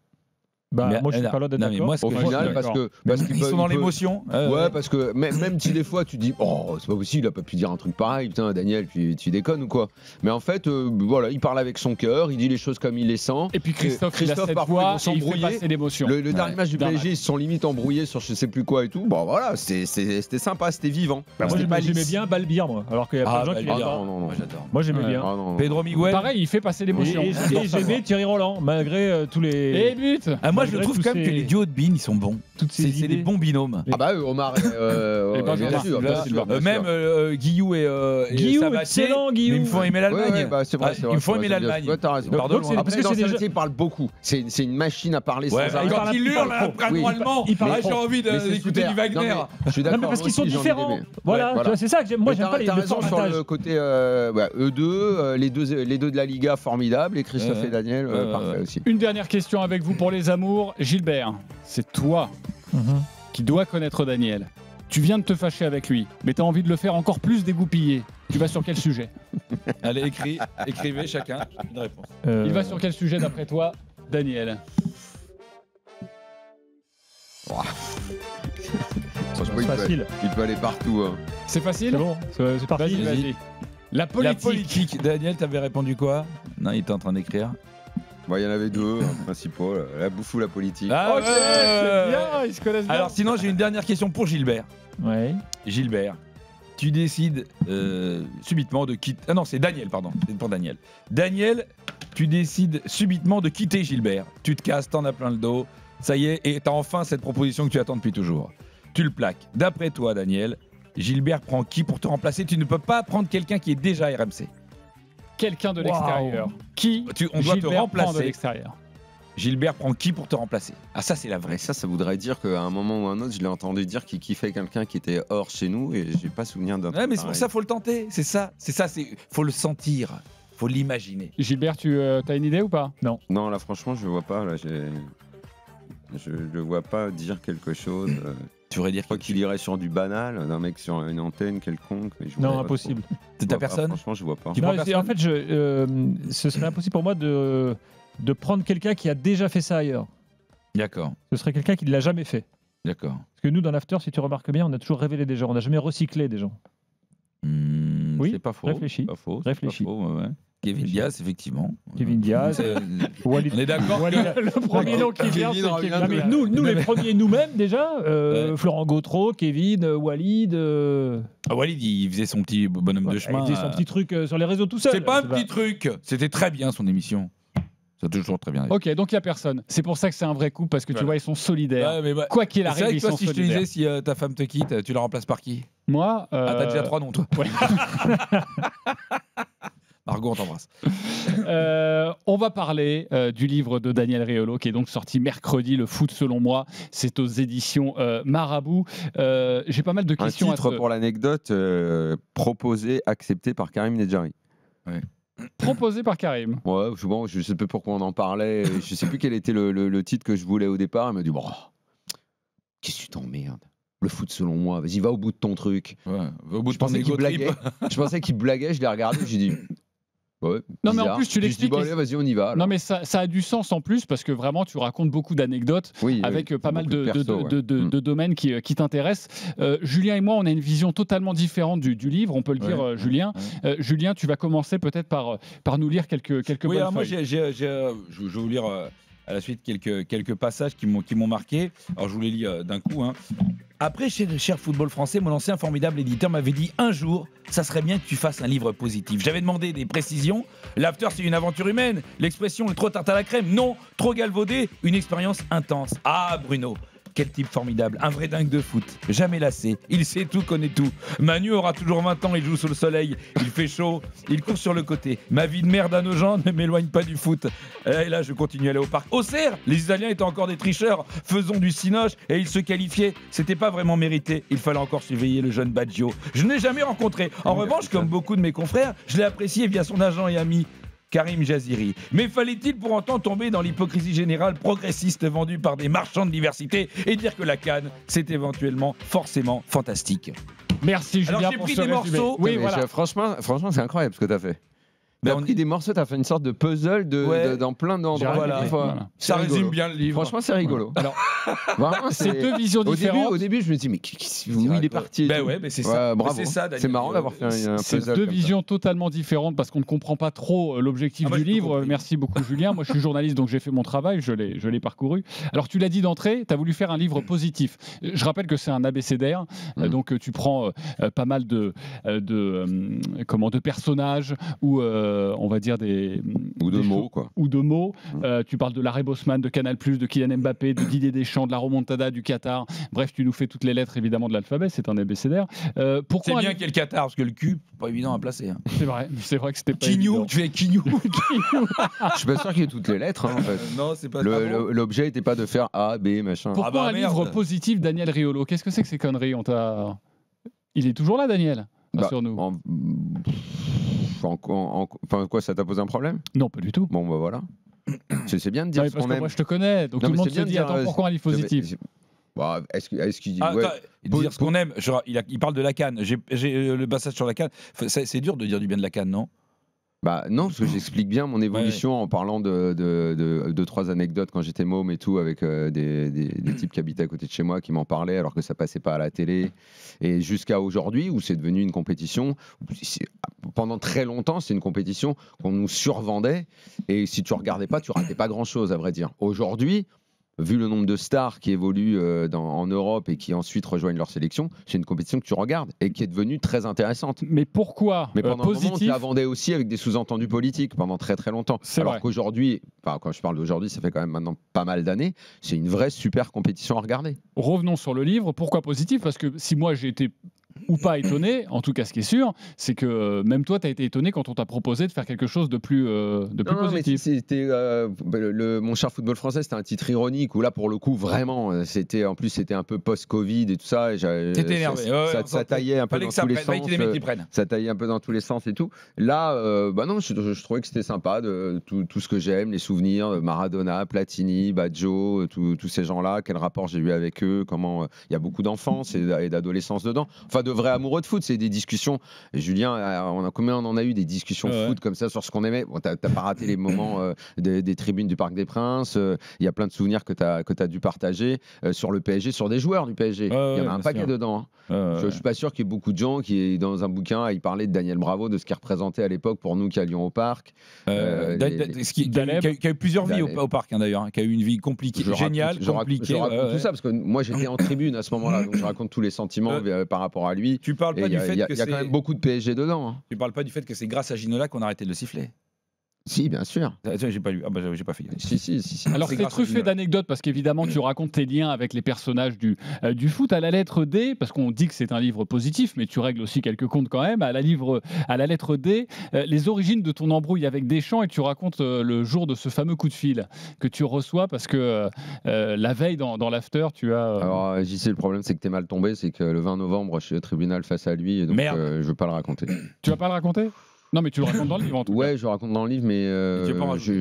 Bah,
Mais-
moi, je suis pas loin d'être
non, mais
d'accord.
moi, ce
Au
que
final,
je-
parce que
Ils sont dans l'émotion.
Ouais, parce que même si des fois tu dis oh c'est pas possible, il a pas pu dire un truc pareil, putain Daniel, tu déconnes ou quoi. Mais en fait, voilà, il parle avec son cœur, il dit les choses comme il les sent.
Et puis Christophe, il a cette
parfois,
voix
ils vont
et il fait
s'embrouiller.
passer l'émotion.
Le dernier match du
D'un
PSG, ils se sont limite embrouillés sur je sais plus quoi et tout. Bon voilà, c'était sympa, c'était vivant.
Bah, moi,
C'était pas
j'aimais
lisse.
bien Balbir, moi. Alors qu'il y a plein
Ah,
de gens
bah,
qui
bien.
l'aiment pas.
non,
Moi j'adore.
Moi, j'aimais
Ouais.
bien.
Ah, non.
Pedro Miguel.
Pareil, il fait passer
Et
l'émotion.
j'aimais Thierry Roland, malgré tous les.
Et but.
Ah, moi, je trouve quand même que les duos de Bean, ils sont bons. C'est des bons binômes.
Ah bah Omar et bien sûr, bien sûr.
Même Guillou et Sabatier, ils me font aimer l'Allemagne.
C'est vrai.
Ils me font aimer l'Allemagne.
Pardon, après, dans Sabatier, il parle beaucoup. C'est une machine à parler sans arrêt.
Quand il hurle allemand, j'ai envie d'écouter du Wagner.
Je suis d'accord.
Parce qu'ils sont différents. Voilà, c'est ça que j'aime. Moi, j'aime pas les deux
raison sur le côté eux deux, les deux de la Liga formidables, et Christophe et Daniel parfait aussi.
Une dernière question avec vous pour les amours. Gilbert, c'est toi qui dois connaître Daniel. Tu viens de te fâcher avec lui, mais tu as envie de le faire encore plus dégoupiller. Tu vas sur quel sujet?
Allez, écrivez chacun une réponse.
Il va sur quel sujet d'après toi, Daniel?
Franchement,
facile.
Il peut aller partout.
C'est facile?
C'est bon, c'est parti.
Vas-y. La politique.
Daniel, t'avais répondu quoi? Non, il était en train d'écrire.
Bon, il y en avait deux principaux, la bouffe ou la politique.
Ah,
ok, c'est bien, ils se connaissent bien.
Alors sinon, j'ai une dernière question pour Gilbert.
Ouais.
Gilbert, tu décides subitement de quitter... Ah non, c'est Daniel, pardon. C'est pour Daniel. Daniel, tu décides subitement de quitter Gilbert. Tu te casses, t'en as plein le dos. Ça y est, et t'as enfin cette proposition que tu attends depuis toujours. Tu le plaques. D'après toi, Daniel, Gilbert prend qui pour te remplacer? Tu ne peux pas prendre quelqu'un qui est déjà RMC.
Quelqu'un de l'extérieur. Qui
on doit te
Gilbert
remplacer.
prend de l'extérieur.
Gilbert prend qui pour te remplacer? Ah, ça, c'est la vraie.
Et ça voudrait dire qu'à un moment ou un autre, je l'ai entendu dire qu'il kiffait quelqu'un qui était hors chez nous, et j'ai pas souvenir d'un truc
Ouais, mais c'est pour
pareil.
ça, faut le tenter. C'est ça. Faut le sentir. Faut l'imaginer.
Gilbert, tu as une idée ou pas?
Non, là, franchement, je vois pas. Là, je le vois pas dire quelque chose.
Tu voudrais dire
qu'il irait sur du banal, d'un mec sur une antenne quelconque. Mais je
Non,
vois pas
impossible.
T'as personne?
Franchement, je vois pas.
Tu
Non,
prends
en fait, ce serait impossible pour moi de prendre quelqu'un qui a déjà fait ça ailleurs.
D'accord.
Ce serait quelqu'un qui ne l'a jamais fait.
D'accord.
Parce que nous, dans l'after, si tu remarques bien, on a toujours révélé des gens. On n'a jamais recyclé des gens.
Oui, c'est pas faux.
Réfléchis.
Pas faux.
Réfléchis.
Pas faux, ouais. Kevin Diaz, effectivement.
Kevin Diaz. Walid.
On est d'accord.
Le premier nom qui vient, c'est Kevin.
Non, mais nous les premiers nous-mêmes déjà, Florent Gautreau, Kevin, Walid.
Walid, il faisait son petit bonhomme de chemin.
Il faisait son petit truc sur les réseaux tout seul.
C'est pas un petit truc. C'était très bien son émission. C'est toujours très bien.
Ok, donc il n'y a personne. C'est pour ça que c'est un vrai coup, parce que tu vois, ils sont solidaires.
Ouais,
Quoi qu'il arrive, ils sont
si
solidaires.
je te disais, si ta femme te quitte, tu la remplaces par qui?
Moi
t'as déjà 3 noms, toi.
Ouais.
Margot, on t'embrasse.
On va parler du livre de Daniel Riolo qui est donc sorti mercredi, Le foot selon moi. C'est aux éditions Marabout. J'ai pas mal de questions
un titre pour l'anecdote proposé, accepté par Karim Nedjari.
Ouais.
Proposé par Karim.
Ouais, bon, je sais plus pourquoi on en parlait. Je sais plus quel était le titre que je voulais au départ. Il m'a dit, bon, qu'est-ce que tu t'emmerdes? Le foot selon moi, vas-y, va au bout de ton truc.
Ouais, va au bout de ton
pensais qu'il blaguait. Je pensais qu'il blaguait, je l'ai regardé, j'ai dit... Ouais,
non mais en plus tu l'expliques.
Bon, allez, vas-y, on y va. Alors.
Non mais ça a du sens en plus parce que vraiment tu racontes beaucoup d'anecdotes avec pas mal de domaines qui t'intéressent. Julien et moi on a une vision totalement différente du livre, on peut le dire Julien. Julien, tu vas commencer peut-être par nous lire quelques bonnes
alors moi
feuilles.
je vais vous lire à la suite quelques passages qui m'ont marqué. Alors je vous les lis d'un coup. Après, cher Football Français, mon ancien formidable éditeur m'avait dit un jour, ça serait bien que tu fasses un livre positif. J'avais demandé des précisions. L'after, c'est une aventure humaine. L'expression est trop tarte à la crème. Non, trop galvaudé. Une expérience intense. Ah, Bruno, quel type formidable. Un vrai dingue de foot. Jamais lassé. Il sait tout, connaît tout. Manu aura toujours 20 ans. Il joue sous le soleil. Il fait chaud. Il court sur le côté. Ma vie de merde à nos gens ne m'éloigne pas du foot. Et là, je continue à aller au parc. Auxerre, les Italiens étaient encore des tricheurs. Faisons du cinoche. Et ils se qualifiaient. C'était pas vraiment mérité. Il fallait encore surveiller le jeune Baggio. Je ne l'ai jamais rencontré. En revanche, comme beaucoup de mes confrères, je l'ai apprécié via son agent et ami. Karim Jaziri. Mais fallait-il pour autant tomber dans l'hypocrisie générale progressiste vendue par des marchands de diversité et dire que la CAN, c'est éventuellement forcément fantastique?
Merci Julien.
Alors j'ai pris des morceaux.
Oui, voilà. Franchement, c'est incroyable ce que tu as fait. T'as pris des morceaux, t'as fait une sorte de puzzle dans plein d'endroits.
Voilà. Ça résume bien le livre.
Franchement, c'est rigolo.
Alors,
vraiment,
c'est deux visions différentes.
Au début, je me dis, mais où il est parti?
Mais c'est ça.
Bravo.
C'est ça, Daniel.
C'est marrant d'avoir fait un puzzle.
C'est deux visions totalement différentes parce qu'on ne comprend pas trop l'objectif du livre. Merci beaucoup, Julien. Moi, je suis journaliste, donc j'ai fait mon travail. Je l'ai parcouru. Alors, tu l'as dit d'entrée, tu as voulu faire un livre positif. Je rappelle que c'est un abécédaire. Donc, tu prends pas mal de personnages ou on va dire
ou de mots, quoi.
Ou de mots. Tu parles de l'arrêt Bosman, de Canal+, de Kylian Mbappé, de Didier Deschamps, de la remontada du Qatar. Bref, tu nous fais toutes les lettres évidemment de l'alphabet. C'est un abécédaire.
C'est bien qu'il y ait le Qatar parce que le cul, pas évident à placer. Hein.
C'est vrai que c'était pas
Quignou,
évident.
tu fais Quignou.
Je suis pas sûr qu'il y ait toutes les lettres. Hein, en fait.
Non, c'est pas.
L'objet n'était pas de faire A, B, machin.
Pourquoi un livre positif, Daniel Riolo? Qu'est-ce que c'est que ces conneries? Il est toujours là, Daniel. Rassure-nous.
Enfin, quoi, ça t'a posé un problème?
Non, pas du tout.
Bon, bah voilà. C'est bien de dire
parce que moi, je te connais. Donc tout le monde se dit, attends, pourquoi un livre positif?
Bah, est-ce qu'il dit
dire ce qu'on aime, genre, il parle de la CAN. J'ai le passage sur la CAN. C'est dur de dire du bien de la CAN, non?
Bah non, parce que j'explique bien mon évolution en parlant de 3 anecdotes quand j'étais môme et tout, avec des types qui habitaient à côté de chez moi qui m'en parlaient alors que ça passait pas à la télé. Et jusqu'à aujourd'hui où c'est devenu une compétition, pendant très longtemps c'est une compétition qu'on nous survendait et si tu regardais pas, tu ratais pas grand chose à vrai dire. Aujourd'hui, vu le nombre de stars qui évoluent en Europe et qui ensuite rejoignent leur sélection, c'est une compétition que tu regardes et qui est devenue très intéressante.
Mais pourquoi?
Mais pendant un moment, tu la vendais aussi avec des sous-entendus politiques pendant très très longtemps. Alors qu'aujourd'hui, quand je parle d'aujourd'hui, ça fait quand même maintenant pas mal d'années, c'est une vraie super compétition à regarder.
Revenons sur le livre. Pourquoi positif? Parce que si moi j'ai été ou pas étonné, en tout cas ce qui est sûr, c'est que même toi tu as été étonné quand on t'a proposé de faire quelque chose de plus positif.
C'était Mon cher football français, c'était un titre ironique où là pour le coup vraiment c'était un peu post-Covid et tout ça.
T'étais énervé.
Ça taillait un peu dans tous les sens. Ça taillait un peu dans tous les sens et tout. Là, bah non, je trouvais que c'était sympa de tout ce que j'aime, les souvenirs, Maradona, Platini, Baggio, tous ces gens-là. Quel rapport j'ai eu avec eux? Comment il y a beaucoup d'enfance et d'adolescence dedans. Enfin, de vrais amoureux de foot, c'est des discussions. Et Julien, combien on en a eu des discussions foot comme ça sur ce qu'on aimait. Bon, t'as pas raté les moments des tribunes du Parc des Princes. Il y a plein de souvenirs que t'as dû partager sur le PSG, sur des joueurs du PSG. Il y en a un paquet dedans. Hein. Je suis pas sûr qu'il y ait beaucoup de gens qui, dans un bouquin, ils parlaient de Daniel Bravo, de ce qu'il représentait à l'époque pour nous qui allions au Parc.
Qui a eu plusieurs vies au Parc, hein, d'ailleurs, hein, qui a eu une vie compliquée, géniale, compliquée.
Je raconte tout ça parce que moi j'étais en tribune à ce moment-là, donc je raconte tous les sentiments par rapport à lui.
Tu parles pas du fait que
il y a quand même beaucoup de PSG dedans. Hein.
Tu parles pas du fait que c'est grâce à Ginola qu'on a arrêté de le siffler.
Si, bien sûr.
J'ai pas lu. Ah bah j'ai pas fait.
Si.
Alors c'est truffé d'anecdotes parce qu'évidemment tu racontes tes liens avec les personnages du foot. À la lettre D, parce qu'on dit que c'est un livre positif, mais tu règles aussi quelques comptes quand même. À la lettre D, les origines de ton embrouille avec Deschamps, et tu racontes le jour de ce fameux coup de fil que tu reçois parce que la veille dans l'after, tu as.
Alors j'y sais, le problème c'est que t'es mal tombé, c'est que le 20 novembre je suis au tribunal face à lui et donc je veux pas le raconter.
Tu vas pas le raconter? Non, mais tu le racontes dans le livre en tout cas.
Ouais, je le raconte dans le livre, mais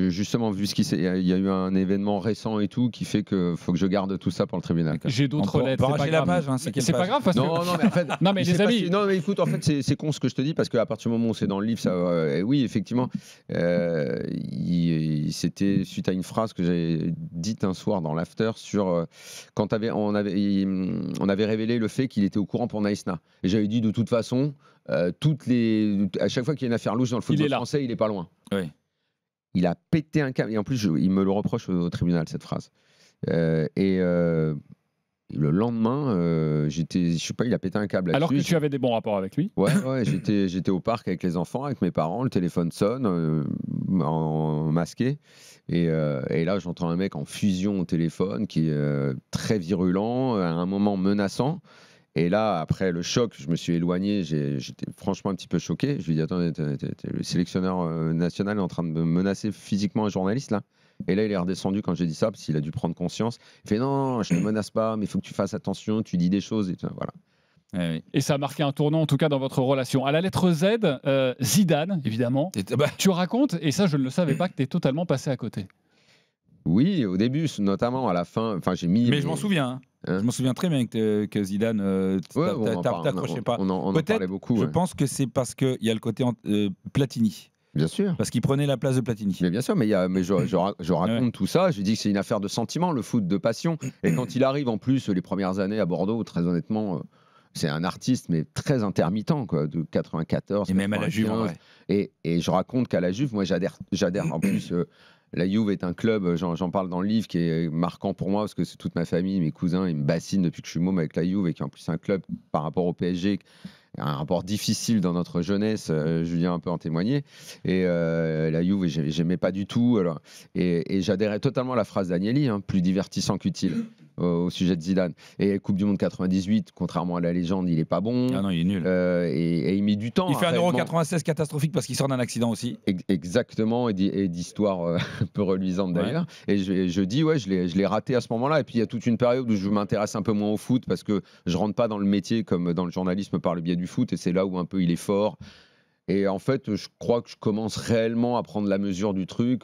justement, vu il y a eu un événement récent et tout qui fait qu'il faut que je garde tout ça pour le tribunal.
J'ai d'autres lettres.
On peut la page, hein,
c'est pas grave parce que.
Non, mais en fait.
Non, mais les amis.
Non, mais écoute, en fait, c'est con ce que je te dis parce qu'à partir du moment où c'est dans le livre, ça. Oui, effectivement, c'était suite à une phrase que j'avais dite un soir dans l'after sur quand on avait révélé le fait qu'il était au courant pour Naïsna. Et j'avais dit de toute façon. À chaque fois qu'il y a une affaire louche dans le football français, il est pas loin.
Oui.
Il a pété un câble et en plus il me le reproche au tribunal cette phrase. Le lendemain, je sais pas, il a pété un câble.
Alors que tu avais des bons rapports avec lui.
Ouais, j'étais au parc avec les enfants, avec mes parents, le téléphone sonne, en masqué. Et là, j'entends un mec en fusion au téléphone qui est très virulent, à un moment menaçant. Et là, après le choc, je me suis éloigné, j'étais franchement un petit peu choqué. Je lui ai dit, attends, le sélectionneur national est en train de me menacer physiquement un journaliste là. Et là, il est redescendu quand j'ai dit ça, parce qu'il a dû prendre conscience. Il fait, non, je ne te menace pas, mais il faut que tu fasses attention, tu dis des choses. Et voilà.
Et ça a marqué un tournant, en tout cas, dans votre relation. À la lettre Z, Zidane, évidemment. Tu racontes, et ça, je ne le savais pas, que tu es totalement passé à côté.
Oui, au début, notamment à la fin. Enfin, j'ai mis.
Mais je m'en souviens. Hein. Je m'en souviens très bien que Zidane, t'accrochais pas.
On en parlait beaucoup.
Je pense que c'est parce qu'il y a le côté Platini.
Bien sûr.
Parce qu'il prenait la place de Platini.
Mais bien sûr, mais je raconte tout ça. Je dis que c'est une affaire de sentiment, le foot, de passion. Et quand il arrive, en plus, les premières années à Bordeaux, très honnêtement, c'est un artiste, mais très intermittent, quoi, de 94.
Et même à la Juve, en vrai.
Et je raconte qu'à la Juve, moi, j'adhère. En plus. La Juve est un club, j'en parle dans le livre, qui est marquant pour moi parce que c'est toute ma famille, mes cousins, ils me bassinent depuis que je suis môme avec la Juve et qui est en plus un club par rapport au PSG un rapport difficile dans notre jeunesse. Julien un peu en témoigner. Et la Juve, j'aimais pas du tout. Alors, et j'adhérais totalement à la phrase d'Agnelli, hein, plus divertissant qu'utile. Au sujet de Zidane. Et Coupe du Monde 98, contrairement à la légende, il est pas bon.
Ah non, il est nul.
Et il met du temps.
Il fait un
réellement.
Euro 96 catastrophique parce qu'il sort d'un accident aussi.
Exactement, et d'histoire un peu reluisante d'ailleurs. Et je dis, ouais, je l'ai raté à ce moment-là. Et puis il y a toute une période où je m'intéresse un peu moins au foot parce que je rentre pas dans le métier comme dans le journalisme par le biais du foot. Et c'est là où un peu il est fort. Et en fait, je crois que je commence réellement à prendre la mesure du truc.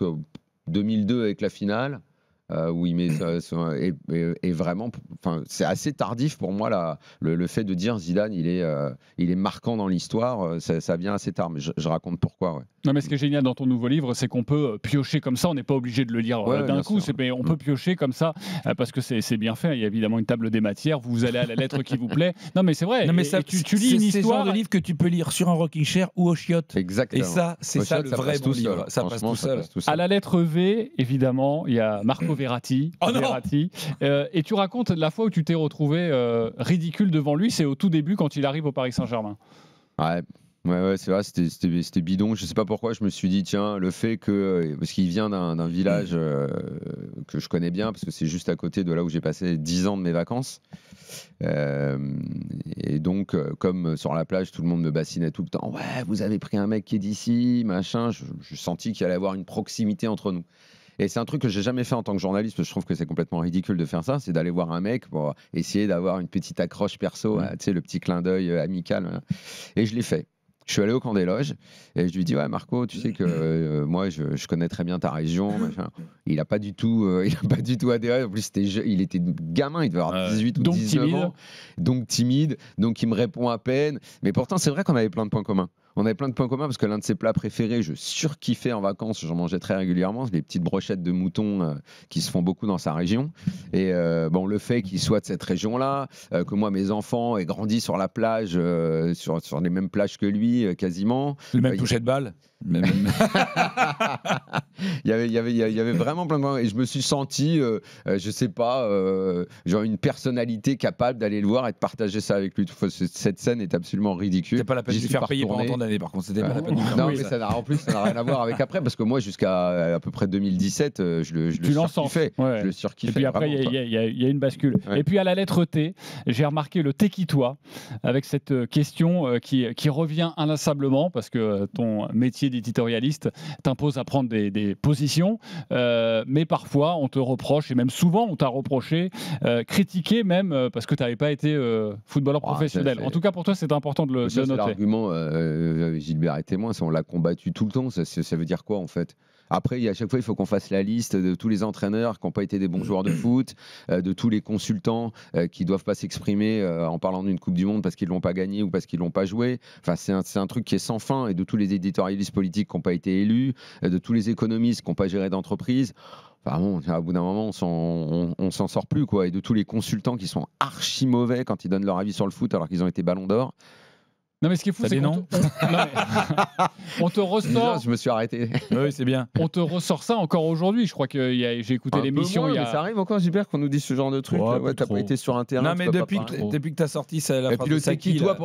2002 avec la finale. Où il met et vraiment, c'est assez tardif pour moi là, le fait de dire Zidane il est marquant dans l'histoire, ça vient assez tard, mais je raconte pourquoi. Ouais.
Non, mais ce qui est génial dans ton nouveau livre, c'est qu'on peut piocher comme ça, on n'est pas obligé de le lire d'un coup, mais on peut piocher comme ça parce que c'est bien fait. Il y a évidemment une table des matières, vous allez à la lettre qui vous plaît. Non mais c'est vrai.
Non, mais
tu lis une histoire.
C'est le genre de livre que tu peux lire sur un rocking chair ou au chiottes.
Exactement.
Et ça, c'est ça le vrai bon livre. Ça passe tout seul.
À la lettre V, évidemment, il y a Marco Verratti. Et tu racontes la fois où tu t'es retrouvé ridicule devant lui, c'est au tout début quand il arrive au Paris Saint-Germain.
Ouais, c'est vrai, c'était bidon. Je sais pas pourquoi, je me suis dit, tiens, le fait que. Parce qu'il vient d'un village que je connais bien, parce que c'est juste à côté de là où j'ai passé 10 ans de mes vacances. Et donc, comme sur la plage, tout le monde me bassinait tout le temps. Ouais, vous avez pris un mec qui est d'ici, machin. Je sentis qu'il allait y avoir une proximité entre nous. Et c'est un truc que j'ai jamais fait en tant que journaliste, parce que je trouve que c'est complètement ridicule de faire ça, c'est d'aller voir un mec pour essayer d'avoir une petite accroche perso, tu sais, le petit clin d'œil amical. Et je l'ai fait. Je suis allé au camp des loges et je lui dis ouais Marco, tu sais que moi je connais très bien ta région. Machin. Il a pas du tout adhéré. En plus il était gamin, il devait avoir 18 ou 19 ans, donc timide, donc il me répond à peine. Mais pourtant c'est vrai qu'on avait plein de points communs. On avait plein de points communs parce que l'un de ses plats préférés, je surkiffais en vacances, j'en mangeais très régulièrement, c'est les petites brochettes de mouton qui se font beaucoup dans sa région. Et le fait qu'il soit de cette région-là, que moi mes enfants aient grandi sur la plage, sur les mêmes plages que lui, quasiment.
Le même toucher de balle.
il y avait vraiment plein de points. Et je me suis senti, je sais pas, genre une personnalité capable d'aller le voir et de partager ça avec lui. Cette scène est absolument ridicule.
C'était pas la peine de lui faire payer pendant tant d'années, par contre. C'était pas la peine de lui faire
non, mais en plus, ça n'a rien à voir avec après, parce que moi, jusqu'à à peu près 2017, je le surkiffais.
Ouais.
Je le surkiffais.
Et puis après, il y a une bascule. Ouais. Et puis à la lettre T, j'ai remarqué le T'es-qui-toi avec cette question qui revient inlassablement, parce que ton métier d'éditorialiste t'impose à prendre des positions, mais parfois on te reproche, et même souvent on t'a reproché, critiquer même parce que tu n'avais pas été footballeur professionnel. En tout cas pour toi c'est important de le noter.
C'est l'argument, Gilbert est témoin, on l'a combattu tout le temps, ça veut dire quoi en fait? Après, à chaque fois, il faut qu'on fasse la liste de tous les entraîneurs qui n'ont pas été des bons joueurs de foot, de tous les consultants qui ne doivent pas s'exprimer en parlant d'une Coupe du Monde parce qu'ils ne l'ont pas gagnée ou parce qu'ils ne l'ont pas jouée. Enfin, c'est un truc qui est sans fin. Et de tous les éditorialistes politiques qui n'ont pas été élus, de tous les économistes qui n'ont pas géré d'entreprise. Enfin bon, au bout d'un moment, on s'en sort plus, quoi. Et de tous les consultants qui sont archi mauvais quand ils donnent leur avis sur le foot alors qu'ils ont été ballons d'or.
Non mais ce qui est fou, c'est qu'on te ressort.
Je me suis arrêté.
Oui, c'est bien.
On te ressort ça encore aujourd'hui. Je crois que j'ai écouté l'émission.
Mais ça arrive encore, Gilbert, qu'on nous dise ce genre de truc. Ouais, t'as pas été sur un terrain.
Non, mais depuis que t'as sorti ça, la
et puis le t'es qui toi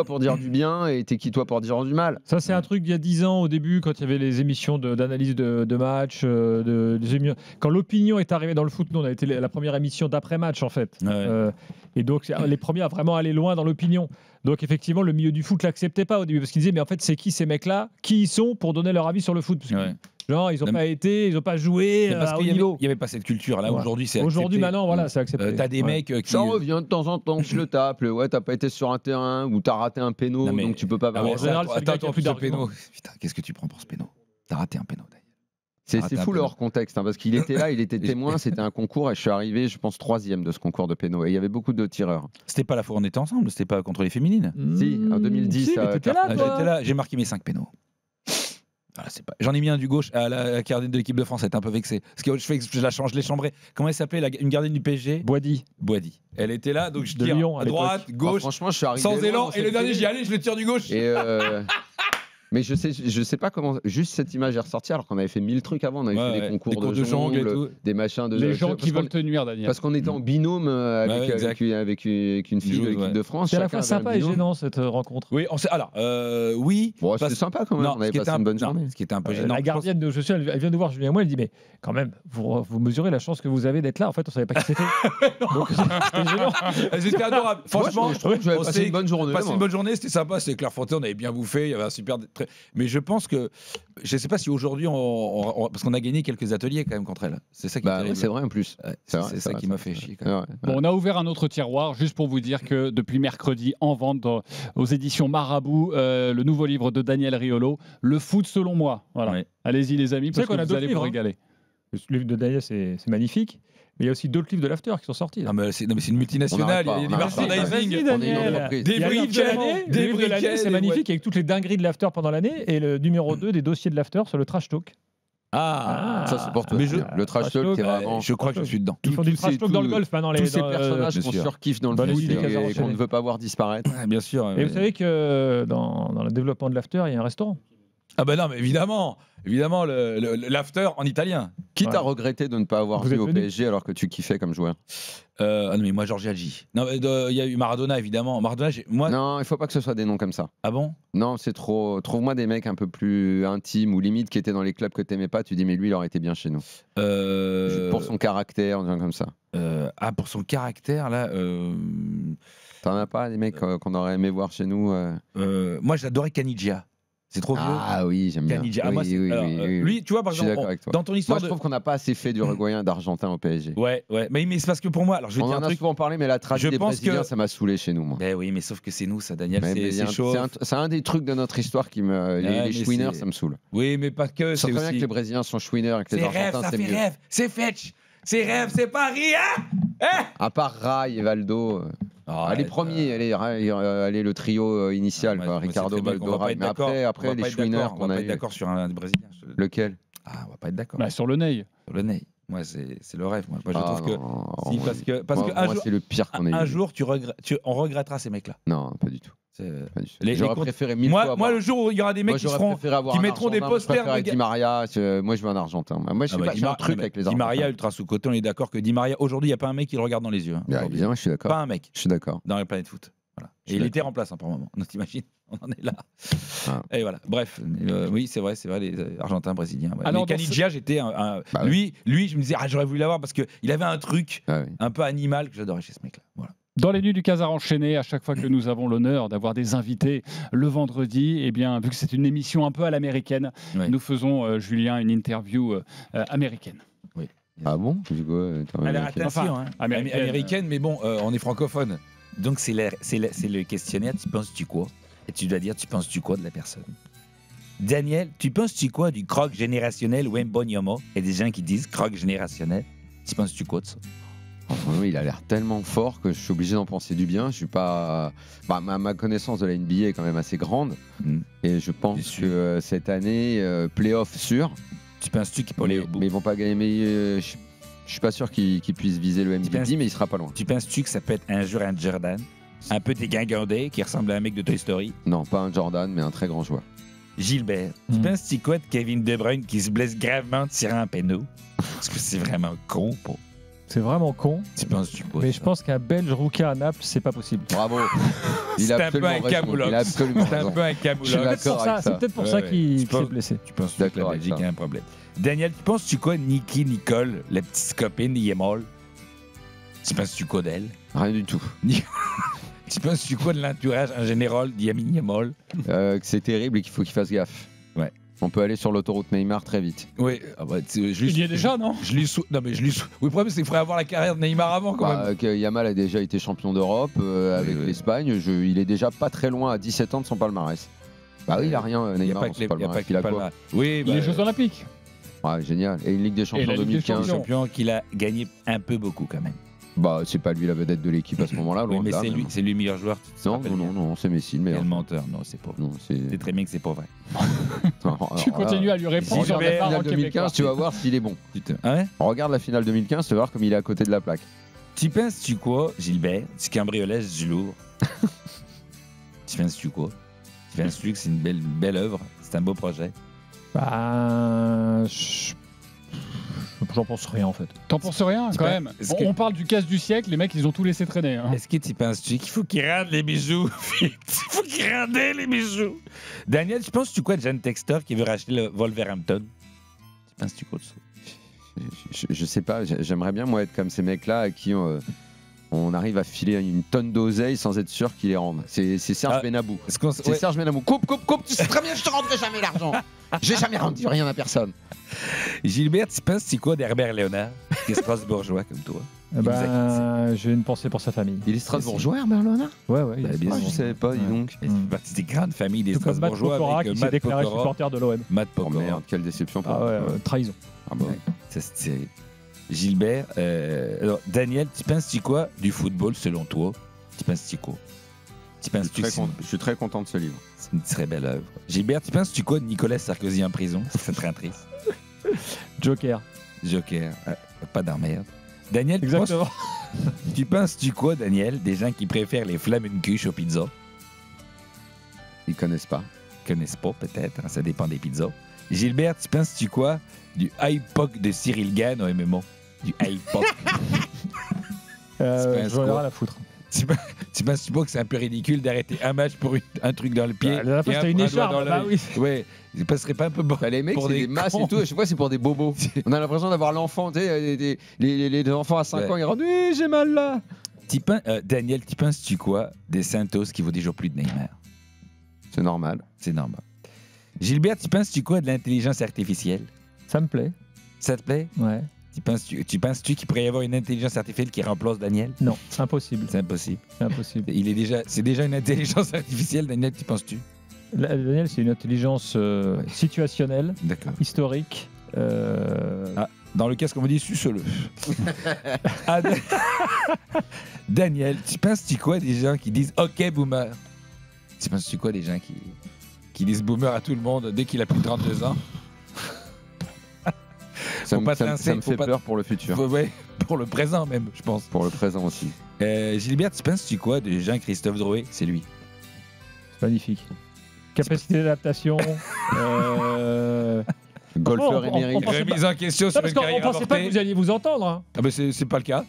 pour dire du bien et t'es qui toi pour dire du mal.
Ça, c'est un truc il y a 10 ans au début, quand il y avait les émissions d'analyse de match, quand l'opinion est arrivée dans le foot. Nous, on a été la première émission d'après-match en fait. Ouais. Et donc les premiers à vraiment aller loin dans l'opinion. Donc effectivement, le milieu du foot l'acceptait pas au début parce qu'ils disaient mais en fait c'est qui ces mecs-là, qui ils sont pour donner leur avis sur le foot parce que, genre ils ont pas joué
parce qu'il y avait pas cette culture là. Aujourd'hui c'est accepté.
Aujourd'hui maintenant voilà c'est accepté.
T'as des mecs qui
ça revient de temps en temps que je le tape. Ouais, t'as pas été sur un terrain ou t'as raté un péno donc tu peux pas.
En général
attends plus de péno. Putain qu'est-ce que tu prends pour ce péno? T'as raté un péno d'ailleurs.
C'est fou le hors contexte, parce qu'il était là, il était témoin, c'était un concours et je suis arrivé, je pense, 3e de ce concours de péno. Et il y avait beaucoup de tireurs.
C'était pas la fois où on était ensemble, c'était pas contre les féminines.
Si, en 2010.
Si, t'étais là,
j'étais là, j'ai marqué mes 5 pénos. Voilà, j'en ai mis un du gauche à la gardienne de l'équipe de France, elle était un peu vexée. Parce que je l'ai chambré. Comment elle s'appelait une gardienne du PSG?
Boady.
Elle était là, donc je tire
Lyon,
à droite, gauche,
franchement, je suis arrivé
sans élan. Et le dernier, j'y allais, je le tire du gauche.
Et Mais je sais pas comment. Juste cette image est ressortie alors qu'on avait fait 1000 trucs avant. On avait fait des concours de jongle
et tout.
des machins de.
Les gens qui veulent te nuire, Daniel.
Parce qu'on était en binôme avec une fille de l'équipe de France.
C'est à la fois sympa et gênant cette rencontre.
Oui, oui.
Bon, c'était sympa quand même. On avait passé une bonne journée.
Ce qui était un peu gênant.
La gardienne de chaussures, elle vient de voir Julien et moi, elle dit mais quand même, vous mesurez la chance que vous avez d'être là. En fait, on savait pas qui c'était. Donc c'était gênant.
C'était adorable. Franchement,
je trouve que j'avais passé une bonne journée.
Passé une bonne journée, c'était sympa. C'était Clairefontaine, on avait bien bouffé. Il y avait un super. Mais je pense que je sais pas si aujourd'hui parce qu'on a gagné quelques ateliers quand même contre elle. C'est ça qui est
c'est vrai en plus.
C'est ça qui m'a fait chier.
Bon, on a ouvert un autre tiroir juste pour vous dire que depuis mercredi en vente aux éditions Marabout le nouveau livre de Daniel Riolo, Le foot selon moi. Voilà.
Ouais.
Allez-y les amis parce que vous allez vous régaler.
Le livre de Daniel c'est magnifique. Mais il y a aussi d'autres livres de l'After qui sont sortis.
Non, mais c'est une multinationale. Il y a du merchandising.
On est une entreprise.
Des livres de l'année, c'est magnifique avec toutes les dingueries de l'After pendant l'année. Et le numéro 2 des dossiers de l'After sur le trash talk.
Ça c'est pour toi. Le trash talk, c'est vraiment.
Je crois que je suis dedans.
Ils font du trash talk dans le golf maintenant.
Tous ces personnages qu'on surkiffe dans le foot et qu'on ne veut pas voir disparaître.
Bien sûr.
Et vous savez que dans le développement de l'After, il y a un restaurant.
Ah ben non, mais évidemment, l'after en italien.
Qui t'a regretté de ne pas avoir vu au PSG alors que tu kiffais comme joueur?
Non mais moi Giorgio Aggi. Non, il y a eu Maradona évidemment. Maradona,
non, il faut pas que ce soit des noms comme ça.
Ah bon?
Non, c'est trop. Trouve-moi des mecs un peu plus intimes ou limite qui étaient dans les clubs que t'aimais pas. Tu dis mais lui il aurait été bien chez nous. Pour son caractère, un truc comme ça.
Pour son caractère là.
T'en as pas des mecs qu'on aurait aimé voir chez nous?
Moi j'adorais Caniggia. C'est trop vieux.
Ah oui, j'aime bien.
Lui, tu vois, par exemple, dans ton histoire.
Moi, je trouve qu'on n'a pas assez fait d'Uruguayen et d'Argentin au PSG.
Ouais. Mais c'est parce que pour moi, alors je vais
on
dire
en
un
a
truc.
souvent parlé, mais la tragédie des Brésiliens, ça m'a saoulé chez nous, moi.
Ben oui, mais sauf que c'est nous, ça, Daniel. C'est chaud.
C'est un des trucs de notre histoire qui me. Les chouineurs, ça me saoule.
Oui, mais pas que.
C'est bien que les Brésiliens sont chouineurs et que les Argentins, c'est mieux.
C'est rêve, c'est fetch. C'est rêve, c'est pas rien.
À part Rai et Valdo. Les premiers, allez, le trio initial, Ricardo, Valdo, Rai. Mais après les chouineurs qu'on a.
On va pas être d'accord sur un Brésilien.
Lequel?
On va pas être d'accord.
Sur le Ney.
Sur le Ney. Moi, c'est le rêve. Moi, je trouve que. Parce que
c'est le pire qu'on ait eu.
Un jour, on regrettera ces mecs-là.
Non, pas du tout.
J'aurais
préféré mille fois.
Moi, le jour où il y aura des mecs qui mettront des posters
de Di Maria, moi je veux un Argentin. Moi, je suis un truc avec les Argentins.
Di Maria ultra sous-côté, on est d'accord que Di Maria, aujourd'hui, il n'y a pas un mec qui le regarde dans les yeux.
Évidemment, je suis d'accord.
Pas un mec.
Je suis d'accord.
Dans la planète foot. Et il était remplaçant pour le moment. On t'imagine, on en est là. Et voilà. Bref, oui, c'est vrai, les Argentins, Brésiliens. Mais Caniggia, j'étais lui, je me disais, j'aurais voulu l'avoir parce qu'il avait un truc un peu animal que j'adorais chez ce mec-là. Voilà.
Dans les nuits du Casar enchaîné, à chaque fois que nous avons l'honneur d'avoir des invités le vendredi, eh bien, vu que c'est une émission un peu à l'américaine, nous faisons, Julien, une interview américaine.
Oui.
Ah bon?
Américaine, mais bon, on est francophone. Donc c'est le questionnaire, tu penses-tu quoi? Et tu dois dire, tu penses-tu quoi de la personne? Daniel, tu penses-tu quoi du croc générationnel Wembanyama? Il y a des gens qui disent croc générationnel. Tu penses-tu quoi de ça?
Enfin, il a l'air tellement fort que je suis obligé d'en penser du bien. Je suis pas. Ma connaissance de la NBA est quand même assez grande. Et je pense que cette année, playoff sûr.
Tu penses-tu qu'ils
mais ils vont pas gagner. Mais je suis pas sûr qu'ils puissent viser le MVP, mais il sera pas loin.
Tu penses-tu que ça peut être un jour un Jordan? Un peu dégingandé qui ressemble à un mec de Toy Story?
Non, pas un Jordan, mais un très grand joueur.
Gilbert, tu penses-tu quoi de Kevin De Bruyne qui se blesse gravement en tirant un péno? Parce que c'est vraiment con, pas.
C'est vraiment con.
Tu penses-tu quoi?
Mais je pense qu'un Belge rookie à Naples, c'est pas possible.
Bravo.
C'est un peu un camoulox. C'est un peu un camoulox.
C'est peut-être pour ça qu'il s'est blessé.
Tu penses que la Belgique a un problème. Daniel, tu penses-tu quoi de Nikki Nicole, la petite copine d'Yemol? Tu penses-tu quoi d'elle?
Rien du tout.
Tu penses-tu quoi de l'entourage en général d'Yamin Yemol?
Que c'est terrible et qu'il faut qu'il fasse gaffe.
Ouais.
On peut aller sur l'autoroute Neymar très vite.
Oui,
il y est déjà, non?
Oui, le problème, c'est qu'il faudrait avoir la carrière de Neymar avant, quand même.
Yamal a déjà été champion d'Europe avec l'Espagne. Il est déjà pas très loin à 17 ans de son palmarès. Bah oui, il a rien, Neymar, dans son palmarès. Il a quoi?
Oui,
les Jeux Olympiques.
Ouais, génial. Et une Ligue des Champions 2015.
Champion qu'il a gagné un peu beaucoup, quand même.
Bah, c'est pas lui la vedette de l'équipe à ce moment-là.
Oui, mais c'est lui le meilleur joueur.
Non, c'est Messi le meilleur.
Quel menteur, non, c'est pas vrai. C'est très bien que c'est pas vrai.
Tu continues à lui répondre.
La finale 2015, tu vas voir s'il est bon. Regarde la finale 2015, tu vas voir comme il est à côté de la plaque.
Tu penses-tu quoi, Gilbert, du cambriolage du lourd? Tu penses-tu quoi? Stephen Street, c'est une belle œuvre. C'est un beau projet.
Bah, j'en pense rien en fait.
T'en penses rien quand même. On parle du casse du siècle, les mecs ils ont tout laissé traîner. Hein.
Est-ce que tu penses-tu qu'il faut qu'il rende les bijoux? Il faut qu'il rende les bijoux. Daniel, tu penses-tu quoi de John Textor qui veut racheter le Wolverhampton? Tu penses-tu quoi de ça?
Je sais pas, j'aimerais bien moi être comme ces mecs-là à qui on arrive à filer une tonne d'oseille sans être sûr qu'ils les rendent. C'est Serge Benabou. C'est Serge Benabou. Coupe, tu sais très bien que je te rendrai jamais l'argent. J'ai jamais rendu rien à personne.
Gilbert, tu penses-tu quoi d'Herbert Léonard, qui est strasbourgeois comme toi?
J'ai une pensée pour sa famille.
Il est strasbourgeois, Herbert Léonard?
Ouais.
Je savais pas, dis donc.
Il fait partie des grandes familles des
Tout comme Matt
strasbourgeois.
Pokora,
avec
qui s'est déclaré supporter de l'OM.
Matt
Oh
Pokora.
merde, quelle déception pour
trahison.
Ah bon.
Ça, c'est terrible. Gilbert, alors, Daniel, tu penses-tu quoi du football selon toi? Tu penses-tu quoi?
Je suis très content de ce livre.
C'est une très belle œuvre. Gilbert, tu penses-tu quoi de Nicolas Sarkozy en prison? C'est très triste.
Joker.
Pas d'emmerde. Daniel,
exactement.
Tu penses-tu quoi, Daniel, des gens qui préfèrent les flammenkuche aux pizzas?
Ils connaissent pas.
Peut-être, hein, ça dépend des pizzas. Gilbert, tu penses-tu quoi du high-pock de Cyril Gann au MMO? Du high-pock.
J'en ai rien à foutre.
Tu penses-tu pas que c'est un peu ridicule d'arrêter un match pour un truc dans le pied?
La dernière fois, c'était une écharpe. Bah oui.
Ouais, ça passerait pas un peu bon.
Les mecs, c'est des masses et tout. À chaque fois, c'est pour des bobos. On a l'impression d'avoir l'enfant, tu sais, les enfants à 5 ans, ils rentrent. Oui, j'ai mal là.
Daniel, tu penses-tu quoi des Santos qui vaut déjà plus de Neymar?
C'est normal.
Gilbert, tu penses-tu quoi de l'intelligence artificielle?
Ça me plaît.
Ça te plaît?
Ouais.
Tu penses-tu qu'il pourrait y avoir une intelligence artificielle qui remplace Daniel?
Non, c'est impossible.
C'est impossible.
C'est
déjà une intelligence artificielle, Daniel, tu penses-tu?
Daniel, c'est une intelligence situationnelle, historique.
Dans le cas, ce qu'on me dit, suce-le. Daniel, tu penses-tu quoi des gens qui disent OK, boomer? Tu penses-tu quoi des gens qui disent boomer à tout le monde dès qu'il a plus de 32 ans?
Ça me fait peur pour le futur.
Pour le présent même, je pense.
Pour le présent aussi.
Gilbert, tu penses-tu quoi de Jean-Christophe Drouet? C'est lui.
C'est magnifique. Capacité d'adaptation.
Golfeur émérite.
Remise en question sur une carrière
avortée. On pensait pas que vous alliez vous entendre. Hein.
Ah ben c'est pas le cas.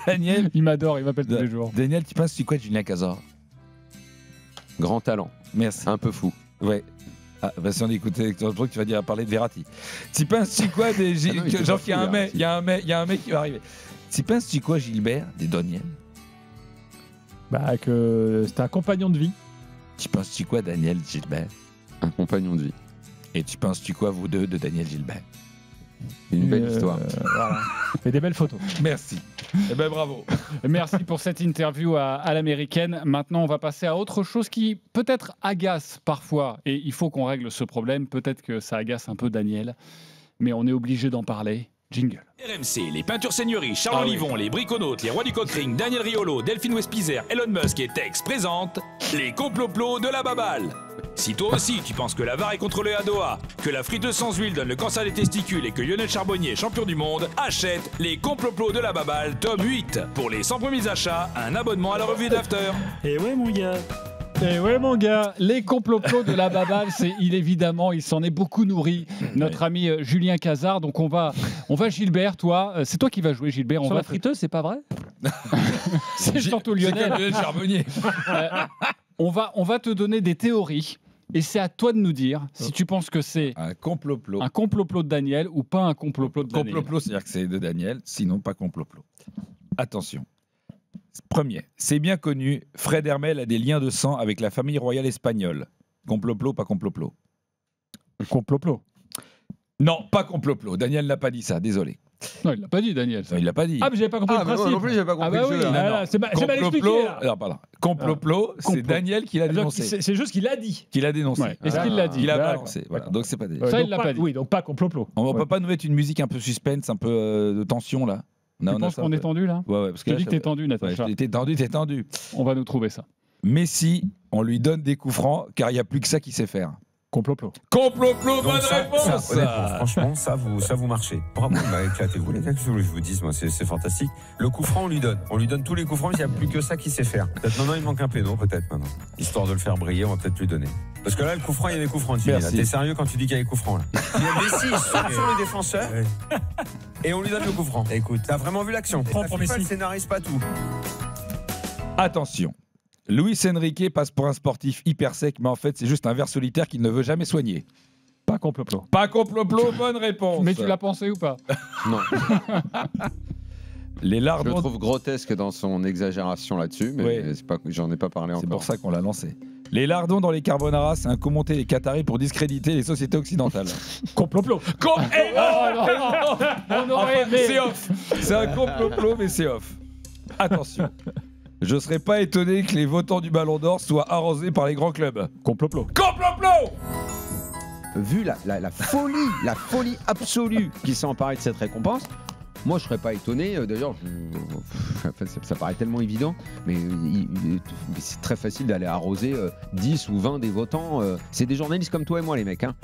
Daniel,
il m'adore, il m'appelle tous les jours.
Daniel, tu penses-tu quoi de Julien Cazorla?
Grand talent.
Merci.
Un peu fou.
Ouais. Ah, bah si on écoutait, tu vas dire à parler de Verratti. Tu penses-tu quoi des genre qu'il y a un mec qui va arriver. Tu penses-tu quoi, Gilbert, des Daniel?
Bah que c'est un compagnon de vie.
Tu penses-tu quoi, Daniel Gilbert?
Un compagnon de vie.
Et tu penses-tu quoi, vous deux, de Daniel Gilbert?
Une belle histoire.
Voilà. Et des belles photos.
Merci. Eh ben bravo.
Merci pour cette interview à l'américaine. Maintenant, on va passer à autre chose qui peut-être agace parfois. Et il faut qu'on règle ce problème. Peut-être que ça agace un peu Daniel. Mais on est obligé d'en parler. Jingle.
RMC, les Peintures Seigneuries, Charles Olivon, les Briconautes, les Rois du Cockring, Daniel Riolo, Delphine Westpizer, Elon Musk et Tex présentent les complots de la baballe. Si toi aussi tu penses que la VAR est contrôlée à Doha, que la friteuse sans huile donne le cancer des testicules et que Lionel Charbonnier est champion du monde, achète les complots de la baballe tome 8. Pour les 100 premiers achats, un abonnement à la revue d'After.
Et ouais mon gars.
Et ouais mon gars,
les complots de la baballe, il s'en est beaucoup nourri, notre ami Julien Cazard. Donc on va Gilbert, toi, c'est toi qui vas jouer Gilbert.
Sur la friteuse, c'est pas vrai?
C'est surtout Lionel.
C'est comme Lionel Charbonnier.
On va te donner des théories. Et c'est à toi de nous dire si tu penses que c'est
un complot
de Daniel ou pas un complot de Daniel.
Complot, c'est-à-dire que c'est de Daniel, sinon pas complot. Attention. Premier, c'est bien connu, Fred Hermel a des liens de sang avec la famille royale espagnole. Complot, pas complot.
Complot.
Non, pas complot. Daniel n'a pas dit ça, désolé.
Non, il l'a pas dit, Daniel.
Non, il l'a pas dit.
Ah, mais j'avais pas compris le principe.
Non plus, j'avais pas compris le jeu.
C'est mal expliqué.
Alors, pardon. Complot, c'est Daniel qui l'a dénoncé.
C'est juste qu'il a dit.
Qu'il a dénoncé.
Ouais. Est-ce qu'il l'a dit?
Il a balancé. Voilà. Donc c'est pas dit.
Ça, il l'a pas dit.
Oui, donc pas complot.
On peut pas nous mettre une musique un peu suspense, un peu de tension là.
Tu penses qu'on est tendu là?
Ouais, parce que
je te dis que t'es tendu, Natacha.
Ouais, t'es tendu.
On va nous trouver ça.
Messi, on lui donne des coups francs car il n'y a plus que ça qu'il sait faire.
Complot-plot.
Complot-plot, bonne
Ça,
réponse.
honnêtement, franchement, ça vous marchez. Bravo, bah, éclatez-vous les gars, qu'est-ce que je vous dis, moi, c'est fantastique. Le coup franc, on lui donne tous les coups francs, il n'y a plus que ça qui sait faire. Peut-être maintenant, il manque un péno, peut-être maintenant. Histoire de le faire briller, on va peut-être lui donner. Parce que là, le coup franc, il y a des coups francs, Jimmy. T'es sérieux quand tu dis qu'il y a des coups francs, là? Il y a Messi, il saute sur les défenseurs, et on lui donne le coup franc. Écoute, t'as vraiment vu l'action? La FIFA, elle scénarise pas tout.
Attention. Luis Enrique passe pour un sportif hyper sec, mais en fait, c'est juste un ver solitaire qu'il ne veut jamais soigner.
Pas complot-plot.
Pas complot-plot, bonne réponse.
Mais tu l'as pensé ou pas?
Non.
Les
Je le
lardons.
trouve grotesque dans son exagération là-dessus, mais c'est pas, j'en ai pas parlé encore.
C'est pour ça qu'on l'a lancé. Les lardons dans les carbonara, c'est un coup monté des Qataris pour discréditer les sociétés occidentales.
Complot-plot.
On aurait aimé.
C'est off. C'est un complot-plot, mais c'est off. Attention. Je serais pas étonné que les votants du Ballon d'Or soient arrosés par les grands clubs.
Complot-plot.
Complot-plot.
Vu la folie absolue qui s'est emparée de cette récompense, moi je serais pas étonné. D'ailleurs, ça paraît tellement évident, mais c'est très facile d'aller arroser 10 ou 20 des votants. C'est des journalistes comme toi et moi, les mecs. Hein.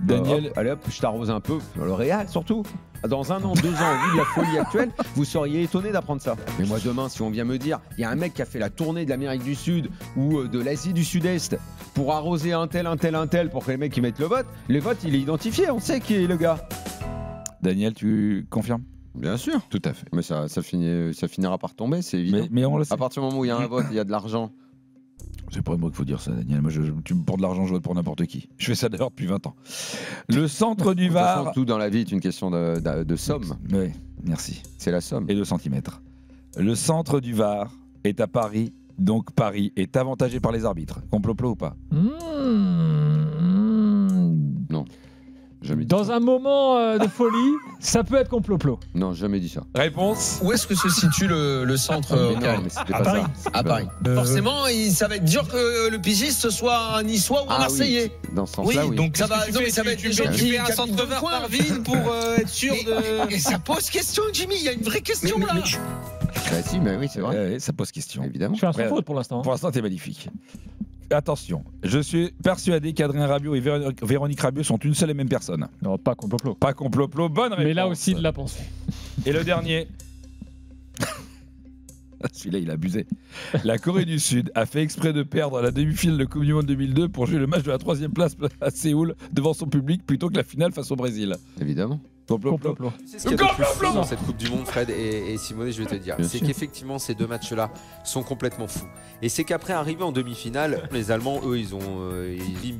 Daniel.
Allez hop, je t'arrose un peu. Le Real surtout. Dans 1 an, 2 ans, au vu de la folie actuelle, vous seriez étonné d'apprendre ça. Mais moi demain, si on vient me dire, il y a un mec qui a fait la tournée de l'Amérique du Sud ou de l'Asie du Sud-Est pour arroser un tel pour que les mecs ils mettent le vote, le vote il est identifié, on sait qui est le gars.
Daniel, tu confirmes?
Bien sûr.
Tout à fait.
Mais ça finira par tomber, c'est évident.
Mais on le sait.
À partir du moment où il y a un vote, il y a de l'argent.
C'est pas moi qu'il faut dire ça, Daniel. Moi, tu me prends de l'argent, je vote pour n'importe qui. Je fais ça d'ailleurs depuis 20 ans. Le centre du
De toute façon,
Var.
tout dans la vie est une question de somme.
Oui, merci.
C'est la somme.
Et de centimètres. Le centre du Var est à Paris, donc Paris est avantagé par les arbitres. Complot-plot ou pas?
Non. Jamais dit
Dans
ça.
un moment de folie, ça peut être complot-plot.
Non, jamais dit ça.
Réponse.
Où est-ce que se situe le centre
Mais
Rocaille
non, mais c'était
À
pas
Paris.
ça.
À Paris. Forcément, ça va être dur que le pigiste soit un Niçois ou un
Ah
Marseillais.
Oui, dans ce
Oui,
sens-là, oui.
donc ça va, non, mais ça va être des gens qui font un centre vert par ville pour être sûr de. Et ça pose question, Jimmy. Il y a une vraie question là.
Bah si, mais oui, c'est vrai.
Ouais, ça pose question.
Évidemment.
Je fais un sans faute pour l'instant.
Pour l'instant, t'es magnifique. Attention, je suis persuadé qu'Adrien Rabiot et Véronique Rabiot sont une seule et même personne.
Non, pas complot-plot.
Pas complot-plot, bonne réponse.
Mais là aussi, il l'a pensé.
Et le dernier. Celui-là, il a abusé. La Corée du Sud a fait exprès de perdre la demi-finale de Coupe du Monde 2002 pour jouer le match de la 3e place à Séoul devant son public plutôt que la finale face au Brésil.
Évidemment.
Complot-plot.
C'est ce qu'il y a de plus fou dans cette Coupe du Monde, Fred et Simone, je vais te dire. C'est qu'effectivement, ces deux matchs-là sont complètement fous. Et c'est qu'après, arrivé en demi-finale, les Allemands, eux, ils ont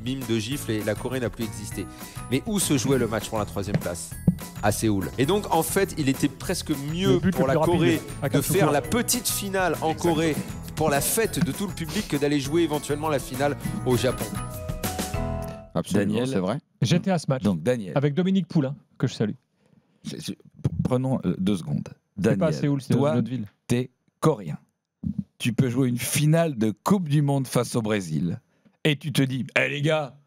bim de gifle et la Corée n'a plus existé. Mais où se jouait le match pour la 3e place? À Séoul. Et donc, en fait, il était presque mieux pour la Corée de faire la petite finale en Corée pour la fête de tout le public que d'aller jouer éventuellement la finale au Japon.
Absolument,
Daniel,
c'est vrai.
J'étais à ce match.
Donc, Daniel.
Avec Dominique Poulain, que je salue.
Prenons 2 secondes.
C'est
Daniel,
pas à Séoul, c'est dans
toi,
une autre ville.
t'es coréen. Tu peux jouer une finale de Coupe du Monde face au Brésil. Et tu te dis, eh les gars,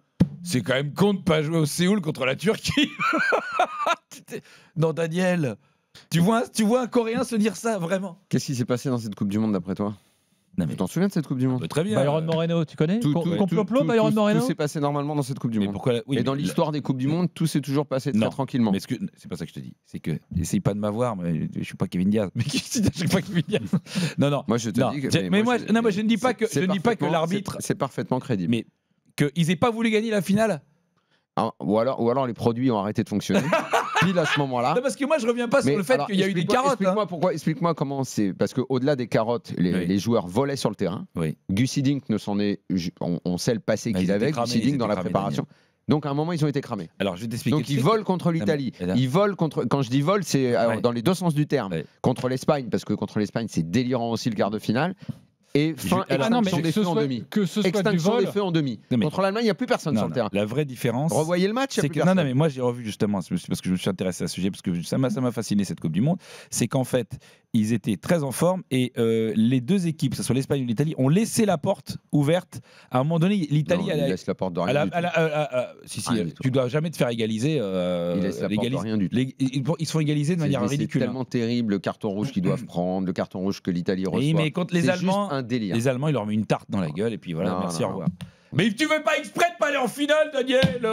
c'est quand même con de pas jouer au Séoul contre la Turquie. Non, Daniel, tu vois un Coréen se dire ça, vraiment?
Qu'est-ce qui s'est passé dans cette Coupe du Monde d'après toi?
Non, mais
tu t'en souviens de cette Coupe du Monde?
Très bien.
Byron Moreno, tu connais?
Tout
Complot-plot, Byron Moreno?
Tout s'est passé normalement dans cette Coupe du Monde.
Pourquoi, oui,
et dans l'histoire des Coupes du Monde, tout s'est toujours passé très tranquillement.
Mais c'est pas ça que je te dis. C'est que, essaye pas de m'avoir, mais je suis pas Kevin Diaz. Mais qui dit à chaque fois Kevin Diaz? Non.
Moi, je te dis que.
Mais moi, je ne dis pas que l'arbitre.
C'est parfaitement crédible.
Mais qu'ils aient pas voulu gagner la finale.
Ou alors les produits ont arrêté de fonctionner. Pile à ce moment-là.
Non, parce que moi je reviens pas sur le fait qu'il y a eu des carottes.
Explique-moi comment c'est. Parce qu'au-delà des carottes, les joueurs volaient sur le terrain.
Oui.
Gus Hiddink ne s'en est. On sait le passé qu'il avait, Gus Hiddink dans la préparation. Donc à un moment ils ont été cramés.
Alors je vais t'expliquer.
Donc ils volent contre l'Italie. Ils volent contre. Quand je dis vol, c'est dans les deux sens du terme. Contre l'Espagne, parce que contre l'Espagne c'est délirant aussi le quart de finale. Et extinction des feux en demi. Extinction des feux en demi. Contre l'Allemagne, il n'y a plus personne sur le terrain.
La vraie différence.
Revoyez le match.
Non, mais moi j'ai revu justement, c'est parce que je me suis intéressé à ce sujet, parce que ça m'a fasciné cette Coupe du Monde. C'est qu'en fait, ils étaient très en forme et les deux équipes, que ce soit l'Espagne ou l'Italie, ont laissé la porte ouverte. À un moment donné, l'Italie.
Ils laissent la porte de rien.
Tu dois jamais te faire égaliser.
Ils laissent la porte de rien du tout.
Ils se font égaliser de manière ridicule.
C'est tellement terrible le carton rouge qu'ils doivent prendre, le carton rouge que l'Italie reçoit.
Oui, mais contre les Allemands,
un délire.
Les Allemands, ils leur mettent une tarte dans la gueule et puis voilà, merci, au revoir. Mais tu fais pas exprès de pas aller en finale, Daniel.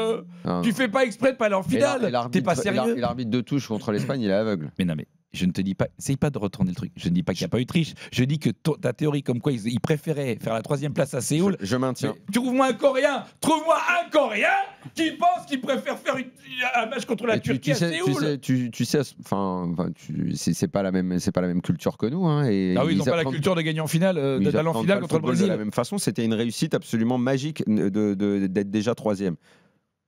Tu fais pas exprès de pas aller en finale. T'es pas sérieux.
Et l'arbitre de touche contre l'Espagne, il est aveugle.
Mais non, mais je ne te dis pas, essaye pas de retourner le truc. Je ne dis pas qu'il n'y a pas eu de triche. Je dis que ta théorie comme quoi ils préféraient faire la 3e place à Séoul.
Je maintiens.
Trouve-moi un Coréen qui pense qu'il préfère faire un match contre la Turquie à Séoul.
Tu sais, c'est pas la même culture que nous. Hein, et
ils n'ont pas la culture de gagner en finale, d'aller en finale contre le Brésil.
De la même façon, c'était une réussite absolument magique d'être déjà 3e.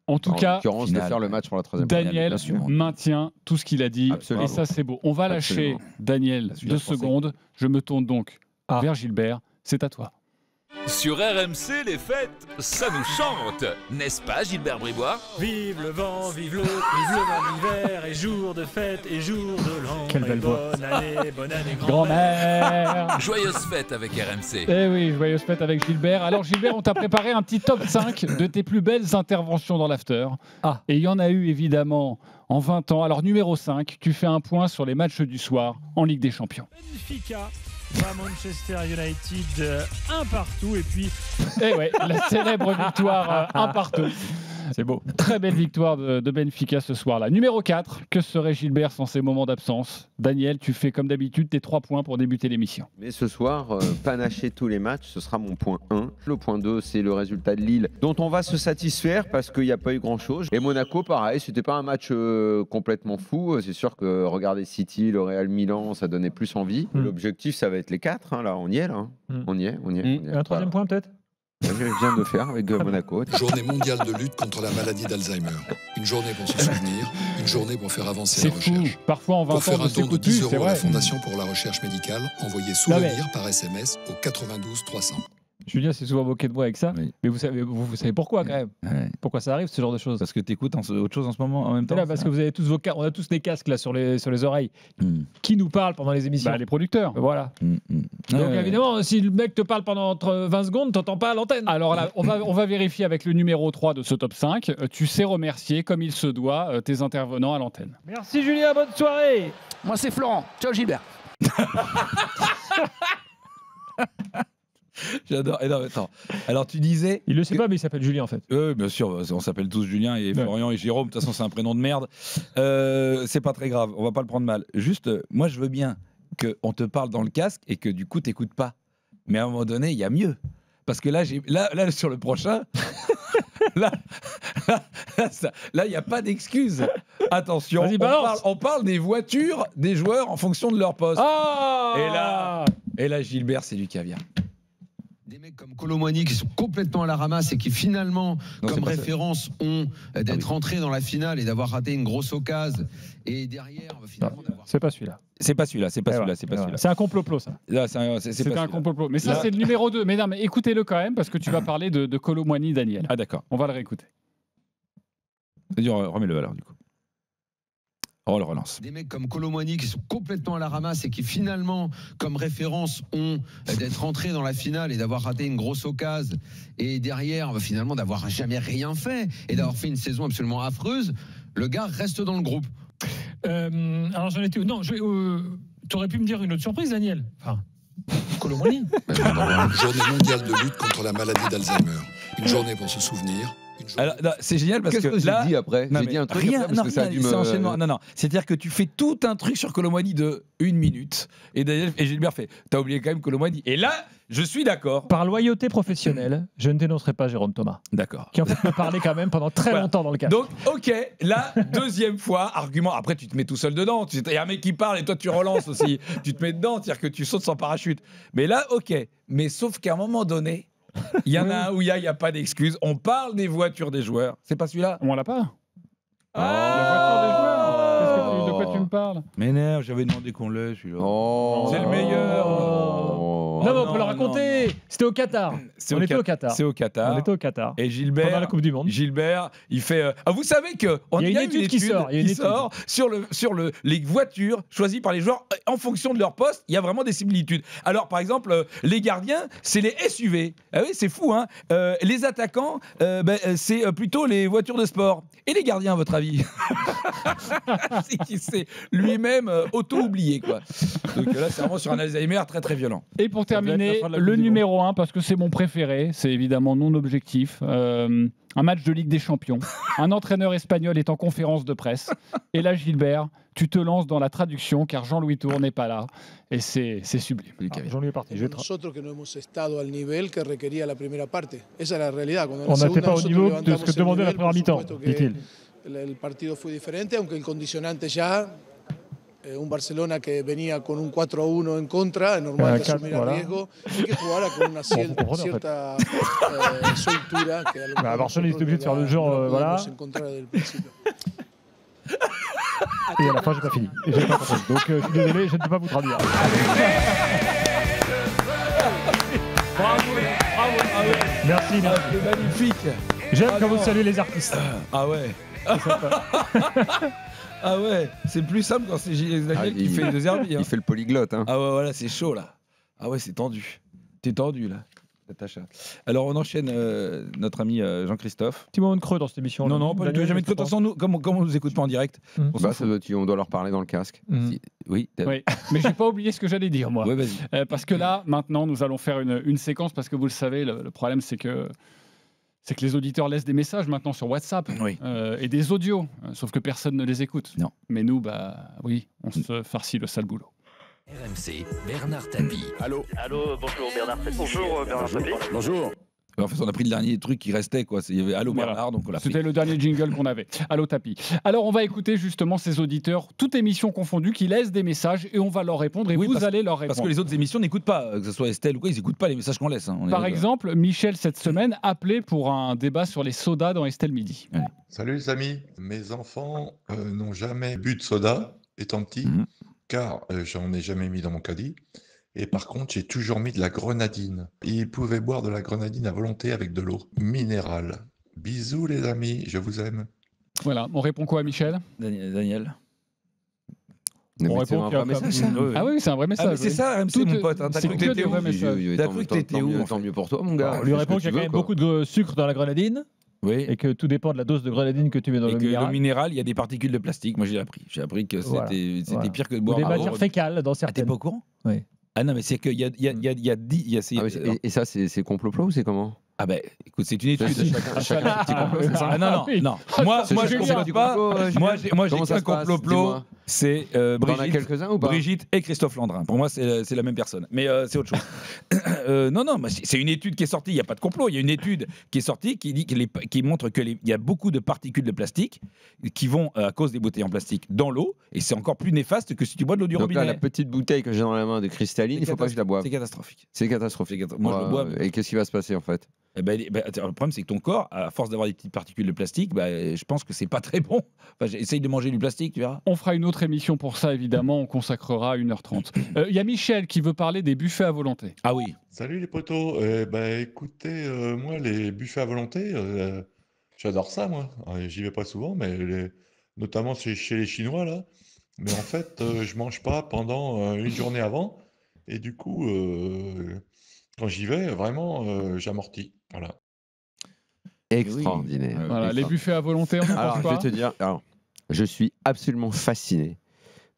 En tout cas,
de faire le match pour la 3e.
Daniel maintient tout ce qu'il a dit.
Absolument.
Et ça, c'est beau. On va lâcher Daniel 2 secondes. Je me tourne donc vers Gilbert. C'est à toi.
Sur RMC, les fêtes, ça nous chante, n'est-ce pas, Gilbert Bribois?
Vive le vent, vive le vent d'hiver, et jour de fête, et jour de l'an.
Quelle belle voix.
Bonne année,
grand-mère.
Joyeuse fête avec RMC.
Eh oui, joyeuse fête avec Gilbert. Alors, Gilbert, on t'a préparé un petit top 5 de tes plus belles interventions dans l'after. Et il y en a eu, évidemment, en 20 ans. Alors, numéro 5, tu fais un point sur les matchs du soir en Ligue des Champions.
Benfica à Manchester United, 1 partout, et puis
la célèbre victoire 1 partout. C'est beau. Très belle victoire de Benfica ce soir-là. Numéro 4, que serait Gilbert sans ces moments d'absence? Daniel, tu fais comme d'habitude tes 3 points pour débuter l'émission.
Mais ce soir, panacher tous les matchs, ce sera mon point 1. Le point 2, c'est le résultat de Lille, dont on va se satisfaire parce qu'il n'y a pas eu grand-chose. Et Monaco, pareil, c'était pas un match complètement fou. C'est sûr que regarder City, le Real Milan, ça donnait plus envie. L'objectif, ça va être les 4. Hein, là, on y est, là. On y est.
Un 3e point, peut-être?
Je viens de le faire avec Monaco.
Journée mondiale de lutte contre la maladie d'Alzheimer. Une journée pour se souvenir, une journée pour faire avancer la recherche.
C'est fou. Parfois en 20
pour faire
ans,
un don de 10 € à la Fondation pour la recherche médicale, envoyez souvenir par SMS au 92 300.
Julien s'est souvent moqué de moi avec ça, mais vous savez pourquoi quand même. Pourquoi ça arrive ce genre de choses?
Parce que tu écoutes autre chose en ce moment en même temps.
Là, parce que vous avez tous on a tous des casques là sur les oreilles. Qui nous parle pendant les émissions?
Les producteurs.
Voilà. Donc évidemment, si le mec te parle pendant 20 secondes, t'entends pas à l'antenne.
Alors là, on va vérifier avec le numéro 3 de ce top 5. Tu sais remercier comme il se doit tes intervenants à l'antenne.
Merci Julien, bonne soirée.
Moi c'est Florent. Ciao Gilbert.
J'adore. Et non, attends. Alors tu disais.
Il le sait pas, mais il s'appelle Julien en fait.
Oui, bien sûr. On s'appelle tous Julien et Florian et Jérôme. De toute façon, c'est un prénom de merde. C'est pas très grave. On va pas le prendre mal. Juste, moi, je veux bien qu'on te parle dans le casque et que du coup, t'écoutes pas. Mais à un moment donné, il y a mieux. Parce que là, là sur le prochain. Là, il n'y a pas d'excuse. Attention, on parle des voitures des joueurs en fonction de leur poste. Et là, Gilbert, c'est du caviar.
Des mecs comme Colomboigny qui sont complètement à la ramasse et qui finalement, comme référence, ont d'être rentrés dans la finale et d'avoir raté une grosse occasion. Et derrière, finalement,
c'est pas celui-là.
C'est pas celui-là.
C'est un complot, ça.
C'est un complot. Mais ça, c'est le numéro 2. Mais non, mais écoutez-le quand même, parce que tu vas parler de Colomboigny, Daniel.
Ah, d'accord.
On va le réécouter.
Remets-le alors, du coup. On le relance.
Des mecs comme Colomboigny qui sont complètement à la ramasse et qui finalement, comme référence, ont d'être rentrés dans la finale et d'avoir raté une grosse occasion. Et derrière, finalement, d'avoir jamais rien fait et d'avoir fait une saison absolument affreuse. Le gars reste dans le groupe.
Alors j'en étais. Non, t'aurais pu me dire une autre surprise, Daniel. Colomboigny.
Une journée mondiale de lutte contre la maladie d'Alzheimer. Une journée pour se souvenir.
Alors, c'est génial parce
que
là,
j'ai dit après. J'ai dit un truc
rien,
après parce que ça a dû
c'est enchaînement. Non, c'est-à-dire que tu fais tout un truc sur Colomboigny de 1 minute et Gilbert fait. T'as oublié quand même Colomboigny. Et là, je suis d'accord.
Par loyauté professionnelle, je ne dénoncerai pas Jérôme Thomas.
D'accord.
Qui en fait me parlait quand même pendant très longtemps dans le cas.
Donc, ok, là, deuxième fois, argument. Après, tu te mets tout seul dedans. Il y a un mec qui parle et toi, tu relances aussi. Tu te mets dedans, c'est-à-dire que tu sautes sans parachute. Mais là, ok. Mais sauf qu'à un moment donné. Il y en a un où il n'y a pas d'excuse. On parle des voitures des joueurs. C'est pas celui-là?
On l'a pas. La voiture des joueurs. De quoi tu me parles?
Mais non, j'avais demandé qu'on l'ait, celui-là.
C'est le meilleur. Non, mais on peut le raconter. C'était au Qatar. On était au Qatar.
C'est au Qatar.
On était au Qatar.
Et Gilbert,
pendant la Coupe du Monde.
Gilbert, il fait. Vous savez que
il y a une étude qui sort
sur les voitures choisies par les joueurs en fonction de leur poste. Il y a vraiment des similitudes. Alors, par exemple, les gardiens, c'est les SUV. Ah oui, c'est fou, hein. Les attaquants, c'est plutôt les voitures de sport. Et les gardiens, à votre avis? C'est qu'il s'est lui-même auto-oublié, quoi. Donc là, c'est vraiment sur un Alzheimer très très violent.
Et pour terminer,
la fin de la
le
Coupe du
numéro 1, parce que c'est mon préféré, c'est évidemment non objectif. Un match de Ligue des Champions. Un entraîneur espagnol est en conférence de presse. Et là, Gilbert, tu te lances dans la traduction, car Jean-Louis Tour n'est pas là. Et c'est sublime.
Jean-Louis est parti.
Nosotros que no hemos estado al nivel que requería la primera parte. Esa es la realidad. Cuando en
On
la
n'était
segunda
pas au
nosotros
niveau de ce
levantamos
que
el
demandait la
nivel,
première
por
mi-temps,
supuesto que
dit-il.
el partido fue diferente, aunque el condicionante ya, un Barcelona que venía con un 4-1 en contra, es normal que asumiera
voilà.
riesgo y que jugara con una cierta soltura que a lo mejor
Barcelone est obligé de faire le jeu,
no
voilà.
pudimos encontrar desde el principio.
Et à la fin, j'ai pas fini. Et j'ai pas compris. Donc, je suis désolé, je ne peux pas vous traduire. Merci.
C'est magnifique.
J'aime quand vous saluez les artistes.
Ah ouais. Ah ouais, c'est plus simple quand c'est Daniel qui fait les herbies.
Il fait le polyglotte. Hein.
Ah ouais, voilà, c'est chaud là. Ah ouais, c'est tendu. T'es tendu là, Natacha. Alors on enchaîne notre ami Jean-Christophe.
Petit moment de creux dans cette émission.
Non, pas du tout. Jamais de creux. De toute façon, nous, comme on nous écoute pas en direct,
on doit leur parler dans le casque.
Oui.
Oui, mais j'ai pas oublié ce que j'allais dire, moi.
Ouais, vas-y.
Parce que là, maintenant, nous allons faire une séquence, parce que vous le savez, le problème, c'est que les auditeurs laissent des messages maintenant sur WhatsApp et des audios, sauf que personne ne les écoute.
Non.
Mais nous, oui, on se farcit le sale boulot.
RMC, Bernard Tapie.
Allô, bonjour Bernard Tapie. Bonjour Bernard Tapie.
Bonjour. En fait, on a pris le dernier truc qui restait, quoi. Il y avait Allô Bernard, donc on l'a pris.
C'était le dernier jingle qu'on avait. Allô Tapie. Alors, on va écouter justement ces auditeurs, toutes émissions confondues, qui laissent des messages et on va leur répondre et vous allez leur répondre.
Parce que les autres émissions n'écoutent pas, que ce soit Estelle ou quoi, ils n'écoutent pas les messages qu'on laisse. Hein.
Par exemple, Michel, cette semaine, appelé pour un débat sur les sodas dans Estelle Midi.
Allez.
Salut les amis, mes enfants n'ont jamais bu de soda étant petits, car j'en ai jamais mis dans mon caddie. Et par contre, j'ai toujours mis de la grenadine. Ils pouvaient boire de la grenadine à volonté avec de l'eau minérale. Bisous les amis, je vous aime.
Voilà, on répond quoi à Michel ?
Daniel.
On répond qu'il y a un message. Ah oui, c'est un vrai message.
Ah, mais c'est ça, RMC, mon pote. T'as cru que t'étais où ? T'as cru que t'étais où ?
Tant mieux pour toi, mon gars.
On lui répond qu'il y a quand même beaucoup de sucre dans la grenadine.
Oui.
Et que tout dépend de la dose de grenadine que tu mets dans le minéral.
Le minéral, il y a des particules de plastique. Moi, j'ai appris. J'ai appris que c'était pire que de boire.
Des matières fécales dans certaines.
T'es pas au courant ?
Oui.
Ah non, mais c'est qu'il y a
et ça, c'est complot ou c'est comment ?
Ah ben, écoute, c'est une étude.
Chacun petit complot, c'est ça ?
Non. Moi, je ne complote pas. Moi, j'ai qu'un complot. C'est Brigitte et Christophe Landrin. Pour moi, c'est la même personne. Mais c'est autre chose. Non, c'est une étude qui est sortie. Il n'y a pas de complot. Il y a une étude qui est sortie qui montre qu'il y a beaucoup de particules de plastique qui vont, à cause des bouteilles en plastique, dans l'eau. Et c'est encore plus néfaste que si tu bois de l'eau du robinet.
Donc là, la petite bouteille que j'ai dans la main de cristalline, il ne faut pas que je la boive.
C'est catastrophique.
C'est catastrophique.
Moi, je le bois.
Et qu'est-ce qui va se passer en fait ?
Le problème, c'est que ton corps, à force d'avoir des petites particules de plastique, je pense que c'est pas très bon. Essaye de manger du plastique, tu verras.
On fera une autre émission pour ça, évidemment. On consacrera 1h30. Il y a Michel qui veut parler des buffets à volonté.
Ah oui.
Salut les potos. Écoutez, moi, les buffets à volonté, j'adore ça, moi. J'y vais pas souvent, mais notamment chez les Chinois, là. Mais en fait, je mange pas pendant une journée avant. Et du coup, quand j'y vais, vraiment, j'amortis. Voilà.
Extraordinaire.
Oui. Voilà, les buffets à volonté, on en pense quoi ?
Je vais te dire, je suis absolument fasciné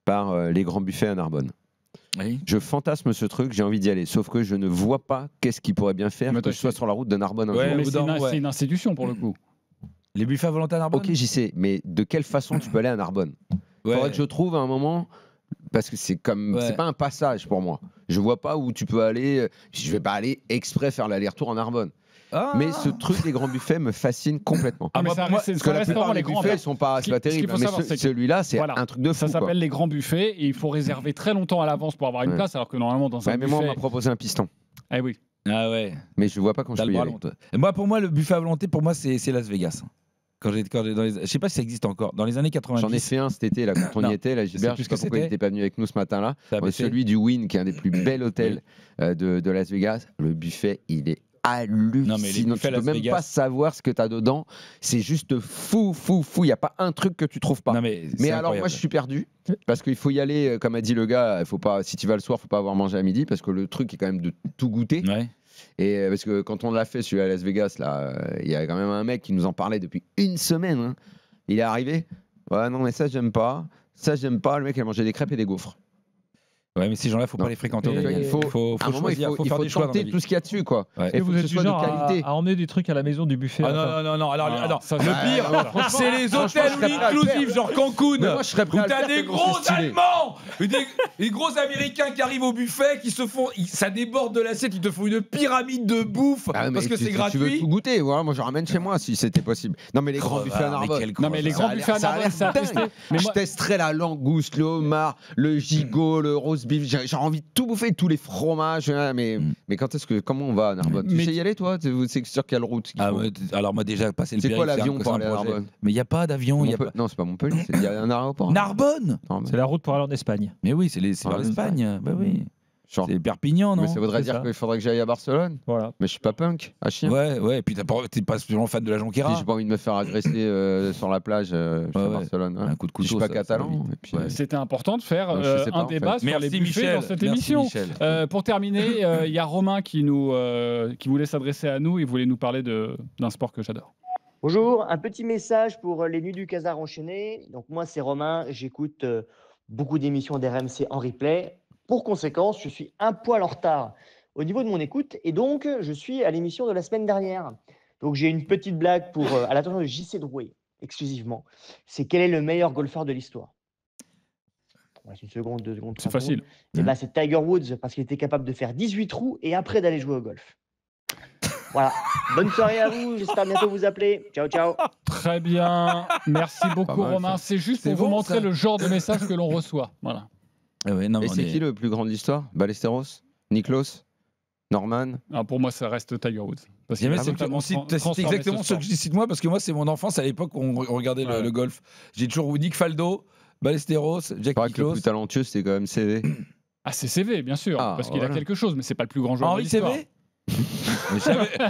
par les grands buffets à Narbonne.
Oui.
Je fantasme ce truc, j'ai envie d'y aller. Sauf que je ne vois pas qu'est-ce qui pourrait bien faire que je sois sur la route de Narbonne un jour.
Mais c'est une institution pour le coup.
Les buffets à volonté à Narbonne ?
Ok, j'y sais, mais de quelle façon tu peux aller à Narbonne ? Il faudrait que je trouve à un moment... Parce que c'est pas un passage pour moi. Je vois pas où tu peux aller. Je vais pas aller exprès faire l'aller-retour en Narbonne. Mais ce truc des grands buffets me fascine complètement.
Parce
que la plupart des buffets sont pas terribles. Mais celui-là, c'est un truc de fou.
Ça s'appelle les grands buffets et il faut réserver très longtemps à l'avance pour avoir une place, alors que normalement dans un buffet.
Mais moi, on m'a proposé un piston.
Eh oui.
Ah ouais.
Mais je vois pas quand je peux y aller.
Pour moi, le buffet à volonté, pour moi, c'est Las Vegas. Je sais pas si ça existe encore. Dans les années 90.
J'en ai fait un cet été, là, quand on y était. Là, Gilbert, je sais pas pourquoi il n'était pas venu avec nous ce matin-là. Celui du Wynn, qui est un des plus bels hôtels de Las Vegas. Le buffet, il est hallucinant. Tu ne peux même pas savoir ce que tu as dedans. C'est juste fou. Il n'y a pas un truc que tu trouves pas. Mais alors, moi, je suis perdu. Parce qu'il faut y aller, comme a dit le gars, il faut pas, si tu vas le soir, il ne faut pas avoir mangé à midi. Parce que le truc est quand même de tout goûter.
Ouais.
Et parce que quand on l'a fait celui à Las Vegas, là, il y a quand même un mec qui nous en parlait depuis une semaine. Hein. Il est arrivé. Ouais, non, mais ça, j'aime pas. Le mec, il a mangé des crêpes et des gaufres.
Ouais, mais ces gens-là, faut pas les fréquenter.
Donc,
Daniel.
il faut
faut choisir, faut faire des choix dans la
tenter
vie.
tout ce qu'il y a dessus, quoi.
Ouais.
Et
Et
faut
vous
que
êtes
ce
du
soit
genre
de qualité.
à emmener des trucs à la maison du buffet.
Ah non. Alors,
ça,
le
c'est-
pire, c'est les
franchement,
hôtels
je serais prêt à le
inclusifs,
faire.
genre Cancun,
Mais moi, je serais prêt
où
à le
t'as
faire
des
tellement
gros
c'est stylé.
Allemands, des gros Américains qui arrivent au buffet, qui se font, ça déborde de l'assiette, ils te font une pyramide de bouffe
Ah, mais
parce que c'est
Tu veux
gratuit.
tout goûter, voilà, moi je ramène chez moi si c'était possible. Non mais les grands
Crevard,
buffets à
mais
Narbonne.
quel
Non, mais les grands buffets à
ça a
Narbonne,
l'air
c'est à
dingue.
tester. Mais
Je
moi-
testerai la langouste, le homard, le gigot, le roast beef. J'ai envie de tout bouffer, tous les fromages. Mais comment on va à Narbonne Tu
Mais-
sais y aller toi C'est sur quelle route qu'il
Ah
faut
ouais, alors moi déjà passé le
C'est quoi
périph',
l'avion
c'est
pour
un
aller à
projet.
Narbonne
Mais il y a pas d'avion, il y a pas.
Non, c'est pas Montpellier, il y a un aéroport.
Narbonne.
C'est la route pour aller en Espagne.
Mais oui, c'est vers l'Espagne. Bah oui. C'est Perpignan, non
Mais ça voudrait
C'est
dire
ça.
qu'il faudrait que j'aille à Barcelone.
Voilà.
Mais je suis pas punk, à chien.
Ouais, et puis t'es pas spécialement fan de la Jonquera.
Si j'ai pas envie de me faire agresser sur la plage, je suis à Barcelone.
Un coup de
Si je
couteau.
suis pas
ça
catalan.
vite.
Et puis,
C'était important de faire
Non, je sais pas,
un
en fait.
débat sur
Merci,
les buffets
Michel.
dans cette
Merci,
émission.
Michel.
Pour terminer, il y a Romain qui voulait s'adresser à nous et voulait nous parler d'un sport que j'adore.
Bonjour, un petit message pour les Nuits du Casar enchaînées. Donc moi c'est Romain, j'écoute beaucoup d'émissions d'RMC en replay. Pour conséquence, je suis un poil en retard au niveau de mon écoute et donc je suis à l'émission de la semaine dernière. Donc j'ai une petite blague pour à l'attention de JC Drouet exclusivement. C'est quel est le meilleur golfeur de l'histoire? Ouais, c'est une seconde, 2 secondes.
C'est
3
facile.
secondes. Et ben, c'est Tiger Woods parce qu'il était capable de faire 18 trous et après d'aller jouer au golf. Voilà. Bonne soirée à vous. J'espère bientôt vous appeler. Ciao, ciao.
Très bien. Merci beaucoup,
mal,
Romain.
ça.
C'est juste
C'est
pour vous
bon,
montrer
ça.
le genre de message que l'on reçoit. Voilà.
Et c'est qui le plus grand de l'histoire Ballesteros Niklos Norman
Ah, pour moi, ça reste Tiger Woods. Parce
Mais
qu'il a
c'est
totalement
c'est
transformé
exactement
ce
ce que je cite moi parce que moi c'est mon enfance à l'époque où on regardait le golf. J'ai toujours Nick Faldo, Ballesteros, Jack
Le
Nicklaus.
plus talentueux, c'était quand même CV.
Ah, c'est CV, bien sûr,
Ah,
parce qu'il
voilà.
a quelque chose, mais c'est pas le plus grand joueur
Henri
de l'histoire.
CV.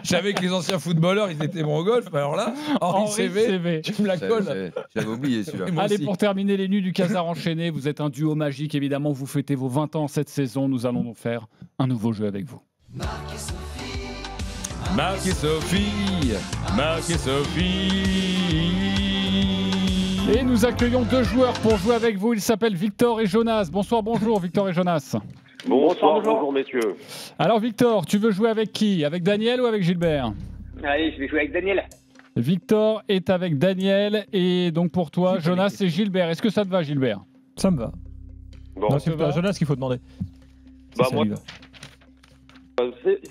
Je savais que les anciens footballeurs ils étaient bons au golf, mais alors là, Henri CV, tu me la colles.
J'avais oublié celui-là.
Moi
Allez,
aussi.
pour terminer les Nuits du Casar enchaîné, vous êtes un duo magique, évidemment, vous fêtez vos 20 ans cette saison, nous allons nous faire un nouveau jeu avec vous.
Marc et Sophie, Marc et Sophie.
Et nous accueillons deux joueurs pour jouer avec vous, ils s'appellent Victor et Jonas. Bonsoir, bonjour Victor et Jonas.
Bonsoir, bonjour messieurs.
Alors Victor, tu veux jouer avec qui? Avec Daniel ou avec Gilbert?
Allez, je vais jouer avec Daniel.
Victor est avec Daniel et donc pour toi, Jonas, c'est Gilbert. Est-ce que ça te va, Gilbert?
Ça me va.
Bon,
Non, c'est pas Jonas qu'il faut demander.
Bah,
Ça
moi,
lui va.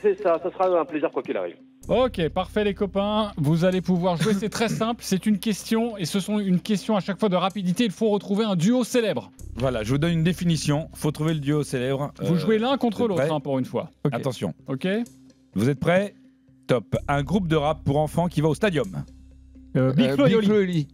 c'est ça, ça sera un plaisir quoi qu'il arrive.
Ok, parfait les copains. Vous allez pouvoir jouer, c'est très simple. C'est une question et ce sont une question à chaque fois de rapidité. Il faut retrouver un duo célèbre.
Voilà, je vous donne une définition. Faut trouver le duo célèbre.
Vous jouez l'un contre
vous êtes
l'autre
prêts
hein, pour une fois.
Attention.
Ok.
Vous êtes prêts? Top. Un groupe de rap pour enfants qui va au stadium.
Big Flo et Oli.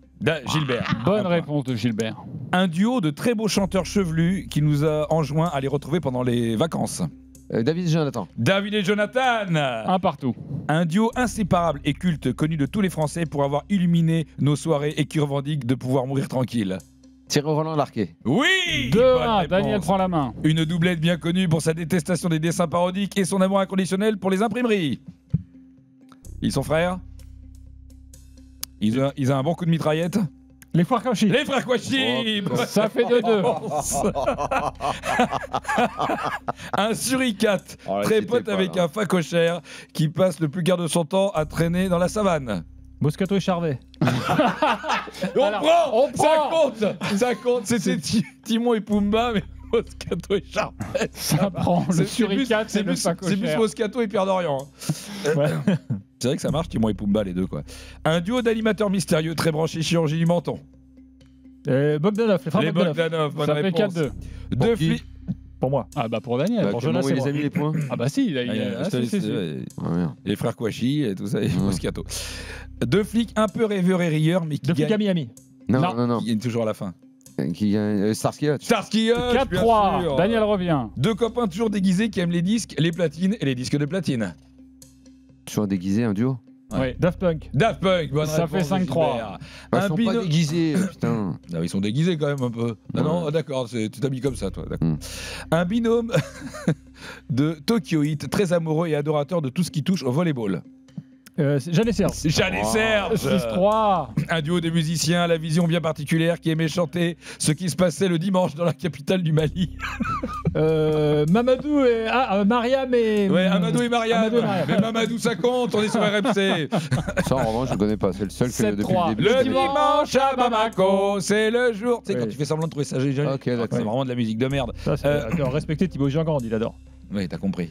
Gilbert.
Bonne réponse de Gilbert.
Un duo de très beaux chanteurs chevelus qui nous a enjoint à les retrouver pendant les vacances.
David et Jonathan.
David et Jonathan.
Un partout.
Un duo inséparable et culte connu de tous les Français pour avoir illuminé nos soirées et qui revendique de pouvoir mourir tranquille.
Thierry Roland Larquet.
Oui.
2-1, Daniel prend la main.
Une doublette bien connue pour sa détestation des dessins parodiques et son amour inconditionnel pour les imprimeries. Ils sont frères. Ils ont un bon coup de mitraillette.
Les frères Kouachi.
Les frères Kouachi.
Ça fait 2-2.
Un suricate,
Oh là,
très
c'était
pote
pas
avec
là.
un facochère qui passe le plus quart de son temps à traîner dans la savane.
Moscato et Charvet.
On prend. Ça compte. C'était Timon et Pumba, mais Moscato et Charvet.
Ça prend. Le suricate, c'est le
C'est plus
facochère.
Moscato et Pierre Dorian. C'est vrai que ça marche, Timon et Pumba, les deux, quoi. Un duo d'animateurs mystérieux très branchés chirurgie du menton.
Bogdanov, les frères
Les
Bogdanov.
Bogdanov, bonne
Ça fait
réponse.
4-2.
Deux flics.
Pour moi.
Ah bah pour Daniel.
Pour Jonas,
Comment
c'est
les
moi.
a mis les points
Ah bah si, il a
Je te laisse, ouais.
Ah, merde.
Les frères Kouachi et tout ça, et Moscato. Deux flics un peu rêveurs et rieurs, mais qui
Deux flics à
gagnent,
Miami.
Non.
qui gagnent toujours à la fin.
Qui gagne Starsky Hutch.
Starsky Hutch, bien
4-3.
sûr.
Daniel revient.
Deux copains toujours déguisés qui aiment les disques, les platines et les disques de platine.
Toujours déguisé, un duo.
Ouais.
Daft Punk.
Daft Punk, bonne
Ça
réponse
fait
de
5-3.
Gilbert.
Ils
Un
sont
binôme-
pas déguisés, putain.
Ah, ils sont déguisés quand même un peu. Ah non, ah, d'accord, tu t'habilles comme ça, toi. D'accord. Un binôme de Tokyo Heat, très amoureux et adorateur de tout ce qui touche au volleyball.
Jeanne et Serge.
Jeanne et Serge.
6-3.
Un duo de musiciens à la vision bien particulière qui aimait chanter ce qui se passait le dimanche dans la capitale du Mali.
Mamadou et Mariam et.
Ouais, Amadou et Mariam. Mais Mamadou, ça compte, on est sur RMC.
Ça, en revanche, je connais pas. C'est le seul que depuis le début.
Le dimanche à Bamako, c'est le jour. Tu sais, quand tu fais semblant de trouver ça génial,
Ok, d'accord.
c'est vraiment de la musique de merde.
Ça, c'est respecter Thibaut Giangrande, il adore.
Oui, t'as compris.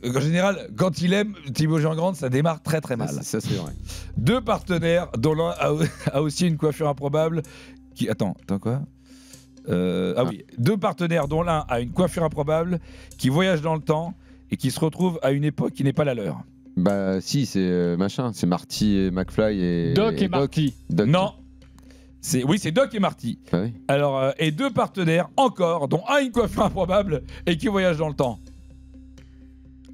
En général, quand il aime Thibaut Giangrande, ça démarre très très mal.
Ça, c'est vrai.
Deux partenaires, dont l'un a aussi une coiffure improbable. Attends quoi oui, deux partenaires dont l'un a une coiffure improbable, qui voyagent dans le temps et qui se retrouvent à une époque qui n'est pas la leur.
Bah si, c'est machin, c'est Marty et McFly et
Doc et Marty.
Non. C'est Doc et Marty.
Ah oui.
Alors, et deux partenaires encore, dont un a une coiffure improbable et qui voyagent dans le temps.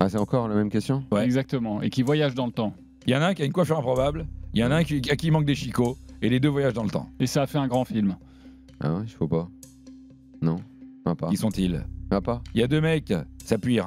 Ah, c'est encore la même question?
Ouais.
Exactement, et qui voyage dans le temps.
Il y en a un qui a une coiffure improbable, il y en a un à qui manque des chicots, et les deux voyagent dans le temps.
Et ça a fait un grand film.
Ah ouais, je vois pas. Non, pas.
Qui sont-ils?
Pas.
Il y a deux mecs, ça pue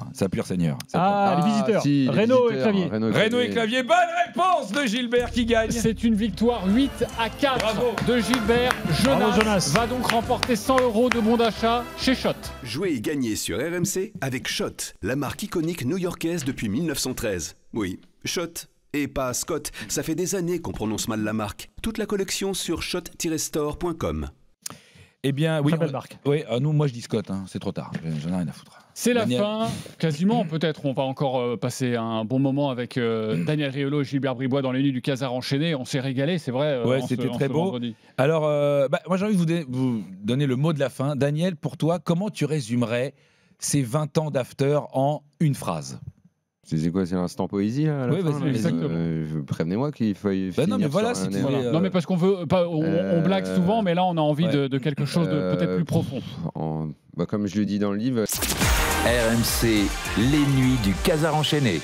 Seigneur.
Les visiteurs.
Si,
Renaud et Clavier.
Renaud et Clavier, bonne réponse de Gilbert qui gagne.
C'est une victoire 8-4
Bravo.
de Gilbert. Jonas va donc remporter 100 € de bon d'achat chez Shot.
Jouez et gagnez sur RMC avec Shot, la marque iconique new-yorkaise depuis 1913. Oui, Shot. Et pas Scott, ça fait des années qu'on prononce mal la marque. Toute la collection sur shot-store.com.
Eh bien, oui.
Très belle marque.
Oui, moi je dis Scott, c'est trop tard. J'en ai rien à foutre.
C'est
Daniel.
la fin, quasiment. Peut-être on va encore passer un bon moment avec Daniel Riolo et Gilbert Bribois dans les nuits du Casar enchaîné. On s'est régalé, c'est vrai.
Ouais, c'était très beau.
Vendredi.
Alors, moi j'ai envie de vous donner le mot de la fin. Daniel, pour toi, comment tu résumerais ces 20 ans d'after en une phrase?
C'est quoi, c'est l'instant poésie là, à la
Oui,
fin,
vas-y,
là,
exactement.
Prévenez-moi qu'il faut.
Non, mais voilà, si tu veux,
Non, mais parce qu'on veut, on blague souvent, mais là on a envie de quelque chose de peut-être plus profond.
Comme je le dis dans le livre.
RMC, les nuits du Casar enchaîné.